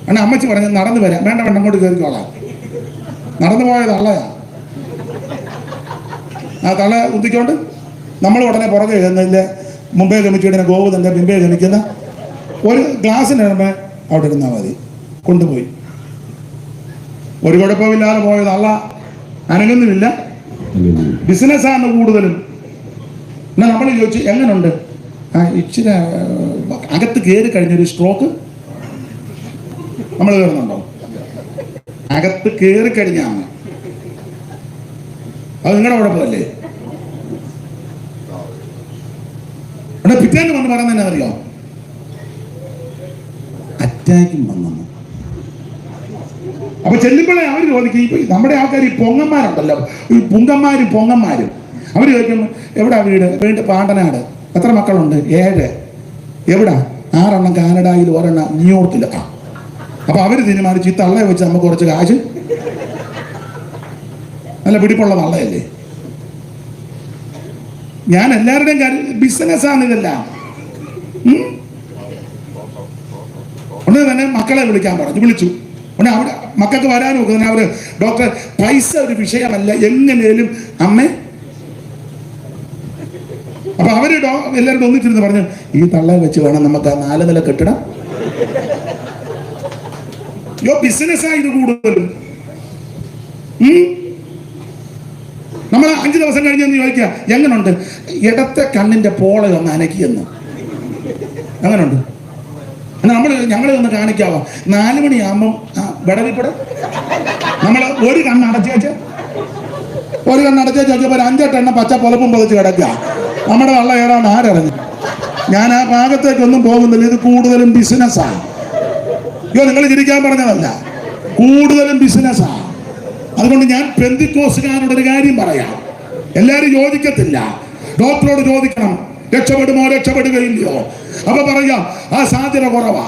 എന്നാൽ അമ്മച്ചി പറഞ്ഞ് നടന്നു വരാം. വേണ്ട അങ്ങോട്ട് കയറിക്കോളാം. നടന്നു പോയ തള്ളയാ. ആ തള്ള ഉന്തിക്കൊണ്ട് നമ്മൾ ഉടനെ പുറകെ ചെന്നില്ലേ മുമ്പേ ഗമിച്ചിടുന്ന ഗോവുതൻ്റെ മുമ്പേ ഗമിക്കുന്ന ഒരു ഗ്ലാസ്സിന് അവിടെ ഇരുന്നാൽ മതി. കൊണ്ടുപോയി ഒരു കുഴപ്പമില്ലാതെ പോയത് അല്ല, അനങ്ങുന്നുമില്ല. ബിസിനസ്സാണ് കൂടുതലും. എന്നാൽ നമ്മൾ ചോദിച്ചു എങ്ങനെയുണ്ട്? ഇച്ചിരി അകത്ത് കയറി കഴിഞ്ഞൊരു സ്ട്രോക്ക് നമ്മൾ കയറുന്നുണ്ടോ? അകത്ത് കയറി കഴിഞ്ഞാണ് അത് നിങ്ങളുടെ കുഴപ്പമല്ലേ? അവിടെ പിറ്റേന്ന് വന്ന് പറയുന്നത് എന്നാ അറിയോ? അറ്റാക്കും വന്നു. അപ്പൊ ചെല്ലുമ്പോഴേ അവർ ചോദിക്കും, ഇപ്പൊ നമ്മുടെ ആൾക്കാർ ഈ പൊങ്ങന്മാരുണ്ടല്ലോ, ഈ പൊങ്ങന്മാരും അവർ ചോദിക്കും എവിടാ വീട്? പാണ്ടനാട്. എത്ര മക്കളുണ്ട്? 7. എവിടാ? 6 എണ്ണം കാനഡയിൽ, 1 എണ്ണം ന്യൂയോർക്കിൽ. അപ്പൊ അവര് തീരുമാനിച്ച് ഈ തള്ളയെ വെച്ച് നമുക്ക് കുറച്ച് കാശ്, നല്ല പിടിപ്പുള്ള തള്ളയല്ലേ. ഞാൻ എല്ലാവരുടെയും കാര്യം ബിസിനസ്സാണ് ഇതെല്ലാം. ഉടനെ തന്നെ മക്കളെ വിളിക്കാൻ വിളിച്ചു. ഉടനെ അവിടെ മക്കൾക്ക് വരാനും ഒക്കെ അവര് ഡോക്ടർ പൈസ ഒരു വിഷയമല്ല, എങ്ങനെയും അമ്മേ. അപ്പൊ അവര് എല്ലാവരും ഒന്നിച്ചിരുന്ന് പറഞ്ഞു ഈ തള്ളയെ വെച്ച് വേണം നമുക്ക് ആ 4 നില കെട്ടിടം. ബിസിനസ്സായി ഇത് കൂടുതലും. നമ്മൾ 5 ദിവസം കഴിഞ്ഞെന്ന് ചോദിക്കുക എങ്ങനുണ്ട്? ഇടത്തെ കണ്ണിന്റെ പോള ഒന്ന് അനക്കിയെന്ന്. അങ്ങനുണ്ട്. ഞങ്ങളെ ഒന്ന് കാണിക്കാവോ? 4 മണിയാകുമ്പം വിടവിപ്പെടെ നമ്മൾ ഒരു കണ്ണടച്ച് നോക്കിയപ്പോൾ 5-8 എണ്ണം പച്ച പുലപ്പും പൊതിച്ച് കിടക്കുക. നമ്മുടെ വള്ള ഏറാണ്ട് ആരറിഞ്ഞു? ഞാൻ ആ ഭാഗത്തേക്കൊന്നും പോകുന്നില്ല. ഇത് കൂടുതലും ബിസിനസ്സാണ്. നിങ്ങൾ ചിരിക്കാൻ പറഞ്ഞതല്ല, കൂടുതലും ബിസിനസ്സാണ്. അതുകൊണ്ട് ഞാൻ പെന്തിക്കോസുകാരോട് ഒരു കാര്യം പറയാം. എല്ലാവരും യോജിക്കത്തില്ല. ഡോക്ടറോട് ചോദിക്കണം രക്ഷപ്പെടുമോ രക്ഷപ്പെടുകയില്ലയോ. അപ്പൊ പറയാം ആ സാധ്യത കുറവാ.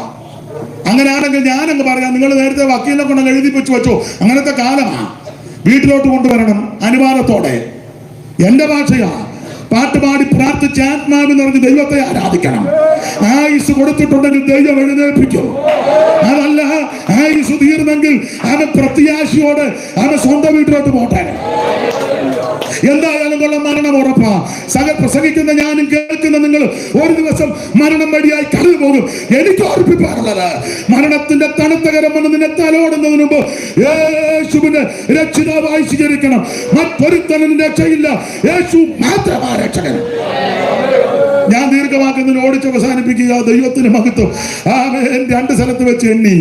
അങ്ങനെയാണെങ്കിൽ ഞാനങ്ങ് പറയാം നിങ്ങൾ നേരത്തെ വക്കീലിനെ കൊണ്ട് എഴുതിപ്പിച്ചു വെച്ചോ. അങ്ങനത്തെ കാലമാണ്. വീട്ടിലോട്ട് കൊണ്ടുവരണം അനുവാദത്തോടെ. എന്റെ ഭാഷയാ. പാട്ടുപാടി പ്രാർത്ഥിച്ച് ആത്മാവിൽ നിറഞ്ഞ് ദൈവത്തെ ആരാധിക്കണം. ആയുസ് കൊടുത്തിട്ടുണ്ടെങ്കിൽ ദൈവം എഴുന്നേൽപ്പിക്കും. അതല്ല ആയുസ് തീർന്നെങ്കിൽ അവൻ പ്രത്യാശയോടെ അവൻ സ്വന്തം വീട്ടിലോട്ട് പോട്ടെ. എന്തായാലും കൊള്ള മരണം ഉറപ്പാ. പ്രസംഗിക്കുന്ന ഞാനും കേൾക്കുന്ന നിങ്ങൾ ഒരു ദിവസം മരണം വഴിയായി കടന്നു പോകും. എനിക്ക് ഓർപ്പിക്കാനുള്ളത് മരണത്തിന്റെ തണുത്ത കരം വന്ന് നിന്നെ തലോടുന്നതിന് മുമ്പ് യേശുവിനെ രക്ഷിതാവായി സ്വീകരിക്കണം. മറ്റൊരുത്തനും രക്ഷയില്ല, യേശു മാത്രമാണ് രക്ഷകൻ. ഞാൻ ദീർഘമാക്കുന്നതിന് ഓടിച്ച് അവസാനിപ്പിക്കുക. ദൈവത്തിന് മഹത്വം. ആമേൻ. 2 സ്ഥലത്ത് വെച്ച് എണ്ണി.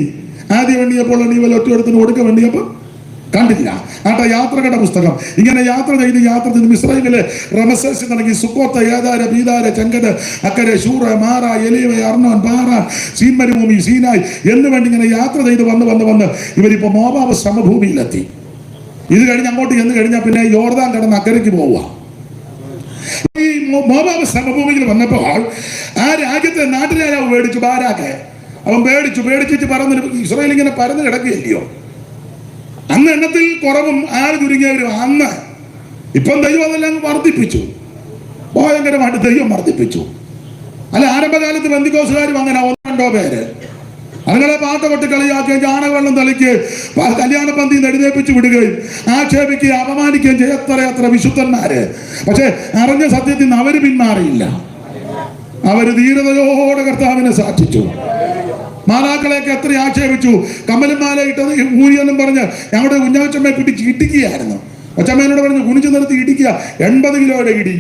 ആദ്യം എണ്ണിയപ്പോൾ എണ്ണിയപ്പോൾ ഒറ്റയിടത്തിന് കൊടുക്ക വേണ്ടിയപ്പോൾ കണ്ടില്ല. ആട്ടെ യാത്രകളുടെ പുസ്തകം. ഇങ്ങനെ യാത്ര ചെയ്ത് മിസ്രൈമിലെ റമസേസ് തുടങ്ങി സുക്കോത്ത്, ഏതാര, ബീദാര, ചെങ്കട്, അക്കരെ, ശൂറ, മാറ, എലീവ, അർണോൻ, പാറാൻ, സീൻ മരുഭൂമി, സീനായ് എന്ന് വേണ്ടി ഇങ്ങനെ യാത്ര ചെയ്ത് വന്ന് ഇവരിപ്പോ മോവാബ് സമഭൂമിയിലെത്തി. ഇത് കഴിഞ്ഞ് അങ്ങോട്ട് ചെന്ന് കഴിഞ്ഞാൽ പിന്നെ യോർദാൻ കടന്ന് അക്കരയ്ക്ക് പോവുക. ഈ മോവാബ് സമഭൂമിയിൽ വന്നപ്പോൾ ആ രാജ്യത്തെ നാട്ടുരാജാവ് പേടിച്ചു. ബാരാക്ക് അവൻ പേടിച്ചിട്ട് പറന്ന് ഇസ്രായേൽ ഇങ്ങനെ പരന്ന് കിടക്കുകയില്ലയോ. അന്ന് എണ്ണത്തിൽ കുറവും ആര് ചുരുങ്ങിയവരും. അന്ന് ഇപ്പം ദൈവം അതെല്ലാം വർദ്ധിപ്പിച്ചു. ഭയങ്കരമായിട്ട് ദൈവം വർദ്ധിപ്പിച്ചു. അല്ല, ആരംഭകാലത്ത് ബന്ധുക്കോസുകാരും അങ്ങനെ 1-2 പേര് അതുങ്ങളെ പാട്ട് കൊട്ടി കളിയാക്കുകയും ചാണകവെള്ളം തളിക്ക് കല്യാണ പന്തി എഴുന്നേപ്പിച്ച് വിടുകയും ആക്ഷേപിക്കുകയും അപമാനിക്കുകയും ചെയ്യും എത്ര വിശുദ്ധന്മാര്. പക്ഷെ അറിഞ്ഞ സത്യത്തിൽ നിന്ന് അവര് പിന്മാറിയില്ല. അവര് ധീരതയോടെ കർത്താവിനെ സാക്ഷിച്ചു. മാതാക്കളെയൊക്കെ എത്ര ആക്ഷേപിച്ചു. കമ്മലുമാല ഇട്ടത് ഊരിയെന്നും പറഞ്ഞ് ഞങ്ങളുടെ കുഞ്ഞാച്ചമ്മയെ പിടിച്ച് ഇടിക്കുകയായിരുന്നു. കൊച്ചമ്മേനോട് പറഞ്ഞ് കുനിച്ചു നിർത്തി ഇടിക്കുക. 80 കിലോയുടെ ഇടി.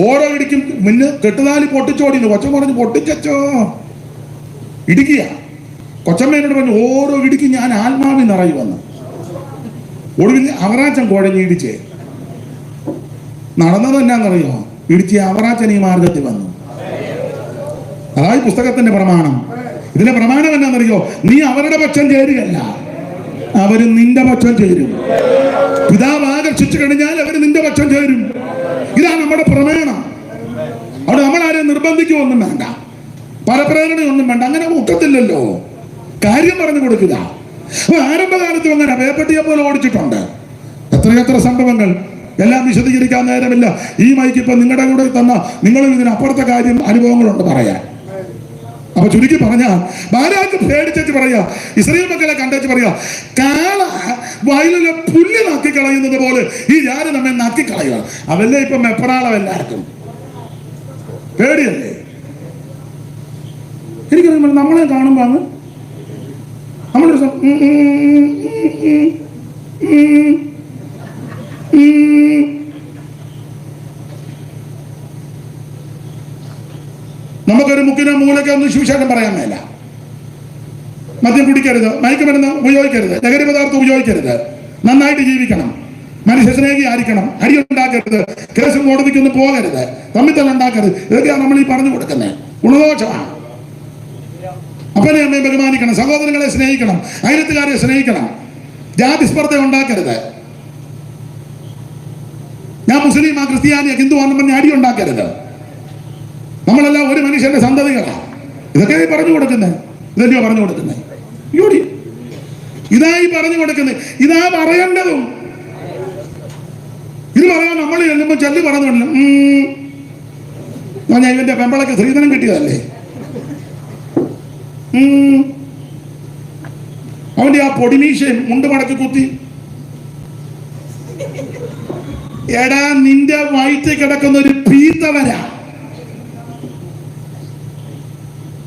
ഓരോ ഇടിക്കും മുന്ന് കെട്ടുതാലി പൊട്ടിച്ചോടിന്ന്. കൊച്ചമ്മ പറഞ്ഞ് പൊട്ടിച്ചോ ഇടിക്കുക. കൊച്ചമ്മേനോട് പറഞ്ഞു ഓരോ ഇടിക്കും ഞാൻ ആത്മാവിൽ നിറയുമെന്ന്. ഒടുവിൽ അവറാച്ചൻ കുഴഞ്ഞ് ഇടിച്ചേ. നടന്നത് എന്നാന്നറിയോ? ഇടിച്ച് അവറാച്ചൻ ഈ മാർഗത്തിൽ വന്നു. അതായത് പുസ്തകത്തിന്റെ പ്രമാണം. ഇതിന്റെ പ്രമാണം എന്നാന്നറിയോ? നീ അവരുടെ പക്ഷം ചേരുകയല്ല, അവര് നിന്റെ പക്ഷം ചേരും. പിതാവ് ആകർഷിച്ചു കഴിഞ്ഞാൽ അവര് നിന്റെ പക്ഷം ചേരും. ഇതാണ് നമ്മുടെ പ്രമാണം. അവിടെ നമ്മളാരെയും നിർബന്ധിക്കുകയൊന്നും വേണ്ട, പരപ്രേരണയൊന്നും വേണ്ട. അങ്ങനെ ഒക്കത്തില്ലല്ലോ. കാര്യം പറഞ്ഞു കൊടുക്കുക. അപ്പൊ ആരംഭകാലത്ത് അങ്ങനെ വേപ്പട്ടിയെ പോലെ ഓടിച്ചിട്ടുണ്ട്. എത്രയെത്ര സംഭവങ്ങൾ. എല്ലാം വിശദീകരിക്കാൻ നേരമില്ല. ഈ മൈക്ക് ഇപ്പൊ നിങ്ങളുടെ കൂടെ തന്ന നിങ്ങളും ഇതിനപ്പുറത്തെ കാര്യം അനുഭവങ്ങളുണ്ട് പറയാൻ. അപ്പൊ ചുരുക്കി പറഞ്ഞാൽ ബാരാക്ക് പേടിച്ചു പറയാ, ഇസ്രായേൽ മക്കളെ കണ്ടേച്ച് പറയാ, കാള വയലിലെ പുല്ല് നക്കിക്കളയുന്നത് പോലെ ഈ ഞാൻ നമ്മെ നക്കിക്കളയുക. അവല്ലേ ഇപ്പൊ മെപ്പറാളം എല്ലാവർക്കും പേടിയല്ലേ? എനിക്കറിയാം നമ്മളെ കാണുമ്പോ അങ്ങ് നമ്മളൊരു നമുക്കൊരു മുക്കിനോ മൂലയ്ക്കോ ഒന്നും സുവിശേഷം പറയാൻ മേല. മദ്യം കുടിക്കരുത്, മയക്കുമരുന്ന് ഉപയോഗിക്കരുത്, ലഹരി പദാർത്ഥം ഉപയോഗിക്കരുത്, നന്നായിട്ട് ജീവിക്കണം, മനുഷ്യ സ്നേഹി ആയിരിക്കണം, അടി ഉണ്ടാക്കരുത്, കേസും കോടതിക്കൊന്നും പോകരുത്, തമ്മിത്തല്ല ഉണ്ടാക്കരുത്. ഇതൊക്കെയാണ് നമ്മൾ ഈ പറഞ്ഞു കൊടുക്കുന്നത്. ഗുണദോഷമാണ്. അപ്പനെ അമ്മയെ ബഹുമാനിക്കണം, സഹോദരങ്ങളെ സ്നേഹിക്കണം, അയലത്തുകാരെ സ്നേഹിക്കണം, ജാതി സ്പർദ്ധ ഉണ്ടാക്കരുത്. ഞാൻ മുസ്ലിം, ആ ക്രിസ്ത്യാനിയെ, ഹിന്ദു ആണെന്ന് പറഞ്ഞ് അടി ഉണ്ടാക്കരുത്. നമ്മളെല്ലാം ഒരു മനുഷ്യന്റെ സന്തതികളാണ്. ഇതൊക്കെ പറഞ്ഞു കൊടുക്കുന്നത്. ഇതല്ലയോ പറഞ്ഞു കൊടുക്കുന്നത്? ഇതായി പറഞ്ഞു കൊടുക്കുന്നത്. ഇതാ പറയേണ്ടതും. ഇത് പറയാൻ നമ്മൾ ചെല്ലുമ്പോൾ ചെല്ലി പറഞ്ഞില്ല. ഞാൻ ഇവന്റെ പെമ്പളക്ക് സ്ത്രീധനം കിട്ടിയതല്ലേ, അവന്റെ ആ പൊടിമീശയും മുണ്ട് മടക്കി കുത്തി. എടാ, നിന്റെ വയറ്റിൽ കിടക്കുന്ന ഒരു പീത്ത വരാ.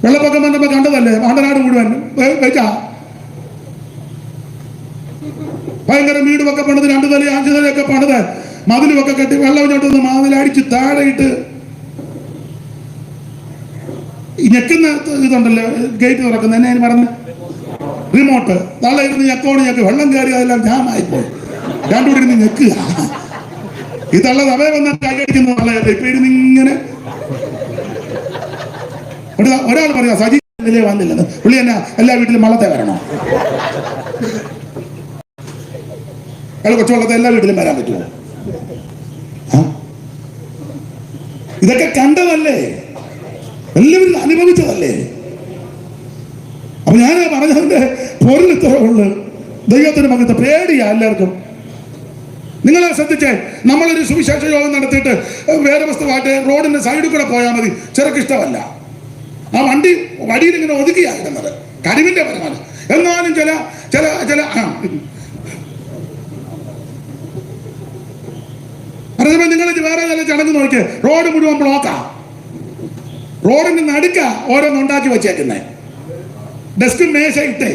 വെള്ളപ്പൊക്കം വന്നപ്പോ കണ്ടതല്ലേ മാണ്ടനാട് മുഴുവൻ വെച്ചാ ഭയങ്കര വീടുമൊക്കെ പണിത് 2 നില 5 നിലയൊക്കെ പണിത് മതിലുമൊക്കെ കെട്ടി വെള്ളം ചോട്ടുന്ന മാതിലടിച്ച് താഴെയിട്ട് ഞെക്കുന്ന ഇതുണ്ടല്ലോ, ഗേറ്റ് തുറക്കുന്ന എന്നെ പറഞ്ഞ് റിമോട്ട് തള്ള ഇരുന്ന് ഞെക്ക് വെള്ളം കയറി അതെല്ലാം ജാമായിപ്പോയി. രണ്ടുകൂടി ഇരുന്ന് ഞെക്കുക. ഈ തള്ളത് അവയെ വന്ന കൈയടിക്കുന്ന തള്ളയല്ലേ. ഇപ്പൊ ഇരുന്ന് ഇങ്ങനെ ഒരാൾ പറയാ സജി വന്നില്ലെന്ന്. പുള്ളി എന്നാ എല്ലാ വീട്ടിലും വള്ളത്തെ വരണോ? അയാൾ കൊച്ചുവള്ളത്തെ എല്ലാ വീട്ടിലും വരാൻ പറ്റുമോ? ഇതൊക്കെ കണ്ടതല്ലേ, എല്ലാവരും അനുഭവിച്ചതല്ലേ. അപ്പൊ ഞാൻ പറഞ്ഞതിന്റെ പൊരുൾ ഇത്ര ഉള്ളു. ദൈവത്തിന് മകത്ത് പേടിയാ എല്ലാവർക്കും. നിങ്ങളെ ശ്രദ്ധിച്ചേ, നമ്മളൊരു സുവിശേഷ യോഗം നടത്തിയിട്ട് വേറെ വസ്തുവായിട്ട് റോഡിന്റെ സൈഡിൽ കൂടെ പോയാൽ മതി. ചെറുക്കിഷ്ടമല്ല. ആ വണ്ടി വടിയിൽ ഇങ്ങനെ ഒതുക്കിയായിരുന്നത് കരിവിന്റെ പരമാണ്. എന്നാലും ചില അതേപോലെ നിങ്ങൾ വേറെ ചില ചടങ്ങ് നോക്കിയേ, റോഡ് മുഴുവൻ ബ്ലോക്കാ. റോഡിന് നടുക്ക ഓരോന്നുണ്ടാക്കി വെച്ചേക്കുന്നേ, ഡെസ്കും മേശ ഇട്ടേ.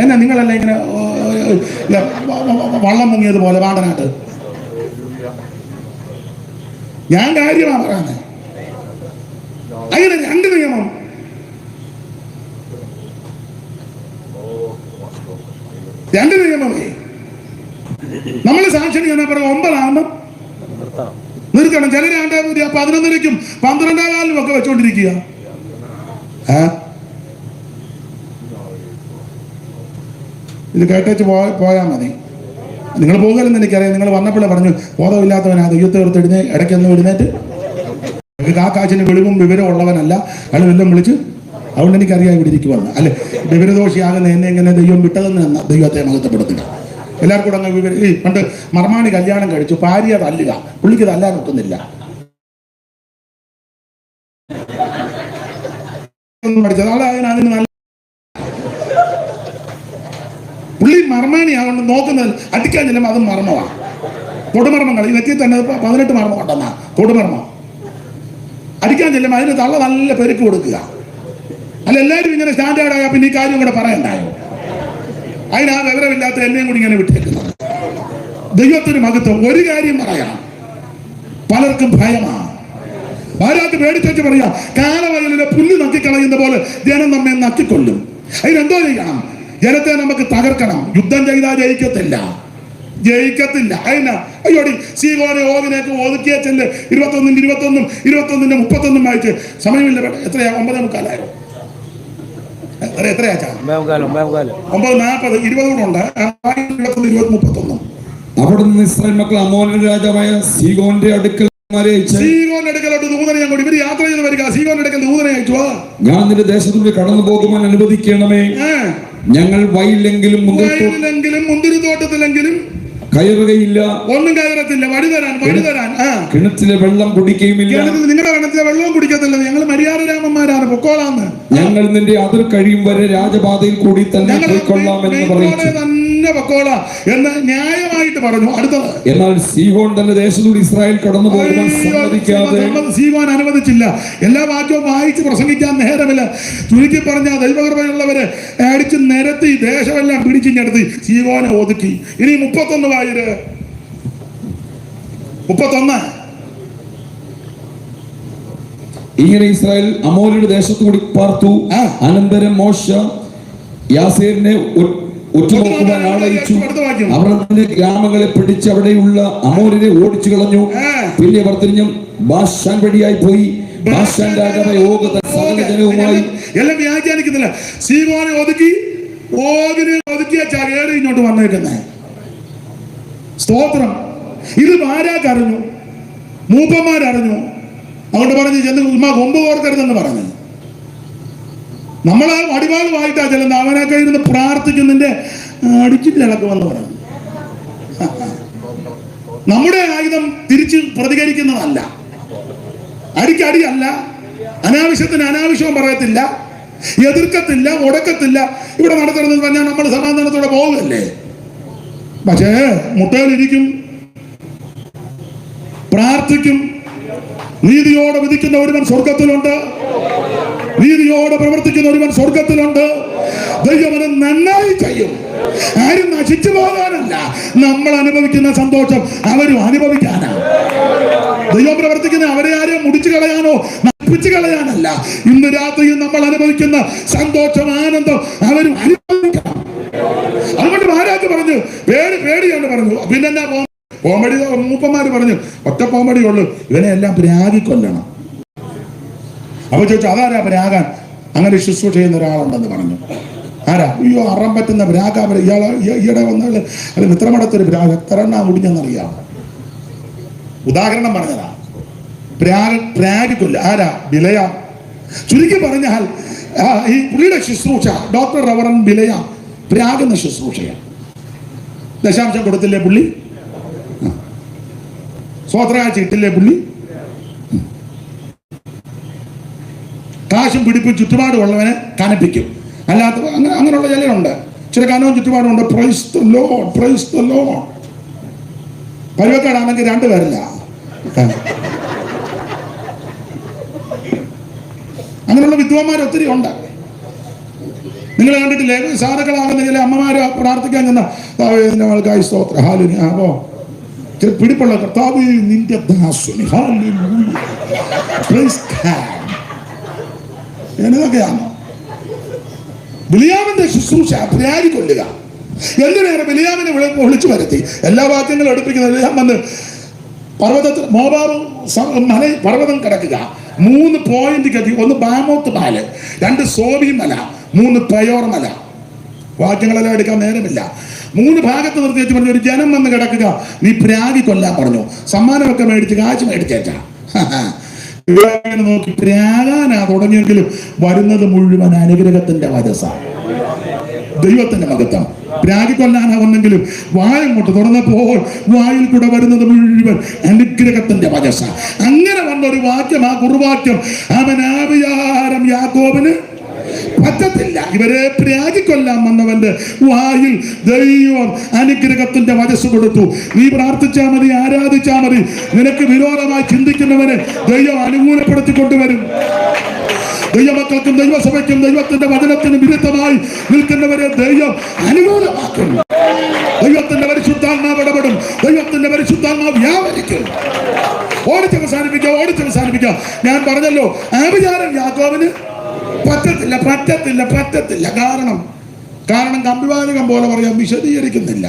എന്നാ നിങ്ങളല്ല ഇങ്ങനെ വള്ളം മുങ്ങിയതുപോലെ വാണ്ടനാട്ട്. ഞാൻ കാര്യമാണ് പറയുന്നത്. അങ്ങനെ 2 നിയമം. നമ്മൾ സാക്ഷ്യം ചെയ്യാൻ പറയും 9 ആകുമ്പോൾ നിർത്തണം. ചിലര് 11:00-ക്കും 12:15 ഒക്കെ വെച്ചോണ്ടിരിക്കുക. ഇത് കേട്ടേച്ച് പോയാൽ മതി. നിങ്ങൾ പോകുകയല്ലെന്ന് എനിക്കറിയാം. നിങ്ങൾ വന്നപ്പോഴേ പറഞ്ഞു ബോധമില്ലാത്തവനാ ദൈവത്തെ ഓർത്ത് ഇടയ്ക്കൊന്ന് എഴുന്നേറ്റ്. കാക്കാച്ചിന് വെളിവും വിവരം ഉള്ളവനല്ല. അയാൾ വല്ലതും വിളിച്ച്, അതുകൊണ്ട് എനിക്കറിയാം ഇവിടെ ഇരിക്കുവാണ്. അല്ലെ, വിവരദോഷിയാകുന്ന എന്നെ എങ്ങനെ ദൈവം വിട്ടതെന്ന് ദൈവത്തെ മഹത്വപ്പെടുത്തുക. എല്ലാവർക്കും കൂടെ അങ്ങ് പണ്ട് മർമാണി കല്യാണം കഴിച്ചു, ഭാര്യ തല്ലുക, പുള്ളിക്ക് തല്ലാൻ ഒക്കുന്നില്ല. പഠിച്ചത് അതിന് നല്ല പുള്ളി മർമാണിയാകൊണ്ട് നോക്കുന്നത്. അടിക്കാൻ ചെല്ലുമ്പോൾ അതും മർമ്മമാണ്. കൊടുമർമ്മങ്ങൾ ഈ നെറ്റിയിൽ തന്നെ 18 മർമ്മം ഉണ്ടെന്നാ കൊടുമർമ്മം. അടിക്കാൻ ചെല്ലുമ്പോൾ അതിന് തള്ള നല്ല പെരുക്ക് കൊടുക്കുക. അല്ല എല്ലാവരും ഇങ്ങനെ സ്റ്റാൻഡേർഡായ പിന്നെ ഈ കാര്യം കൂടെ പറയണ്ടായോ? അതിനാ വിവരമില്ലാത്ത എന്നെയും കൂടി ഇങ്ങനെ വിട്ടേക്കുന്നത്. ദൈവത്തിന് മഹത്വം. ഒരു കാര്യം പറയാം, പലർക്കും ഭയമാണ്. ആരാക്ക് പേടിച്ചു പറയാ, കാലവയലിലെ പുല്ല് നക്കിക്കളയുന്ന പോലെ ജനം നമ്മെ നക്കിക്കൊള്ളും. അതിനെന്തോ ചെയ്യണം? ജനത്തെ നമുക്ക് തകർക്കണം. യുദ്ധം ചെയ്താൽ ജയിക്കത്തില്ല. അതിനാ അയ്യോടി സീഗോനെ ഓഗിനേക്ക് ഒതുക്കിയ ചെല്ല് 21 31 വായിച്ച് സമയമില്ല. എത്രയാ? 9:45. എത്രയാ? 9:40. 20 കൂടെ ഉണ്ട്. 21 അവിടെ നിന്ന് ഇസ്രായേൽ മക്കൾ അമോര്യരുടെ രാജാവായ സീഗോന്റെ അടുക്കൽ ഇവര് യാത്ര ചെയ്ത് വരിക. സീഗോന്റെ അടുക്കൽ ദൂതനെ അയച്ചു, ഞാൻ നിന്റെ ദേശത്തുകൂടി കടന്നു പോകുവാൻ അനുവദിക്കണമേ. ഞങ്ങൾ വയലിലെങ്കിലും മുന്തിരിത്തോട്ടത്തിലെങ്കിലും കയറുകയില്ല, ഒന്നും കയറത്തില്ല. വഴി തരാൻ കിണറ്റിലെ വെള്ളം കുടിക്കുകയുമില്ല. നിങ്ങളുടെ കിണറ്റിലെ വെള്ളവും കുടിക്കത്തില്ല. ഞങ്ങൾ മര്യാദരാമന്മാരാണ്, പൊക്കോളാന്ന്. ഞങ്ങൾ നിന്റെ അതിർ കഴിയും വരെ രാജപാതയിൽ കൂടി തന്നെ പോയിക്കൊള്ളാമെന്ന് പറയും. തന്നെ പൊക്കോളാം എന്ന് ന്യായമായിട്ട് പറഞ്ഞു. അടുത്തത്, എന്നാൽ സീഹോൻ തന്റെ ദേശത്തൂടെ ഇസ്രായേൽ കടന്നു പോകുവാൻ സമ്മതിക്കാതെ സീഹോൻ അനുവദിച്ചില്ല. എല്ലാ വാക്യവും വായിച്ച് പ്രസംഗിക്കാൻ നേരമില്ല. ചുരുക്കി പറഞ്ഞ ദൈവകൃപയുള്ളവരെ അടിച്ച് നിരത്തി ദേശമെല്ലാം പിടിച്ചിഞ്ഞെടുത്ത് സീഹോനെ ഒതുക്കി. ഇനി 31 വായിര്. 31. ഇങ്ങനെ ഇസ്രായേൽ അമോര്യരുടെ ദേശത്തുകൂടി പാർത്തു. അനന്തരം മോശ യാസേരിനെ ഉറ്റുനോക്കുവാൻ ആളയച്ചു. അവർ അതിന്റെ ഗ്രാമങ്ങളെ പിടിച്ച് അവിടെയുള്ള അമോര്യരെ ഓടിച്ചു കളഞ്ഞു. പിന്നെ അവർ തിരിഞ്ഞും ബാശാൻ വഴിയായി പോയി. ബാശാൻ രാജാവായ ഓഗ് സകല ജനവുമായി എല്ലാം വ്യാഖ്യാനിക്കുന്നില്ല. സീഹോനെ ഒതുക്കിയ ചകേറി ഇങ്ങോട്ട് വന്നേക്കുന്നേ. സ്തോത്രം. ഇത് ആരാക്കറിഞ്ഞു? മൂപ്പന്മാരറിഞ്ഞു. അതുകൊണ്ട് പറഞ്ഞ് ചെന്ന് കൊമ്പ് കോർക്കരുതെന്ന് പറഞ്ഞു. നമ്മളെ വടിവാളുമായിട്ടാ ചെല്ലുന്ന. അവനൊക്കെ ഇരുന്ന് പ്രാർത്ഥിക്കുന്നതിന്റെ അടിച്ചിട്ട് ഇളക്കുമെന്ന് പറഞ്ഞു. നമ്മുടെ ആയുധം തിരിച്ച് പ്രതികരിക്കുന്നതല്ല, അടിക്കടിയല്ല, അനാവശ്യത്തിന് അനാവശ്യവും പറയത്തില്ല, എതിർക്കത്തില്ല, മുടക്കത്തില്ല. ഇവിടെ നടത്തണമെന്ന് പറഞ്ഞാൽ നമ്മൾ സമാധാനത്തോടെ പോകുകയല്ലേ. പക്ഷേ മുട്ടയിലിരിക്കും, പ്രാർത്ഥിക്കും. നീതിയോടെ വിധിക്കുന്ന ഒരുവൻ സ്വർഗത്തിലുണ്ട്, നീതിയോടെ പ്രവർത്തിക്കുന്ന ഒരുവൻ സ്വർഗത്തിലുണ്ട്. ദൈവം നന്നായി ചെയ്യും. ആരും നശിച്ചു പോകാനല്ല, നമ്മൾ അനുഭവിക്കുന്ന സന്തോഷം അവരും അനുഭവിക്കാനാ. ദൈവം പ്രവർത്തിക്കുന്ന അവരെ ആരെയും മുടിച്ചു കളയാനോ നശിപ്പിച്ചു കളയാനല്ല. ഇന്ന് രാത്രിയിൽ നമ്മൾ അനുഭവിക്കുന്ന സന്തോഷം, ആനന്ദം അവരും അനുഭവിക്കണം. അതുകൊണ്ട് മഹാരാജ് പറഞ്ഞു, പേടിയാണ് പറഞ്ഞു. പിന്നെ എന്നാ കോമഡി? മൂപ്പന്മാര് പറഞ്ഞു, ഒറ്റ കോമഡി ഉള്ളു, ഇവനെ എല്ലാം പ്രാഗിക്കൊല്ലണം. അപ്പൊ ചോദിച്ചു, അതാരാ പ്രാഗാൻ? അങ്ങനെ ശുശ്രൂഷ ചെയ്യുന്ന ഒരാളുണ്ടെന്ന് പറഞ്ഞു. ആരാ? അയ്യോ, അറം പറ്റുന്ന പ്രാഗ. ഈയിടെ വന്നാൽ അത് മിത്രമടത്തൊരു പ്രാഗ എത്ര എണ്ണ മുടിഞ്ഞെന്നറിയാം. ഉദാഹരണം പറഞ്ഞതാ. പ്രാഗിക്കൊല്ല. ആരാ? ബിലയാം. ചുരുക്കി പറഞ്ഞാൽ ഈ പുള്ളിയുടെ ശുശ്രൂഷ ഡോക്ടർ റവറൻ ബിലയാം പ്രാഗെന്ന ശുശ്രൂഷയാണ്. ദശാംശം കൊടുത്തില്ലേ പുള്ളി? സ്വോത്രകാഴ്ച ഇട്ടില്ലേ പുള്ളി? കാശും പിടിപ്പും ചുറ്റുപാടും ഉള്ളവനെ കനപ്പിക്കും. അല്ലാത്ത അങ്ങനെയുള്ള ചിലരുണ്ട്. ചില കനവും ചുറ്റുപാടും ഉണ്ട്. Praise the lord, praise the lord. പരുവക്കാടാണെങ്കിൽ 2 പേരില്ല. അങ്ങനെയുള്ള വിദ്വാന്മാർ ഒത്തിരി ഉണ്ട്. നിങ്ങൾ കണ്ടിട്ടില്ലേ? സാധുക്കളാകുന്ന ചില അമ്മമാര് പ്രാർത്ഥിക്കാൻ ചെന്ന ആൾക്കായി സ്തോത്ര ഹാലുനി ആവോ പിടിപ്പുള്ള കർത്താവ് നിന്റെ ദാസുനി എന്നതൊക്കെയാണോ? ബിലിയാമിന്റെ ശുശ്രൂഷ പ്രാഗിക്കൊല്ലുക. എന്തിനേറെ ബിലിയാമിനെ വിളിച്ചു വരുത്തി. എല്ലാ വാക്യങ്ങളും എടുപ്പിക്കുന്ന ബിലിയാം വന്ന് പർവ്വതത്തിൽ മോവാബ് മല പർവ്വതം കിടക്കുക. 3 പോയിന്റ് കത്തി. 1 ബാമോത്ത് മാല്, 2 സോബി മല, 3 പയോർ മല. വാക്യങ്ങളെല്ലാം എടുക്കാൻ നേരമില്ല. 3 ഭാഗത്ത് നിർത്തി വെച്ച് പറഞ്ഞു, ഒരു ജനം വന്ന് കിടക്കുക, നീ പ്രാഗിക്കൊല്ലാൻ പറഞ്ഞു. സമ്മാനമൊക്കെ മേടിച്ച് കാശ് മേടിച്ചേച്ചാ. നോക്കി പ്രാഗാനാ തുടങ്ങിയെങ്കിലും വരുന്നത് മുഴുവൻ അനുഗ്രഹത്തിന്റെ വജസ, ദൈവത്തിന്റെ മഹത്വം. പ്രാഗിക്കൊല്ലാനാവുന്നെങ്കിലും വായങ്ങോട്ട് തുറന്നപ്പോൾ വായിൽ കൂടെ വരുന്നത് മുഴുവൻ അനുഗ്രഹത്തിന്റെ വജസ. അങ്ങനെ വന്നൊരു വാക്യം, ആ കുറുവാക്യം, അവൻ ആവിയാരം യാക്കോബിന് പറ്റത്തില്ല. ഇവരെ പ്രാഗിക്കൊല്ലാൻ വന്നവന്റെ വായിൽ ദൈവം അനുഗ്രഹത്തിന്റെ വചസ് കൊടുത്തു. നീ പ്രാർത്ഥിച്ചാൽ മതി, ആരാധിച്ചാൽ മതി. നിനക്ക് വിരോധമായി ചിന്തിക്കുന്നവനെ ദൈവം അനുകൂലപ്പെടുത്തി കൊണ്ടുവരും. ദൈവമക്കൾക്കും ദൈവസഭയ്ക്കും ദൈവത്തിന്റെ വചനത്തിന് വിരുദ്ധമായി നിൽക്കുന്നവരെ ദൈവം അനുകൂലമാക്കും. ദൈവത്തിന്റെ പരിശുദ്ധാത്മാവ് ഇടപെടും. ദൈവത്തിന്റെ പരിശുദ്ധാത്മാവ് വ്യാപരിക്കും. ഓടിച്ചവസാനിപ്പിക്കാം. ഞാൻ പറഞ്ഞല്ലോ, ആഭിചാരം യാക്കോബിന് പറ്റത്തില്ല. കാരണം കമ്പിവാചകം പോലെ പറയാം, വിശദീകരിക്കുന്നില്ല.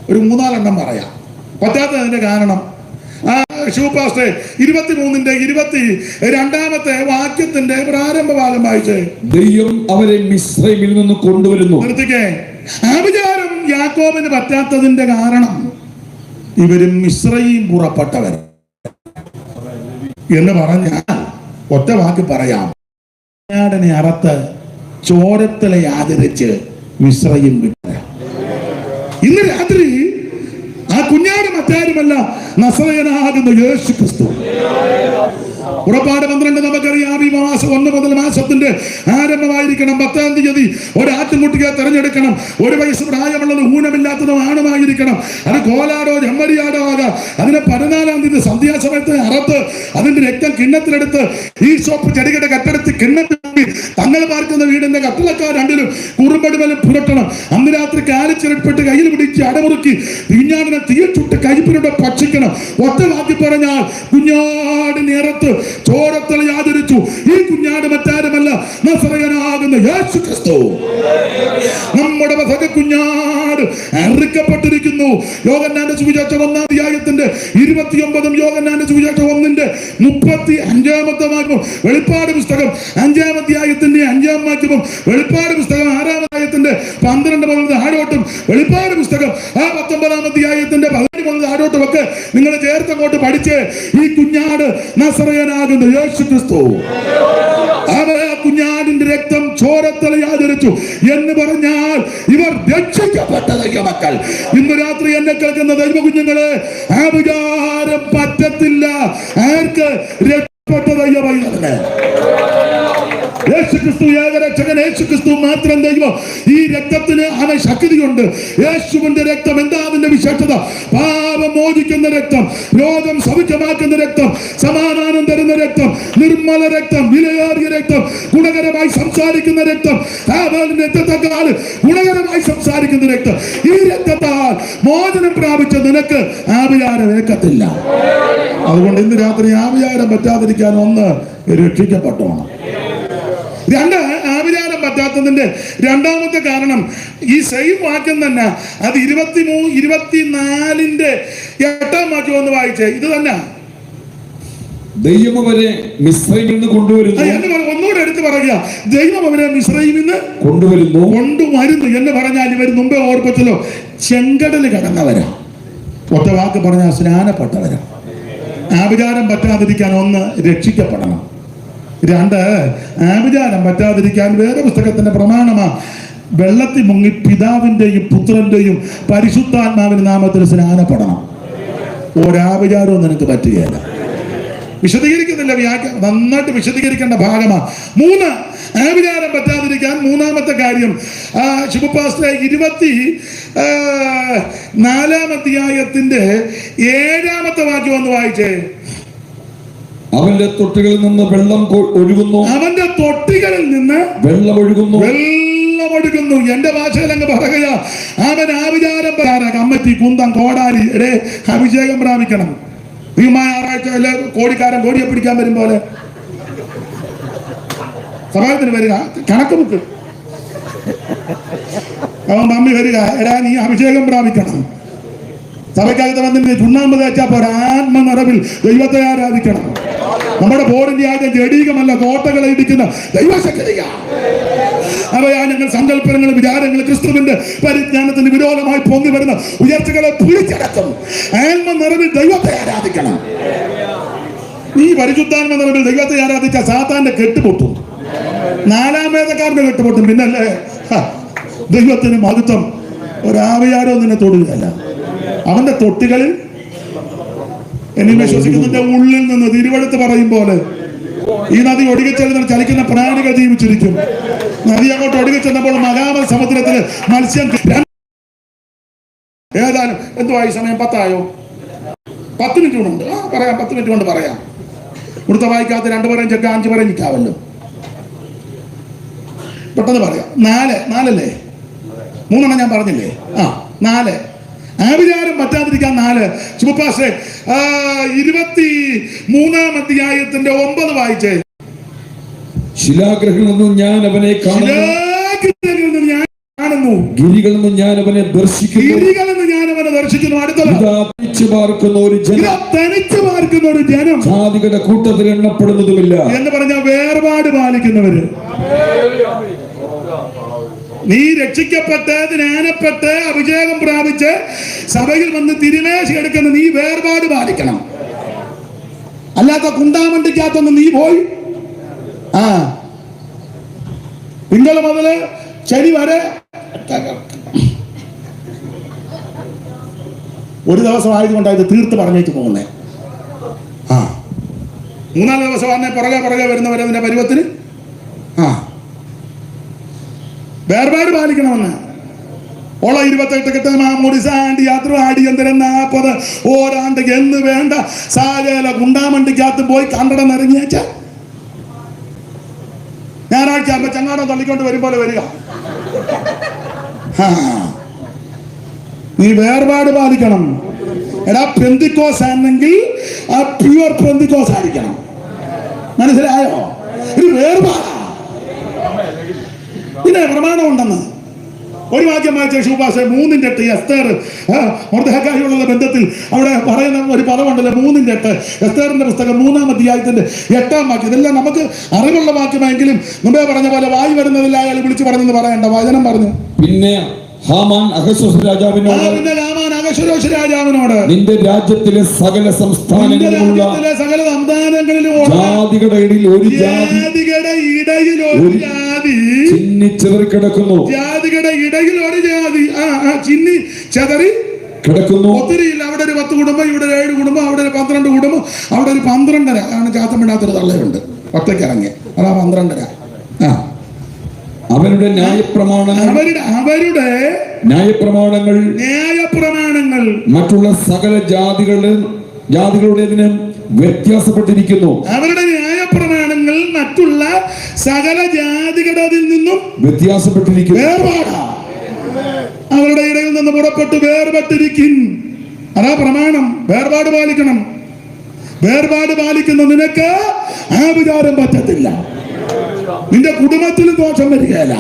ഒരു 3-4 പറയാം. പറ്റാത്തതിന്റെ കാരണം ശിവപാസ്റ്റേ 23-ന്റെ 22-ാമത്തെ വാക്യത്തിന്റെ പ്രാരംഭ ഭാഗം വായിച്ചേ. ദൈവം അവരെ മിസ്രൈമിൽ നിന്ന് കൊണ്ടുവരുന്നു. നിർത്തിക്കേ. ആഭിചാരം യാക്കോബിന് പറ്റാത്തതിന്റെ കാരണം ഇവരും മിസ്രയീം പുറപ്പെട്ടവർ എന്ന് പറഞ്ഞാൽ ഒറ്റ വാക്ക് പറയാം, കുഞ്ഞാടിനെ അറുത്ത് ചോരത്തിലെ ആദരിച്ച് മിസ്രയീം വിട്ട. ഇന്ന് രാത്രി ആ കുഞ്ഞാട് മറ്റാരുമല്ല, നസറയനാകുന്ന യേശു ക്രിസ്തു. പുറപ്പാട് 12 നമുക്കറിയാം. ഈ മാസം 1 മുതൽ മാസത്തിന്റെ ആരംഭമായിരിക്കണം. 10-ാം തീയതി ഒരു ആട്ടുംകുട്ടിയെ തെരഞ്ഞെടുക്കണം. 1 വയസ്സ് പ്രായമുള്ളത് ഊനമില്ലാത്തതും ആണുമായിരിക്കണം. അത് കോലാടോ ചെമ്മരിയാടോ ആകാം. അതിനെ 14-ാം തീയതി സന്ധ്യാസമയത്ത് അറുത്ത് അതിന്റെ രക്തം കിണ്ണത്തിലെടുത്ത് ഈ സോപ്പ് ചെടികളുടെ കട്ടെടുത്ത് കിണ്ണത്തിൽ തങ്ങൾ പാർക്കുന്ന വീടിന്റെ കട്ടിളക്കാർ രണ്ടിലും കുറുമ്പടിമലും പുരട്ടണം. അന്ന് രാത്രി കാലിച്ചിരപ്പെട്ട് കയ്യിൽ പിടിച്ച് അടമുറുക്കി കുഞ്ഞാടിനെ തീയിൽ ചുട്ട് കയ്പിലൂടെ ഭക്ഷിക്കണം. ഒറ്റ വാക്കി പറഞ്ഞാൽ കുഞ്ഞാടിനെ അറുത്ത് ചോരത്തളി ആദരിച്ചു. ഈ കുഞ്ഞാട് മറ്റാരുമല്ല, നസറയനാകുന്ന യേശു ക്രിസ്തു. നമ്മുടെ വസക കുഞ്ഞാട് അറുക്കപ്പെട്ടിരിക്കുന്നു. യോഹന്നാന്റെ സുവിശേഷം 1-ാം അധ്യായത്തിന്റെ 29-ഉം യോഹന്നാന്റെ സുവിശേഷം 1-ന്റെ 35-ാമത്തെ വാക്യവും വെളിപ്പാട് പുസ്തകം 5-ാം അധ്യായത്തിന്റെ 5-ാം വാക്യവും വെളിപ്പാട് പുസ്തകം 6-ാം അധ്യായത്തിന്റെ 12 മുതൽ താഴോട്ടും വെളിപ്പാട് പുസ്തകം 19-ാം അധ്യായത്തിന്റെ 17 മുതൽ താഴോട്ടും ഒക്കെ നിങ്ങൾ ചേർത്ത് അങ്ങോട്ട് പഠിച്ച് ഈ കുഞ്ഞാട് നസറയനാകുന്ന യേശു ക്രിസ്തു. അവർ ആ കുഞ്ഞാടിന്റെ രക്തം ചോരത്തളി ആദരിച്ചു എന്ന് പറഞ്ഞാൽ ഇവർ രക്ഷിക്കപ്പെട്ട ദൈവമക്കൾ. ഇന്ന് രാത്രി എന്നെ കേൾക്കുന്ന ദൈവ കുഞ്ഞുങ്ങളെ, ആഭിചാരം പറ്റത്തില്ല. ആർക്ക്? രക്ഷപ്പെട്ട ദൈവമൈതലിന്. യേശുക്രിസ്തു ഏകരക്ഷകൻ, യേശുക്രിസ്തു മാത്രം ദൈവം. ഈ രക്തത്തിന് അവൻ ശക്തിയുണ്ട്. യേശുവിന്റെ രക്തം എന്താ അതിന്റെ വിശേഷത? പാപം മോചിക്കുന്ന രക്തം, രോഗം സൗഖ്യമാക്കുന്ന രക്തം, സമാധാനം തരുന്ന രക്തം, നിർമ്മല രക്തം, വിലയേറിയ രക്തം, ഗുണകരമായി സംസാരിക്കുന്ന രക്തം, രക്തത്തെക്കാൾ ഗുണകരമായി സംസാരിക്കുന്ന രക്തം. ഈ രക്തത്താൽ മോചനം പ്രാപിച്ച നിനക്ക് ആഭിചാരം ഏക്കത്തില്ല. അതുകൊണ്ട് ഇന്ന് രാത്രി ആഭിചാരം പറ്റാതിരിക്കാൻ 1 രക്ഷിക്കപ്പെട്ടോണം. 2 ആഭിചാരം പറ്റാത്തതിന്റെ 2-ാമത്തെ കാരണം ഈ സെയിം വാക്യം തന്നെ. അത് 24-ന്റെ 8-ാം വാക്യം ഒന്ന് വായിച്ചേ. ഇത് തന്നെ ദൈവം അവരെ മിസ്രൈമിൽ നിന്ന് കൊണ്ടുവരുന്നു. ഒന്നുകൂടെ എടുത്ത് പറയുക, ദൈവം അവരെ മിസ്രൈമിൽ നിന്ന് കൊണ്ടുവരുന്നു എന്ന് പറഞ്ഞാൽ ഇവർ മുമ്പേ ഓർപ്പിച്ചല്ലോ, ചെങ്കടൽ കടന്നവരാ. ഒറ്റ വാക്ക് പറഞ്ഞാൽ സ്നാനപ്പെട്ടവരാ. ആഭിചാരം പറ്റാതിരിക്കാൻ 1 രക്ഷിക്കപ്പെടണം. 2 ആഭിചാരം പറ്റാതിരിക്കാൻ വേറെ പുസ്തകത്തിന്റെ പ്രമാണമാ വെള്ളത്തിൽ മുങ്ങി പിതാവിന്റെയും പുത്രന്റെയും പരിശുദ്ധാത്മാവിന്റെ നാമത്തിൽ സ്നാനപ്പെടണം. ഒരാഭിചാരവും നിനക്ക് പറ്റുകയില്ല. വിശദീകരിക്കുന്നില്ല, നന്നായിട്ട് വിശദീകരിക്കേണ്ട ഭാഗമാണ്. 3 ആഭിചാരം പറ്റാതിരിക്കാൻ 3-ാമത്തെ കാര്യം ശിവപാസ്റ്റർ 24-ാം അധ്യായത്തിന്റെ 7-ാമത്തെ വാക്യം ഒന്ന് വായിച്ചേ. അവന്റെ തൊട്ടികളിൽ നിന്ന് വെള്ളം ഒഴുകുന്നു. അവന്റെ തൊട്ടികളിൽ നിന്ന് വെള്ളം ഒഴുകുന്നു. എന്റെ ഭാഷയിൽ അങ്ങ് പറയുക, അവൻ ആഭിചാരം കമ്മറ്റി കുന്തം കോടാലി അഭിഷേകം പ്രാപിക്കണം. ഈ ഞായറാഴ്ച കോടിക്കാരൻ കോടിയെ പിടിക്കാൻ വരും പോലെ സമാജത്തിന് വരിക, കണക്ക് ബുക്ക് അവൻ മമ്മി വരിക, നീ അഭിഷേകം പ്രാപിക്കണം. സഭയ്ക്കകത്ത് വന്നിട്ട് ചുണ്ണാമ്പ് തേച്ചാൽ പോരാ, ആത്മനിറവിൽ ദൈവത്തെ ആരാധിക്കണം. നമ്മുടെ ബോർഡിന്റെ ആദ്യം ജഡീകമല്ല, കോട്ടകളെ ഇടിക്കുന്ന ദൈവശക്തിയാണ്. അവയാ ഞങ്ങൾ സങ്കല്പങ്ങൾ, വിചാരങ്ങൾ, ക്രിസ്തുവിന്റെ പരിജ്ഞാനത്തിന് വിരോധമായി പൊങ്ങി വരുന്ന ഉയർച്ചകളെ പിടിച്ചടക്കും. ആത്മനിറവിൽ ദൈവത്തെ ആരാധിക്കണം. ഈ പരിശുദ്ധാത്മ നിറവിൽ ദൈവത്തെ ആരാധിച്ച സാത്താന്റെ കെട്ടുപൊട്ടും, 4-ാം വേദക്കാരന്റെ കെട്ടുപൊട്ടും. പിന്നല്ലേ ദൈവത്തിന് മഹത്വം. ഒരാവിചാരവും നിന്നെ തൊടുകയല്ല. അവന്റെ തൊട്ടികളിൽ എന്നെ വിശ്വസിക്കുന്നതിന്റെ ഉള്ളിൽ നിന്ന് തിരുവെടുത്ത് പറയും പോലെ ഈ നദി ഒഴുകിച്ചെല്ലുന്ന ചലിക്കുന്ന പ്രാണികൾ ജീവിച്ചിരിക്കും. നദി അങ്ങോട്ട് ഒഴുകിച്ചെന്നപ്പോൾ മഹാമ സമുദ്രത്തിൽ മത്സ്യം ഏതായാലും എന്തുവായി സമയം 10 ആയോ? 10 മിനിറ്റ് കൊണ്ടുണ്ട്. പറയാം, 10 മിനിറ്റ് കൊണ്ട് പറയാം. ഇവിടുത്തെ വായിക്കാത്ത 2 പറയും ചെക്ക 5 പറയും നിൽക്കാവല്ലോ. പെട്ടെന്ന് പറയാം. 4 3 ഞാൻ പറഞ്ഞില്ലേ? 4 ആഭിചാരം പറ്റാതിരിക്കാൻ 4. ചുമപ്പാശേ 23-ാം അധ്യായത്തിന്റെ 9 വായിച്ചേ. ശിലാഗ്രഹങ്ങളിൽ നിന്ന് ഞാൻ അവനെ കാണുന്നു, ഗിരികളിൽ നിന്ന് ഞാൻ അവനെ ദർശിക്കുന്നു. അടുത്തത് തനിച്ചു പാർക്കുന്ന ഒരു ജനം, ജാതികളുടെ കൂട്ടത്തിൽ എണ്ണപ്പെടുന്നതുമില്ല എന്ന് പറഞ്ഞ വേർപാട് പാലിക്കുന്നവര്. നീ രക്ഷിക്കപ്പെട്ട് ജ്ഞാനപ്പെട്ട് അഭിഷേകം പ്രാപിച്ച് സഭയിൽ വന്ന് തിരുമേശ എടുക്കുന്ന നീ വേർപാട് പാലിക്കണം. അല്ലാത്ത കുണ്ടാമണ്ടിക്കകത്തൊന്ന് നീ പോയി തിങ്കൾ മുതല് ശനി വരെ ഒരു ദിവസം ആയതുകൊണ്ടായത് തീർത്ത് പറഞ്ഞേച്ച് പോകുന്നേ. 3-ാം ദിവസം വന്നേ പുറകെ വരുന്നവരെ അതിന്റെ പരുവത്തിന് വേർപാട് പാലിക്കണമെന്ന്. 28 കെട്ട് മാമുടിസാണ്ടി യാത്ര ആടി എന്തരം 40 ഓരാണ്ട് എന്ന് വേണ്ട സാകല കുണ്ടാമണ്ടിക്കകത്ത് പോയി കണ്ടടം ഇറങ്ങിയേച്ച ഞായറാഴ്ച ആകുമ്പോ ചങ്ങാടം തള്ളിക്കൊണ്ട് വരും പോലെ വരിക. നീ വേർപാട് പാലിക്കണം. എടാ പെന്തിക്കോസ് ആണെങ്കിൽ ആ പ്യുവർ പെന്തിക്കോസ് ആയിരിക്കണം. മനസ്സിലായോ? ഒരു വേർപാടാ. പിന്നെ പ്രമാണം ഉണ്ടെന്ന് ഒരു വാക്യം വായിച്ച ശുപാശ 3-8 എസ്തേർ മൊർദെഖായിയോടുള്ള ബന്ധത്തിൽ അവിടെ പറയുന്ന ഒരു പദമുണ്ടല്ലോ 3-8. എസ്തേറിന്റെ പുസ്തകം 3-ാം അധ്യായത്തിന്റെ 8-ാം വാക്യം. ഇതെല്ലാം നമുക്ക് അറിവുള്ള വാക്യമെങ്കിലും മുമ്പേ പറഞ്ഞ പോലെ വായി വരുന്നതിൽ അയാൾ വിളിച്ചു പറഞ്ഞെന്ന് പറയണ്ട. വചനം പറഞ്ഞു. പിന്നെ ഹാമാൻ അഹശ്വേരോശ് രാജാവിനോട് നിന്റെ രാജ്യത്തിലെ സകല സംസ്ഥാനങ്ങളിലുള്ള ജാതികളുടെ ഇടയിൽ ഒരു ജാതി ചിന്നിച്ചെതറി കിടക്കുന്നു. ജാതികളുടെ ഇടയിൽ ഒരു ജാതി ചിന്നി ചെതറി കിടക്കുന്നു. ഒത്തിരിയില്ല. അവിടെ ഒരു 10 കുടുംബം, ഇവിടെ 7 കുടുംബം, അവിടെ ഒരു 12 കുടുംബം, അവിടെ ഒരു 12.5 ആണ്. ചാത്തമിടാത്തൊരു തള്ളയുണ്ട് ഒറ്റയ്ക്ക് ഇറങ്ങി. അതാ 12.5. അവരുടെ ന്യായപ്രമാണങ്ങൾ മറ്റുള്ള സകല ജാതികളുടേതിന് വ്യത്യാസപ്പെട്ടിരിക്കുന്നു. അവരുടെ ന്യായപ്രമാണങ്ങൾ മറ്റുള്ള സകല ജാതികളുടെ നിന്നും വ്യത്യാസപ്പെട്ടിരിക്കുന്നു. അവരുടെ ഇടയിൽ നിന്ന് പുറപ്പെട്ട് വേർപെട്ടിരിക്കും. അതാ പ്രമാണം. വേർപാട് പാലിക്കണം. വേർപാട് പാലിക്കുന്ന നിനക്ക് ആ വിചാരം പറ്റത്തില്ല. നിന്റെ കുടുംബത്തിലും ദോഷം വരികയില്ല.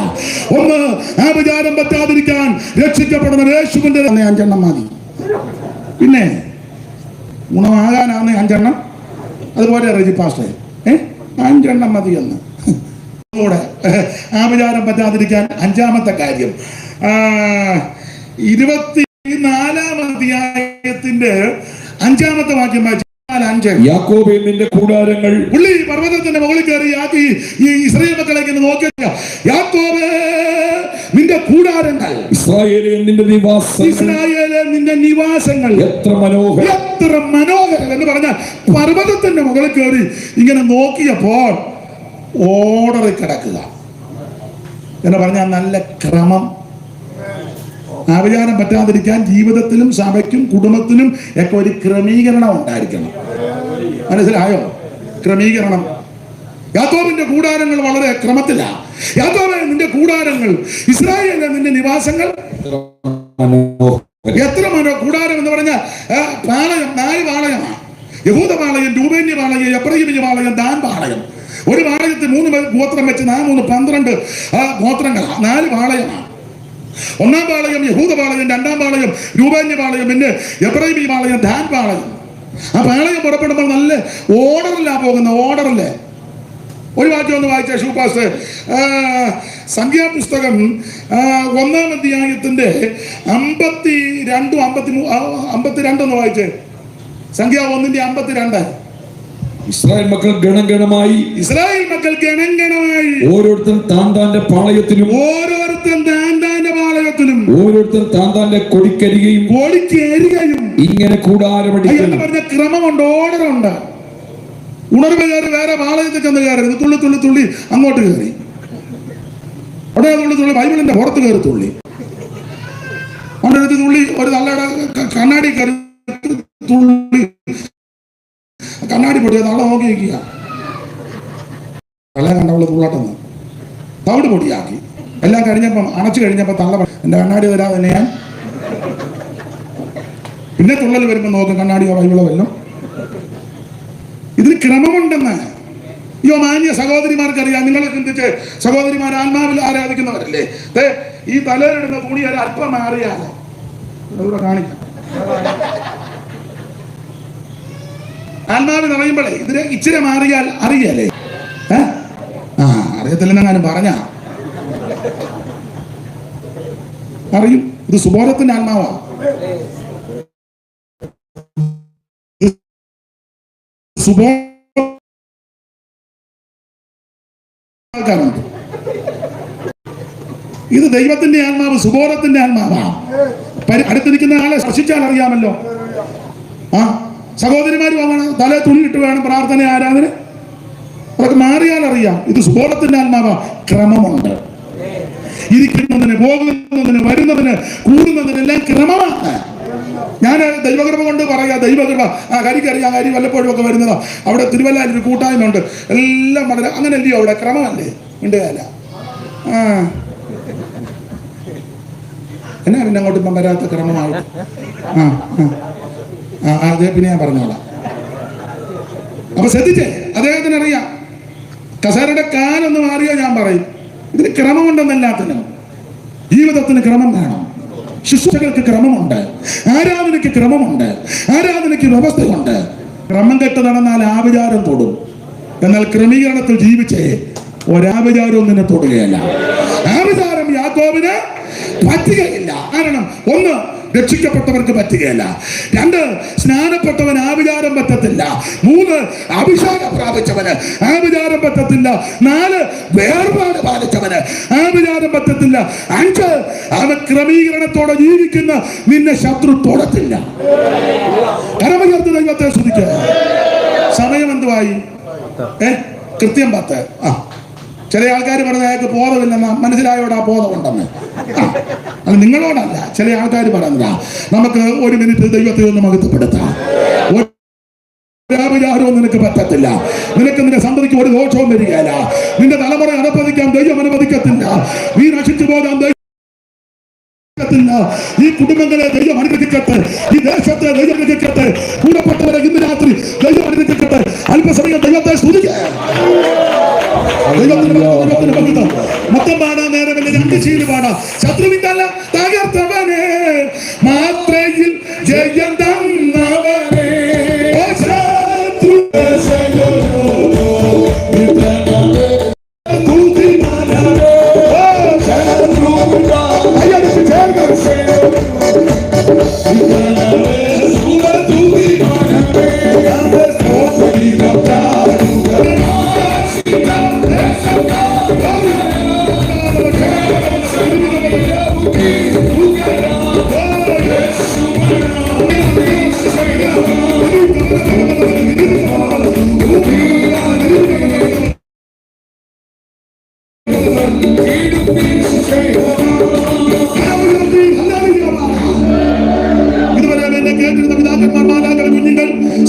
ഒന്ന് ആ വിചാരം പറ്റാതിരിക്കാൻ രക്ഷിക്കപ്പെടുന്ന യേശുവിന്റെ 5 എണ്ണം മതി. പിന്നെ ഗുണമാകാനാണ് 5 എണ്ണം. അതുപോലെ റജി പാസ്റ്റേ 5 എണ്ണം മതി എന്ന് കൂടെ ആ വിചാരം പറ്റാതിരിക്കാൻ. 5-ാമത്തെ കാര്യം 24-ാം അധ്യായത്തിന്റെ 5-ാമത്തെ വാക്യം വായിച്ചു. യാക്കോബേ നിന്റെ കൂടാരങ്ങൾ. പുള്ളി പർവ്വതത്തിന്റെ മുകളിൽ കയറി ഈ ഇസ്രായേൽ മക്കളെ നോക്കിയ യാക്കോബേ നിന്റെ കൂടാരങ്ങൾ, ഇസ്രായേലേ നിന്റെ നിവാസങ്ങൾ എത്ര മനോഹരം എന്ന് പറഞ്ഞാൽ പർവ്വതത്തിന്റെ മുകളിൽ കയറി ഇങ്ങനെ നോക്കിയപ്പോൾ ഓർഡറിൽ കിടക്കുക എന്ന് പറഞ്ഞാൽ നല്ല ക്രമം. ആവിചാരം പറ്റാതിരിക്കാൻ ജീവിതത്തിലും സഭയ്ക്കും കുടുംബത്തിനും ഒക്കെ ഒരു ക്രമീകരണം ഉണ്ടായിരിക്കണം. മനസ്സിലായോ? ക്രമീകരണം. യാക്കോബിന്റെ കൂടാരങ്ങൾ വളരെ ക്രമത്തിലാണ്. യാക്കോബേ നിന്റെ കൂടാരങ്ങൾ, ഇസ്രായേലിലെ നിന്റെ നിവാസങ്ങൾ എത്ര കൂടാരം എന്ന് പറഞ്ഞാൽ പാളയം 4 പാളയമാണ്. യഹൂദ പാളയം, രൂബേന്യ പാളയം, എബ്രഹീമിയ പാളയം, ദാൻ പാളയം. ഒരു പാളയത്തിൽ 3 ഗോത്രം വെച്ച് 12 ഗോത്രങ്ങളാണ്. 4 പാളയമാണ്. 1-ാം പാളയം യഹൂദ പാളയം, 2-ാം പാളയം രൂബേന്യ പാളയം, പിന്നെ എബ്രഹീമിയ പാളയം, ദാൻ പാളയം. ആ പാളയം പുറപ്പെടുമ്പോൾ നല്ല ഓർഡറിലാ പോകുന്ന. ഓർഡറില് ഒരു വാക്യം ഒന്ന് വായിച്ച ഷൂപാസ്. സംഖ്യാപുസ്തകം 1-ാം അധ്യായത്തിന്റെ 52 ഒന്ന് വായിച്ചേ. സംഖ്യ 1-ന്റെ 52. ഇസ്രായേൽ മക്കൾ ഗണഗണമായി ഓരോരുത്തൻ താൻ താന്റെ പാളയത്തിലും ഓരോരുത്തൻ താൻ താന്റെ കൊടിക്കരികയും ഇങ്ങനെ കൂടാരമടിക്കുന്നു. ക്രമമുണ്ട്, ഓർഡറുണ്ട്. ഉണർവ് കയറി വേറെ പാളയത്തിൽ ചെന്ന് കയറരുത്. തുള്ളി തുള്ളി തുള്ളി അങ്ങോട്ട് കയറി, ഉടനെ തുള്ളി തുള്ളി ബൈബിളിന്റെ പുറത്ത് കയറി തുള്ളി, അവിടെ തുള്ളി ഒരു തള്ളയുടെ കണ്ണാടി കയറി തുള്ളി, കണ്ണാടി പൊടിയ തള്ള നോക്കി വയ്ക്കുക, തള്ള കണ്ടവള് തുള്ളട്ടെന്ന് തവിട് പൊടിയാക്കി. എല്ലാം കഴിഞ്ഞപ്പം അണച്ചു കഴിഞ്ഞപ്പോൾ തള്ള എന്റെ കണ്ണാടി തരാതെ തന്നെ ഞാൻ. പിന്നെ തുള്ളൽ വരുമ്പോൾ നോക്കും കണ്ണാടിയോ ബൈബിളോ വല്ലതും. ഇതിന് ക്രമമുണ്ടെന്ന് അയ്യോ മാന്യ സഹോദരിമാർക്കറിയാം. നിങ്ങൾ ചിന്തിച്ച്, സഹോദരിമാർ ആത്മാവിൽ ആരാധിക്കുന്നവരല്ലേ, ഈ തലയിലിടുന്ന തുണി ഒരു അല്പം മാറിയാലോ കാണിക്കാം. ആത്മാവിൽ അറിയുമ്പോഴേ ഇതിന് ഇച്ചിരി മാറിയാൽ അറിയാലേ. അറിയത്തില്ലെന്നെങ്ങാനും പറഞ്ഞ അറിയും. ഇത് സുബോധത്തിന്റെ ആത്മാവാ. ആൾക്കാരുണ്ട്. ഇത് ദൈവത്തിന്റെ ആത്മാവ്, സുബോധത്തിന്റെ ആത്മാവാ. അടുത്ത് നിൽക്കുന്ന ആളെ സ്പർശിച്ചാൽ അറിയാമല്ലോ. സഹോദരിമാരും അങ്ങനെ തല തുണിയിട്ട് വേണം പ്രാർത്ഥന, ആരാധന, അതൊക്കെ മാറിയാൽ അറിയാം. ഇത് സുബോധത്തിന്റെ ആത്മാവാ. ക്രമമുണ്ട്. ഇരിക്കുന്നതിന്, പോകുന്നതിന്, വരുന്നതിന്, കൂടുന്നതിനെല്ലാം ക്രമമാണ്. ഞാൻ ദൈവകൃപ കൊണ്ട് പറയാ, ദൈവകൃപ കരിക്കറിയാം, കരി വല്ലപ്പോഴും ഒക്കെ വരുന്നതാ. അവിടെ തിരുവല്ലയിൽ ഒരു കൂട്ടായ്മ ഉണ്ട്, എല്ലാം വളരെ അങ്ങനല്ലയോ, അവിടെ ക്രമമല്ലേ ഉണ്ടല്ല. എന്നാ പിന്നെ അങ്ങോട്ട് ഇപ്പം വരാത്ത ക്രമമായിട്ട്. അതേ പിന്നെ ഞാൻ പറഞ്ഞോളാം. അപ്പൊ ശ്രദ്ധിച്ചേ, അദ്ദേഹത്തിന് അറിയാം. കസേരയുടെ കാലൊന്ന് മാറിയോ ഞാൻ പറയും. ഇതിന് ക്രമമുണ്ടെന്നെല്ലാത്തിനും. ജീവിതത്തിന് ക്രമം വേണം. ശുശ്രൂഷകൾക്ക് ക്രമമുണ്ട്, ആരാധനയ്ക്ക് ക്രമമുണ്ട്, ആരാധനയ്ക്ക് വ്യവസ്ഥയുണ്ട്. ക്രമം കെട്ട് നടന്നാൽ ആഭിചാരം തൊടും. എന്നാൽ ക്രമീകരണത്തിൽ ജീവിച്ചേ ഒരാഭിചാരവും നിന്നെ തൊടുകയല്ല. ആഭിചാരം യാക്കോബിന് പറ്റുകയില്ല. കാരണം ഒന്ന്, രക്ഷിക്കപ്പെട്ടവർക്ക് പറ്റുകയില്ല. രണ്ട്, സ്നാനപ്പെട്ടവന് ആഭിചാരം പറ്റത്തില്ല. മൂന്ന്, അഭിഷേകം പ്രാപിച്ചവന് ആഭിചാരം പറ്റത്തില്ല. നാല്, വേർപാട് പാലിച്ചവന് ആഭിചാരം പറ്റത്തില്ല. അഞ്ച്, അവൻ ക്രമീകരണത്തോടെ ജീവിക്കുന്ന നിന്നെ ശത്രു തൊടത്തില്ല. കരമചേർത്ത് ദൈവത്തെ സ്തുതിക്കുക. സമയം എന്തുവായി? കൃത്യം 10. ചില ആൾക്കാർ പറഞ്ഞ അയാൾക്ക് ബോധമില്ലെന്ന, മനസ്സിലായോടാ ബോധമുണ്ടെന്ന്. അത് നിങ്ങളോടല്ല, ചില ആൾക്കാർ പറഞ്ഞതാ. നമുക്ക് 1 മിനിറ്റ് ദൈവത്തെ ഒന്ന് മഹത്വപ്പെടുത്താം. ഒരാഭിചാരവും നിനക്ക് പറ്റത്തില്ല. നിനക്ക് നിന്റെ സന്തതിക്ക് ഒരു ദോഷവും വരികയില്ല. നിന്റെ തലമുറ അനുവദിക്കാൻ ദൈവം അനുവദിക്കത്തില്ല. നീ നശിച്ചു പോകാൻ ഈ കുടുംബങ്ങളെ ദൈവം അനുഗ്രഹിക്കട്ടെ. ഈ ദേശത്തെ ദൈവം അനുഗ്രഹിക്കട്ടെ. കൂടപ്പെട്ടവരെ ഇന്ന് രാത്രി ദൈവം അനുഗ്രഹിക്കട്ടെ. അല്പസമയം ദൈവത്തെ സ്തുതിക്കുക. മൊത്തം പാടാൻ നേരമല്ല, 2 ശീല് പാടാം. ശത്രുവിന്റെ അല്ല, തകർത്തവനെ മാത്രയിൽ ജയം തന്നവനെ.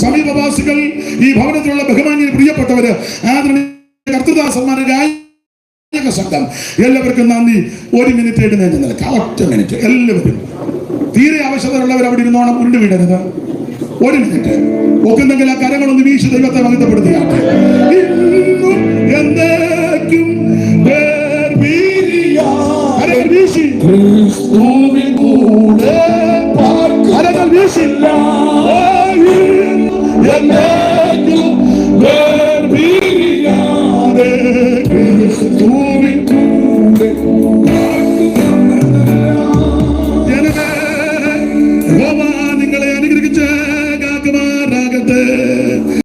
സമീപവാസികൾ, ഈ ഭവനത്തിലുള്ള ബഹുമാന്യ പ്രിയപ്പെട്ടവര്, കർത്തൃദാസന്മാര്, രാജക സംഘം, എല്ലാവർക്കും നന്ദി. 1 മിനിറ്റ് എഴുന്നേറ്റ് നിൽക്കാം. 1 മിനിറ്റ് എല്ലാവരും. തീരെ ആവശ്യതയുള്ളവർ അവിടെ ഇരുന്നോണം, ഉരുണ്ട് വീടരുത്. 1 മിനിറ്റ്. ഒക്കെന്തെങ്കിലും ആ കരങ്ങളൊന്ന് വീശി ദൈവത്തെ മഹത്വപ്പെടുത്തിയാട്ടെ.